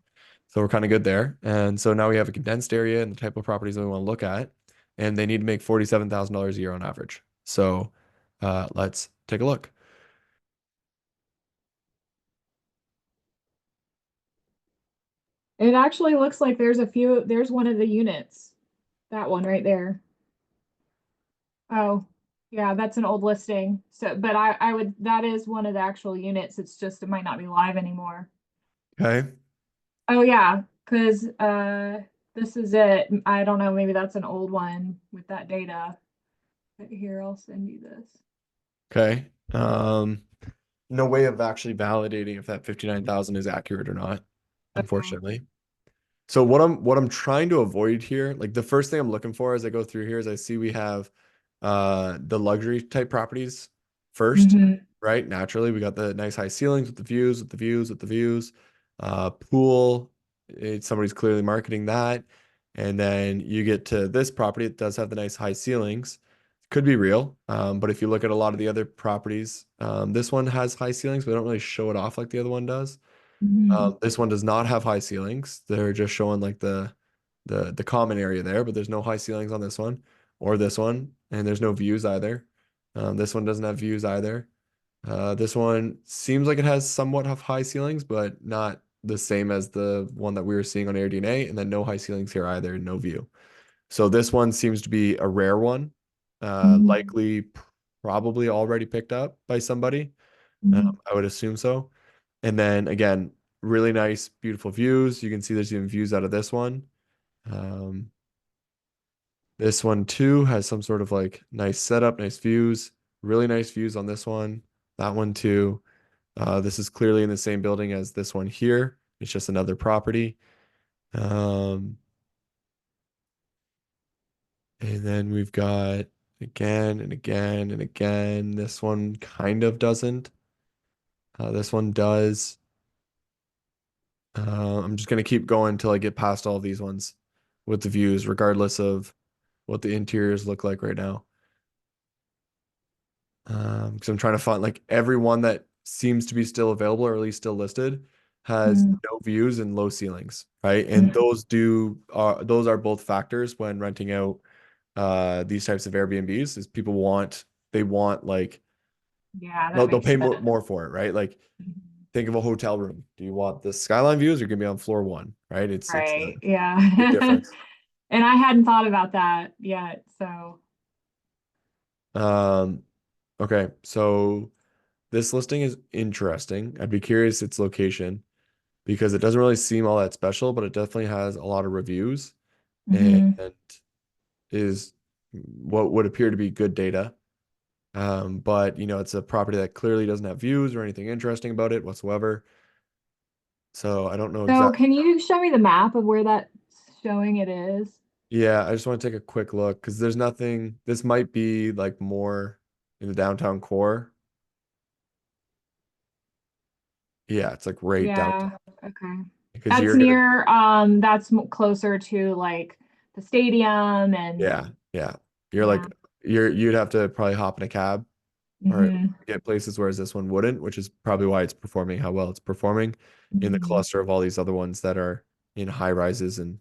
[SPEAKER 1] So we're kind of good there. And so now we have a condensed area and the type of properties that we want to look at. And they need to make $47,000 a year on average. So let's take a look.
[SPEAKER 6] It actually looks like there's one of the units. That one right there. Oh, yeah, that's an old listing. So, but that is one of the actual units. It's just, it might not be live anymore.
[SPEAKER 1] Okay.
[SPEAKER 6] Oh, yeah, because, this is it. I don't know, maybe that's an old one with that data. But here, I'll send you this.
[SPEAKER 1] Okay. No way of actually validating if that 59,000 is accurate or not, unfortunately. So what I'm trying to avoid here, like the first thing I'm looking for as I go through here is I see we have the luxury type properties first, right? Naturally, we got the nice high ceilings with the views, with the views, with the views. Pool, somebody's clearly marketing that. And then you get to this property, it does have the nice high ceilings. Could be real. But if you look at a lot of the other properties, this one has high ceilings, but they don't really show it off like the other one does. This one does not have high ceilings. They're just showing like the common area there, but there's no high ceilings on this one or this one, and there's no views either. This one doesn't have views either. This one seems like it has somewhat of high ceilings, but not the same as the one that we were seeing on AirDNA, and then no high ceilings here either, no view. So this one seems to be a rare one, likely probably already picked up by somebody. I would assume so. And then again, really nice, beautiful views. You can see there's even views out of this one. This one too has some sort of like nice setup, nice views, really nice views on this one. That one too. This is clearly in the same building as this one here. It's just another property. And then we've got again and again and again. This one kind of doesn't. This one does. I'm just gonna keep going until I get past all these ones with the views, regardless of what the interiors look like right now. Because I'm trying to find like every one that seems to be still available or at least still listed has no views and low ceilings, right? And those are both factors when renting out these types of Airbnbs is they want like
[SPEAKER 6] Yeah, that
[SPEAKER 1] they'll
[SPEAKER 6] makes
[SPEAKER 1] pay
[SPEAKER 6] sense.
[SPEAKER 1] more for it, right? Like think of a hotel room. Do you want the skyline views or you're gonna be on floor one, right? It's
[SPEAKER 6] Right,
[SPEAKER 1] a big
[SPEAKER 6] yeah.
[SPEAKER 1] difference.
[SPEAKER 6] And I hadn't thought about that yet, so.
[SPEAKER 1] Okay, so this listing is interesting. I'd be curious its location because it doesn't really seem all that special, but it definitely has a lot of reviews and is what would appear to be good data. But it's a property that clearly doesn't have views or anything interesting about it whatsoever. So I don't know
[SPEAKER 6] So
[SPEAKER 1] exactly.
[SPEAKER 6] can you show me the map of where that's showing it is?
[SPEAKER 1] Yeah, I just want to take a quick look because there's nothing. This might be like more in the downtown core. Yeah, it's like right downtown
[SPEAKER 6] Yeah, okay.
[SPEAKER 1] because
[SPEAKER 6] That's
[SPEAKER 1] you're gonna.
[SPEAKER 6] near, closer to like the stadium and,
[SPEAKER 1] Yeah. You're
[SPEAKER 6] yeah.
[SPEAKER 1] like you'd have to probably hop in a cab or get places, whereas this one wouldn't, which is probably why it's performing how well it's performing in the cluster of all these other ones that are in high rises and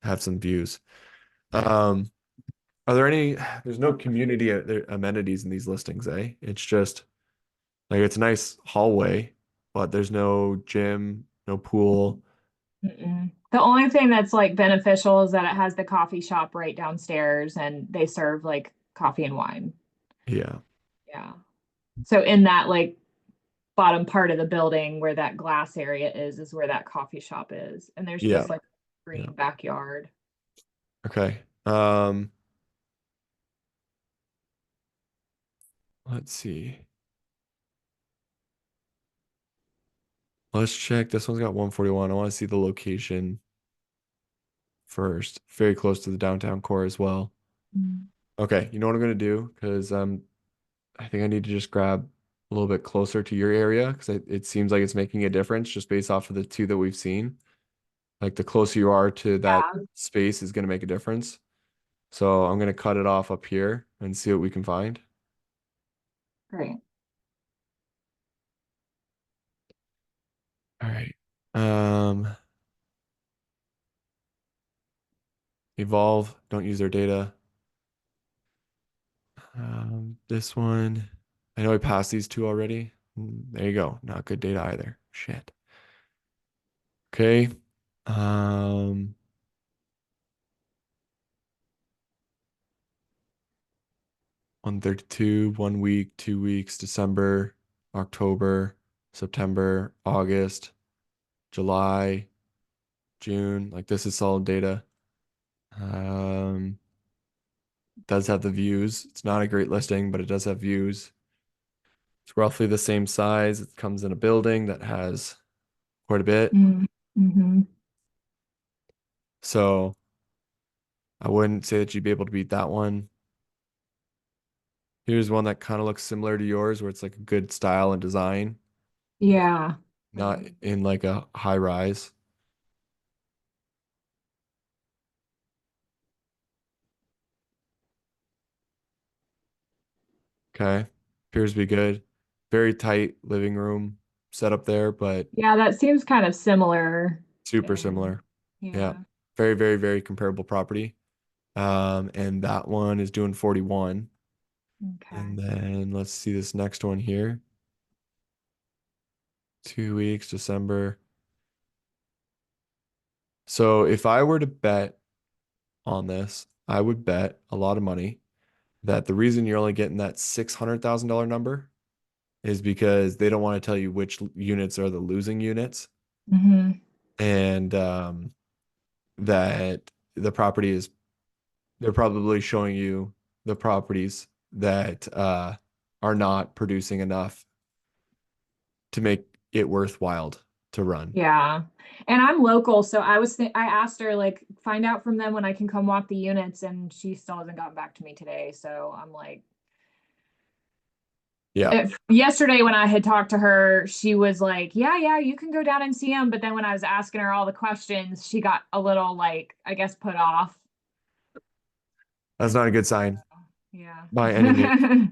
[SPEAKER 1] have some views. Are there any, there's no community amenities in these listings, eh? It's just like it's a nice hallway, but there's no gym, no pool.
[SPEAKER 6] Mm-mm. The only thing that's like beneficial is that it has the coffee shop right downstairs and they serve like coffee and wine.
[SPEAKER 1] Yeah.
[SPEAKER 6] Yeah. So in that like bottom part of the building where that glass area is where that coffee shop is. And there's
[SPEAKER 1] Yeah.
[SPEAKER 6] just like
[SPEAKER 1] Yeah.
[SPEAKER 6] green backyard.
[SPEAKER 1] Okay. Let's see. Let's check. This one's got 141. I want to see the location first. Very close to the downtown core as well.
[SPEAKER 6] Mm.
[SPEAKER 1] Okay, you know what I'm gonna do? Because I think I need to just grab a little bit closer to your area because it seems like it's making a difference just based off of the two that we've seen. Like the closer you are to that
[SPEAKER 6] Yeah,
[SPEAKER 1] space is gonna make a difference. So I'm gonna cut it off up here and see what we can find.
[SPEAKER 6] great.
[SPEAKER 1] All right. Evolve, don't use their data. This one, I know I passed these two already. There you go. Not good data either. Shit. Okay. Um, 132, 1 week, 2 weeks, December, October, September, August, July, June. Like this is solid data. Does have the views. It's not a great listing, but it does have views. It's roughly the same size. It comes in a building that has quite a bit.
[SPEAKER 6] Mm-hmm.
[SPEAKER 1] So I wouldn't say that you'd be able to beat that one. Here's one that kind of looks similar to yours, where it's like a good style and design,
[SPEAKER 6] Yeah.
[SPEAKER 1] not in like a high rise. Okay. Appears to be good. Very tight living room setup there, but
[SPEAKER 6] Yeah, that seems kind of similar.
[SPEAKER 1] super
[SPEAKER 6] And
[SPEAKER 1] similar. Yeah.
[SPEAKER 6] yeah.
[SPEAKER 1] Very, very, very comparable property. And that one is doing 41.
[SPEAKER 6] Okay.
[SPEAKER 1] And then let's see this next one here. 2 weeks, December. So if I were to bet on this, I would bet a lot of money that the reason you're only getting that $600,000 number is because they don't want to tell you which units are the losing units,
[SPEAKER 6] Mm-hmm.
[SPEAKER 1] and that the property is, they're probably showing you the properties that are not producing enough to make it worthwhile to run.
[SPEAKER 6] Yeah. And I'm local, so I asked her like find out from them when I can come walk the units and she still hasn't gotten back to me today. So I'm like
[SPEAKER 1] Yeah.
[SPEAKER 6] yesterday when I had talked to her, she was like, "Yeah, you can go down and see them." But then when I was asking her all the questions, she got a little like I guess put off.
[SPEAKER 1] That's not a good sign
[SPEAKER 6] Yeah.
[SPEAKER 1] by any means.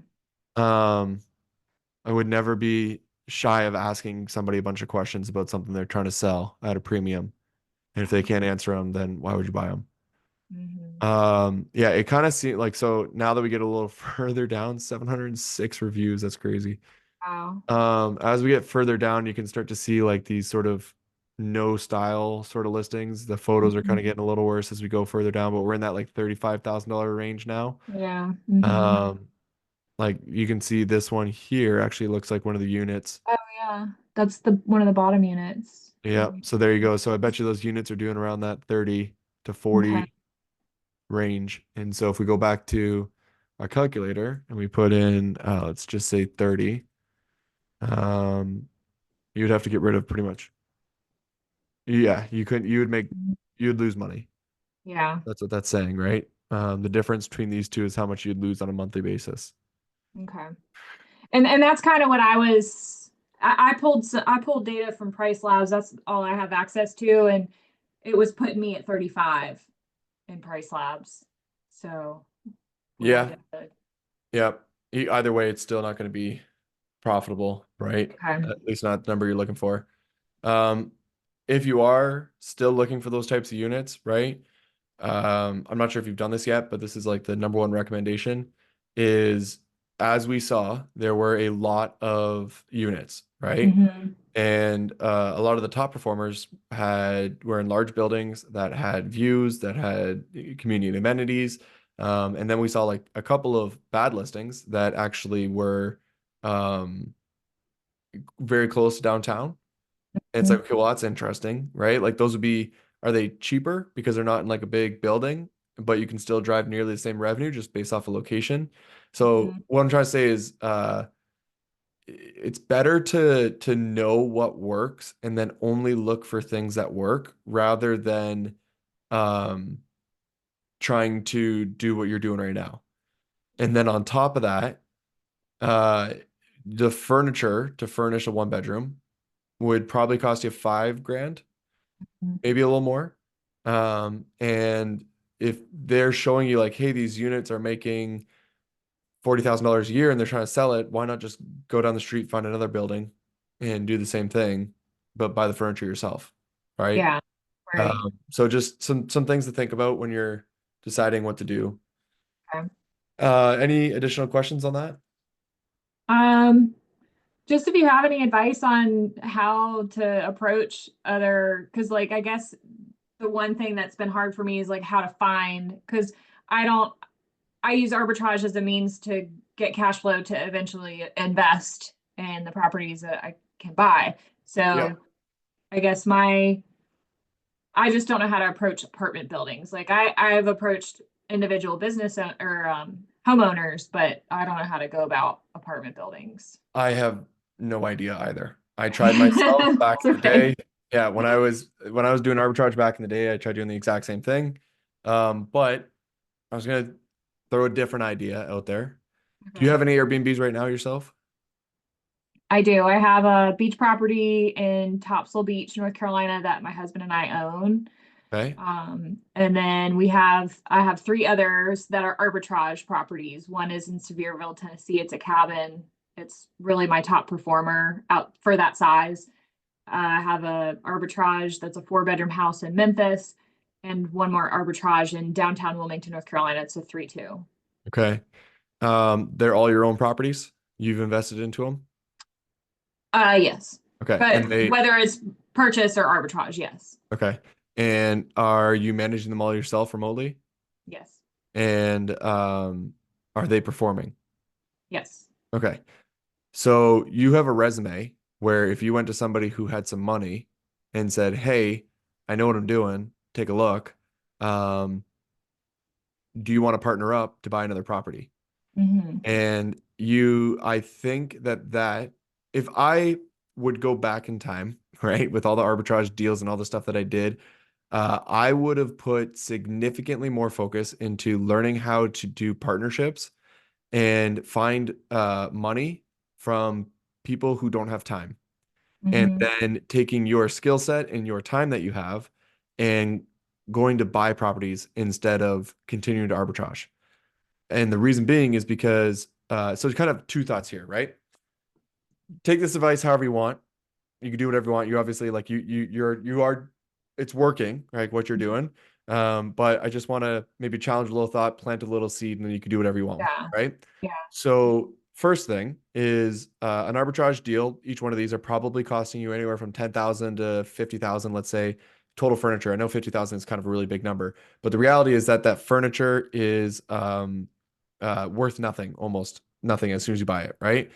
[SPEAKER 1] Um, I would never be shy of asking somebody a bunch of questions about something they're trying to sell at a premium. And if they can't answer them, then why would you buy them?
[SPEAKER 6] Mhm.
[SPEAKER 1] Yeah, it kind of seems like, so now that we get a little further down, 706 reviews, that's crazy.
[SPEAKER 6] Wow.
[SPEAKER 1] As we get further down, you can start to see like these sort of no style sort of listings. The photos are kind of
[SPEAKER 6] Mhm.
[SPEAKER 1] getting a little worse as we go further down, but we're in that like $35,000 range now.
[SPEAKER 6] Yeah. Mhm.
[SPEAKER 1] Like you can see this one here actually looks like one of the units.
[SPEAKER 6] Oh yeah. That's the one of the bottom units.
[SPEAKER 1] Yeah, so there you go. So I bet you those units are doing around that 30 to
[SPEAKER 6] Okay.
[SPEAKER 1] 40 range. And so if we go back to our calculator and we put in, let's just say 30, um, you'd have to get rid of pretty much. Yeah, you couldn't, you would make, you'd lose money.
[SPEAKER 6] Yeah.
[SPEAKER 1] That's what that's saying, right? The difference between these two is how much you'd lose on a monthly basis.
[SPEAKER 6] Okay. And that's kind of what I pulled data from Price Labs. That's all I have access to, and it was putting me at 35 in Price Labs. So when I
[SPEAKER 1] Yeah,
[SPEAKER 6] did the
[SPEAKER 1] yeah. Either way, it's still not going to be profitable, right?
[SPEAKER 6] okay.
[SPEAKER 1] At least not the number you're looking for. Um, if you are still looking for those types of units, right? I'm not sure if you've done this yet, but this is like the number one recommendation is, as we saw, there were a lot of units, right?
[SPEAKER 6] Mhm.
[SPEAKER 1] And a lot of the top performers were in large buildings that had views, that had community amenities. And then we saw like a couple of bad listings that actually were um, very close to downtown. And it's like, okay, well, that's interesting, right? Like those would be, are they cheaper because they're not in like a big building, but you can still drive nearly the same revenue just based off of location? So
[SPEAKER 6] Mhm.
[SPEAKER 1] what I'm trying to say is it's better to know what works and then only look for things that work rather than um trying to do what you're doing right now. And then on top of that, uh the furniture to furnish a one bedroom would probably cost you 5 grand,
[SPEAKER 6] Mhm.
[SPEAKER 1] maybe a little more. And if they're showing you like, hey, these units are making $40,000 a year and they're trying to sell it, why not just go down the street, find another building and do the same thing, but buy the furniture yourself, right?
[SPEAKER 6] Yeah, right.
[SPEAKER 1] So just some things to think about when you're deciding what to do.
[SPEAKER 6] Okay.
[SPEAKER 1] Any additional questions on that?
[SPEAKER 6] Um, just if you have any advice on how to approach other, because like I guess the one thing that's been hard for me is like how to find, because I don't, I use arbitrage as a means to get cash flow to eventually invest in the properties that I can buy.
[SPEAKER 1] Yeah.
[SPEAKER 6] So I guess I just don't know how to approach apartment buildings. Like I've approached individual business or homeowners, but I don't know how to go about apartment buildings.
[SPEAKER 1] I have no idea either. I tried myself back
[SPEAKER 6] It's
[SPEAKER 1] in the
[SPEAKER 6] okay.
[SPEAKER 1] day. Yeah, when I was doing arbitrage back in the day, I tried doing the exact same thing. But I was gonna throw a different idea out there. Do you
[SPEAKER 6] Okay.
[SPEAKER 1] have any Airbnbs right now yourself?
[SPEAKER 6] I do. I have a beach property in Topsail Beach, North Carolina that my husband and I own.
[SPEAKER 1] Okay.
[SPEAKER 6] And then I have three others that are arbitrage properties. One is in Sevierville, Tennessee. It's a cabin. It's really my top performer out for that size. I have a arbitrage that's a 4-bedroom house in Memphis, and one more arbitrage in downtown Wilmington, North Carolina. It's a 3-2.
[SPEAKER 1] Okay. They're all your own properties. You've invested into them.
[SPEAKER 6] Yes.
[SPEAKER 1] Okay.
[SPEAKER 6] But
[SPEAKER 1] And they,
[SPEAKER 6] whether it's purchase or arbitrage, yes.
[SPEAKER 1] okay. And are you managing them all yourself remotely?
[SPEAKER 6] Yes.
[SPEAKER 1] And are they performing?
[SPEAKER 6] Yes.
[SPEAKER 1] Okay. So you have a resume where if you went to somebody who had some money and said, "Hey, I know what I'm doing. Take a look. Um, do you want to partner up to buy another property?"
[SPEAKER 6] Mm-hmm.
[SPEAKER 1] And I think that if I would go back in time, right, with all the arbitrage deals and all the stuff that I did, I would have put significantly more focus into learning how to do partnerships and find money from people who don't have time. And
[SPEAKER 6] Mm-hmm.
[SPEAKER 1] then taking your skill set and your time that you have and going to buy properties instead of continuing to arbitrage. And the reason being is because, so it's kind of two thoughts here, right? Take this advice however you want. You can do whatever you want. You obviously like you are it's working, right? What you're doing. But I just want to maybe challenge a little thought, plant a little seed, and then you can do whatever you want with
[SPEAKER 6] Yeah.
[SPEAKER 1] it, right?
[SPEAKER 6] Yeah.
[SPEAKER 1] So first thing is an arbitrage deal. Each one of these are probably costing you anywhere from 10,000 to 50,000, let's say, total furniture. I know 50,000 is kind of a really big number, but the reality is that furniture is worth nothing, almost nothing as soon as you buy it, right?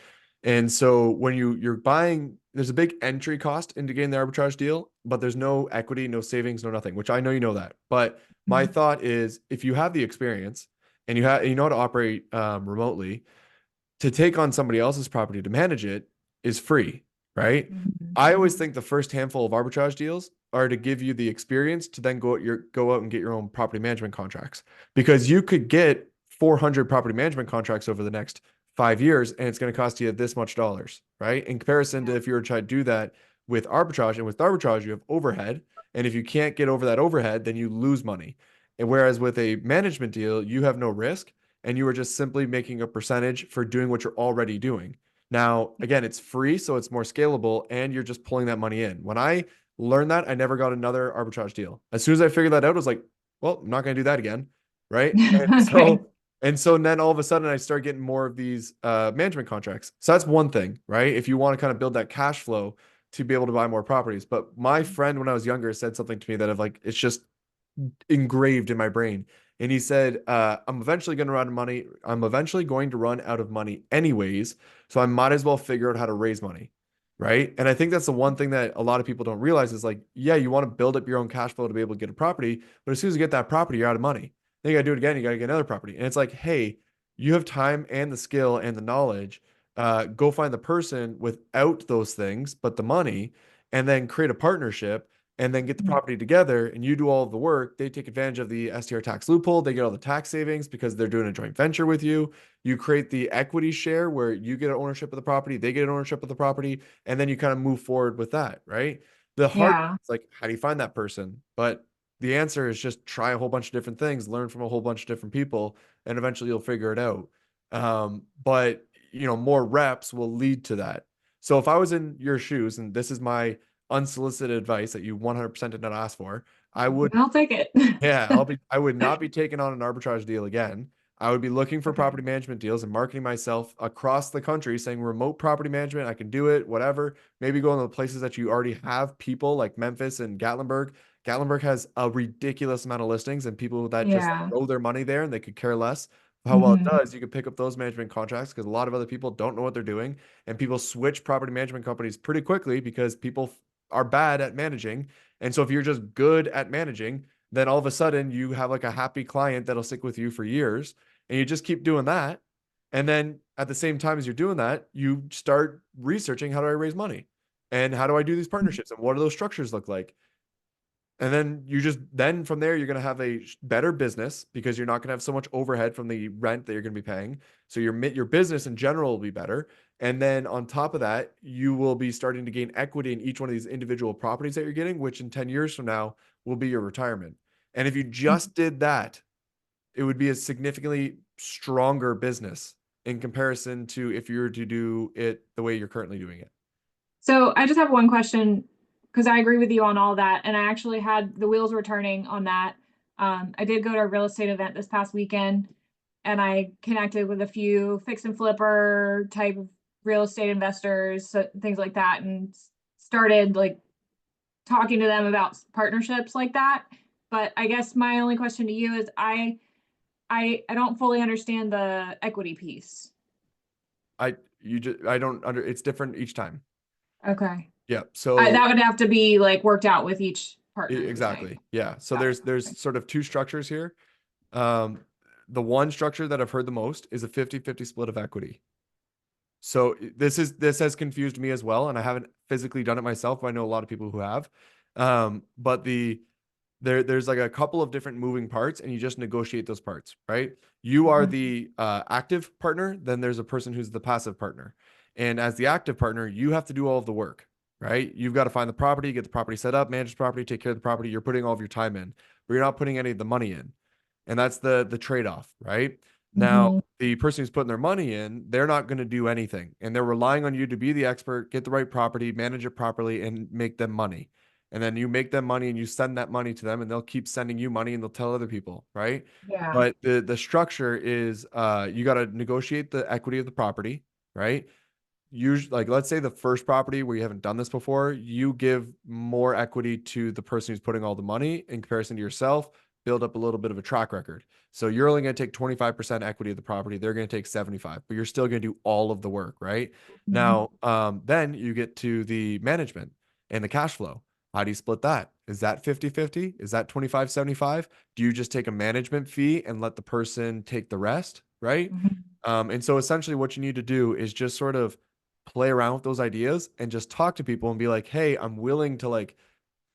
[SPEAKER 1] And so when you're buying, there's a big entry cost into getting the arbitrage deal, but there's no equity, no savings, no nothing, which I know you know that. But my
[SPEAKER 6] Mhm.
[SPEAKER 1] thought is if you have the experience and you know how to operate remotely, to take on somebody else's property to manage it is free, right?
[SPEAKER 6] Mhm.
[SPEAKER 1] I always think the first handful of arbitrage deals are to give you the experience to then go out and get your own property management contracts, because you could get 400 property management contracts over the next 5 years and it's going to cost you this much dollars, right? In comparison to if you were to try to do that with arbitrage, and with arbitrage you have overhead, and if you can't get over that overhead then you lose money. And whereas with a management deal you have no risk and you are just simply making a percentage for doing what you're already doing. Now, again, it's free, so it's more scalable, and you're just pulling that money in. When I learned that, I never got another arbitrage deal. As soon as I figured that out, I was like, well, I'm not going to do that again. Right. And
[SPEAKER 6] Okay.
[SPEAKER 1] so then all of a sudden I start getting more of these management contracts. So that's one thing, right? If you want to kind of build that cash flow to be able to buy more properties. But my friend, when I was younger, said something to me that I've like, it's just engraved in my brain. And he said, I'm eventually going to run money. I'm eventually going to run out of money anyways. So I might as well figure out how to raise money. Right. And I think that's the one thing that a lot of people don't realize is like, yeah, you want to build up your own cash flow to be able to get a property. But as soon as you get that property, you're out of money. Then you got to do it again. You got to get another property. And it's like, hey, you have time and the skill and the knowledge. Go find the person without those things, but the money, and then create a partnership and then get the property together and you do all of the work. They take advantage of the STR tax loophole. They get all the tax savings because they're doing a joint venture with you. You create the equity share where you get ownership of the property, they get ownership of the property, and then you kind of move forward with that, right? The hard
[SPEAKER 6] Yeah.
[SPEAKER 1] it's like, how do you find that person? But the answer is just try a whole bunch of different things, learn from a whole bunch of different people, and eventually you'll figure it out. But more reps will lead to that. So if I was in your shoes, and this is my unsolicited advice that you 100% did not ask for, I would,
[SPEAKER 6] I'll take it.
[SPEAKER 1] yeah, I would not be taking on an arbitrage deal again. I would be looking for
[SPEAKER 6] Okay.
[SPEAKER 1] property management deals and marketing myself across the country saying remote property management, I can do it, whatever. Maybe go in the places that you already have people like Memphis and Gatlinburg. Gatlinburg has a ridiculous amount of listings and people that just
[SPEAKER 6] Yeah.
[SPEAKER 1] throw their money there and they could care less how well it
[SPEAKER 6] Mhm.
[SPEAKER 1] does. You could pick up those management contracts because a lot of other people don't know what they're doing and people switch property management companies pretty quickly because people are bad at managing. And so if you're just good at managing, then all of a sudden you have like a happy client that'll stick with you for years and you just keep doing that. And then at the same time as you're doing that, you start researching how do I raise money and how do I do these partnerships and what do those structures look like? And then then from there, you're going to have a better business because you're not going to have so much overhead from the rent that you're going to be paying. So your business in general will be better. And then on top of that, you will be starting to gain equity in each one of these individual properties that you're getting, which in 10 years from now will be your retirement. And if you just did that, it would be a significantly stronger business in comparison to if you were to do it the way you're currently doing it.
[SPEAKER 6] So I just have one question because I agree with you on all that. And I actually had the wheels were turning on that. I did go to a real estate event this past weekend and I connected with a few fix and flipper type of real estate investors, so, things like that, and started like talking to them about partnerships like that. But I guess my only question to you is I don't fully understand the equity piece.
[SPEAKER 1] I don't under it's different each time.
[SPEAKER 6] Okay.
[SPEAKER 1] Yeah. So
[SPEAKER 6] That would have to be like worked out with each partner, you're saying.
[SPEAKER 1] exactly. Yeah. So
[SPEAKER 6] Got it.
[SPEAKER 1] there's sort of two structures here. The one structure that I've heard the most is a 50-50 split of equity. So this has confused me as well, and I haven't physically done it myself, but I know a lot of people who have. But there's like a couple of different moving parts, and you just negotiate those parts, right? You are the active partner, then there's a person who's the passive partner. And as the active partner, you have to do all of the work, right? You've got to find the property, get the property set up, manage the property, take care of the property. You're putting all of your time in, but you're not putting any of the money in. And that's the trade-off, right? Now,
[SPEAKER 6] Mhm.
[SPEAKER 1] the person who's putting their money in, they're not going to do anything. And they're relying on you to be the expert, get the right property, manage it properly, and make them money. And then you make them money and you send that money to them and they'll keep sending you money and they'll tell other people, right?
[SPEAKER 6] Yeah.
[SPEAKER 1] But the structure is you got to negotiate the equity of the property, right? Usually, like let's say the first property where you haven't done this before, you give more equity to the person who's putting all the money in comparison to yourself, build up a little bit of a track record. So you're only going to take 25% equity of the property, they're going to take 75, but you're still going to do all of the work, right? Now, then you get to the management and the cash flow. How do you split that? Is that 50-50? Is that 25-75? Do you just take a management fee and let the person take the rest, right?
[SPEAKER 6] Mhm.
[SPEAKER 1] And so essentially what you need to do is just sort of play around with those ideas and just talk to people and be like, hey, I'm willing to like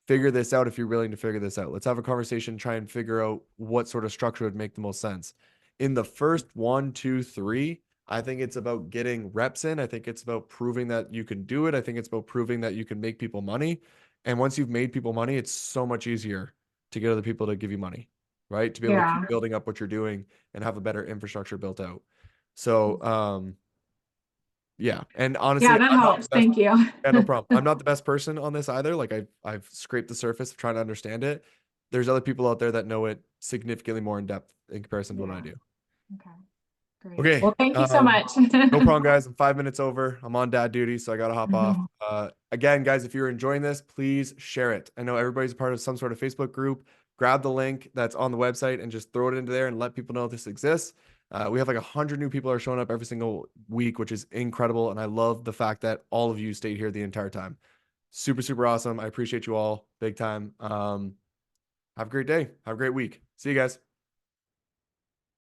[SPEAKER 1] figure this out if you're willing to figure this out. Let's have a conversation, try and figure out what sort of structure would make the most sense. In the first 1, 2, 3, I think it's about getting reps in. I think it's about proving that you can do it. I think it's about proving that you can make people money. And once you've made people money, it's so much easier to get other people to give you money, right? To be able to
[SPEAKER 6] Yeah.
[SPEAKER 1] keep building up what you're doing and have a better infrastructure built out. So, yeah. And honestly,
[SPEAKER 6] Yeah, that
[SPEAKER 1] I'm not
[SPEAKER 6] helps.
[SPEAKER 1] the best.
[SPEAKER 6] Thank you.
[SPEAKER 1] Yeah, no problem. I'm not the best person on this either. Like I've scraped the surface of trying to understand it, there's other people out there that know it significantly more in depth in comparison to what I
[SPEAKER 6] Yeah.
[SPEAKER 1] do.
[SPEAKER 6] Okay. Great.
[SPEAKER 1] Okay,
[SPEAKER 6] Well, thank you so much.
[SPEAKER 1] No problem, guys. I'm 5 minutes over. I'm on dad duty, so I gotta hop off. Again, guys, if you're enjoying this, please share it. I know everybody's a part of some sort of Facebook group. Grab the link that's on the website and just throw it into there and let people know this exists. We have like 100 new people are showing up every single week, which is incredible. And I love the fact that all of you stayed here the entire time. Super, super awesome. I appreciate you all big time. Have a great day. Have a great week. See you guys.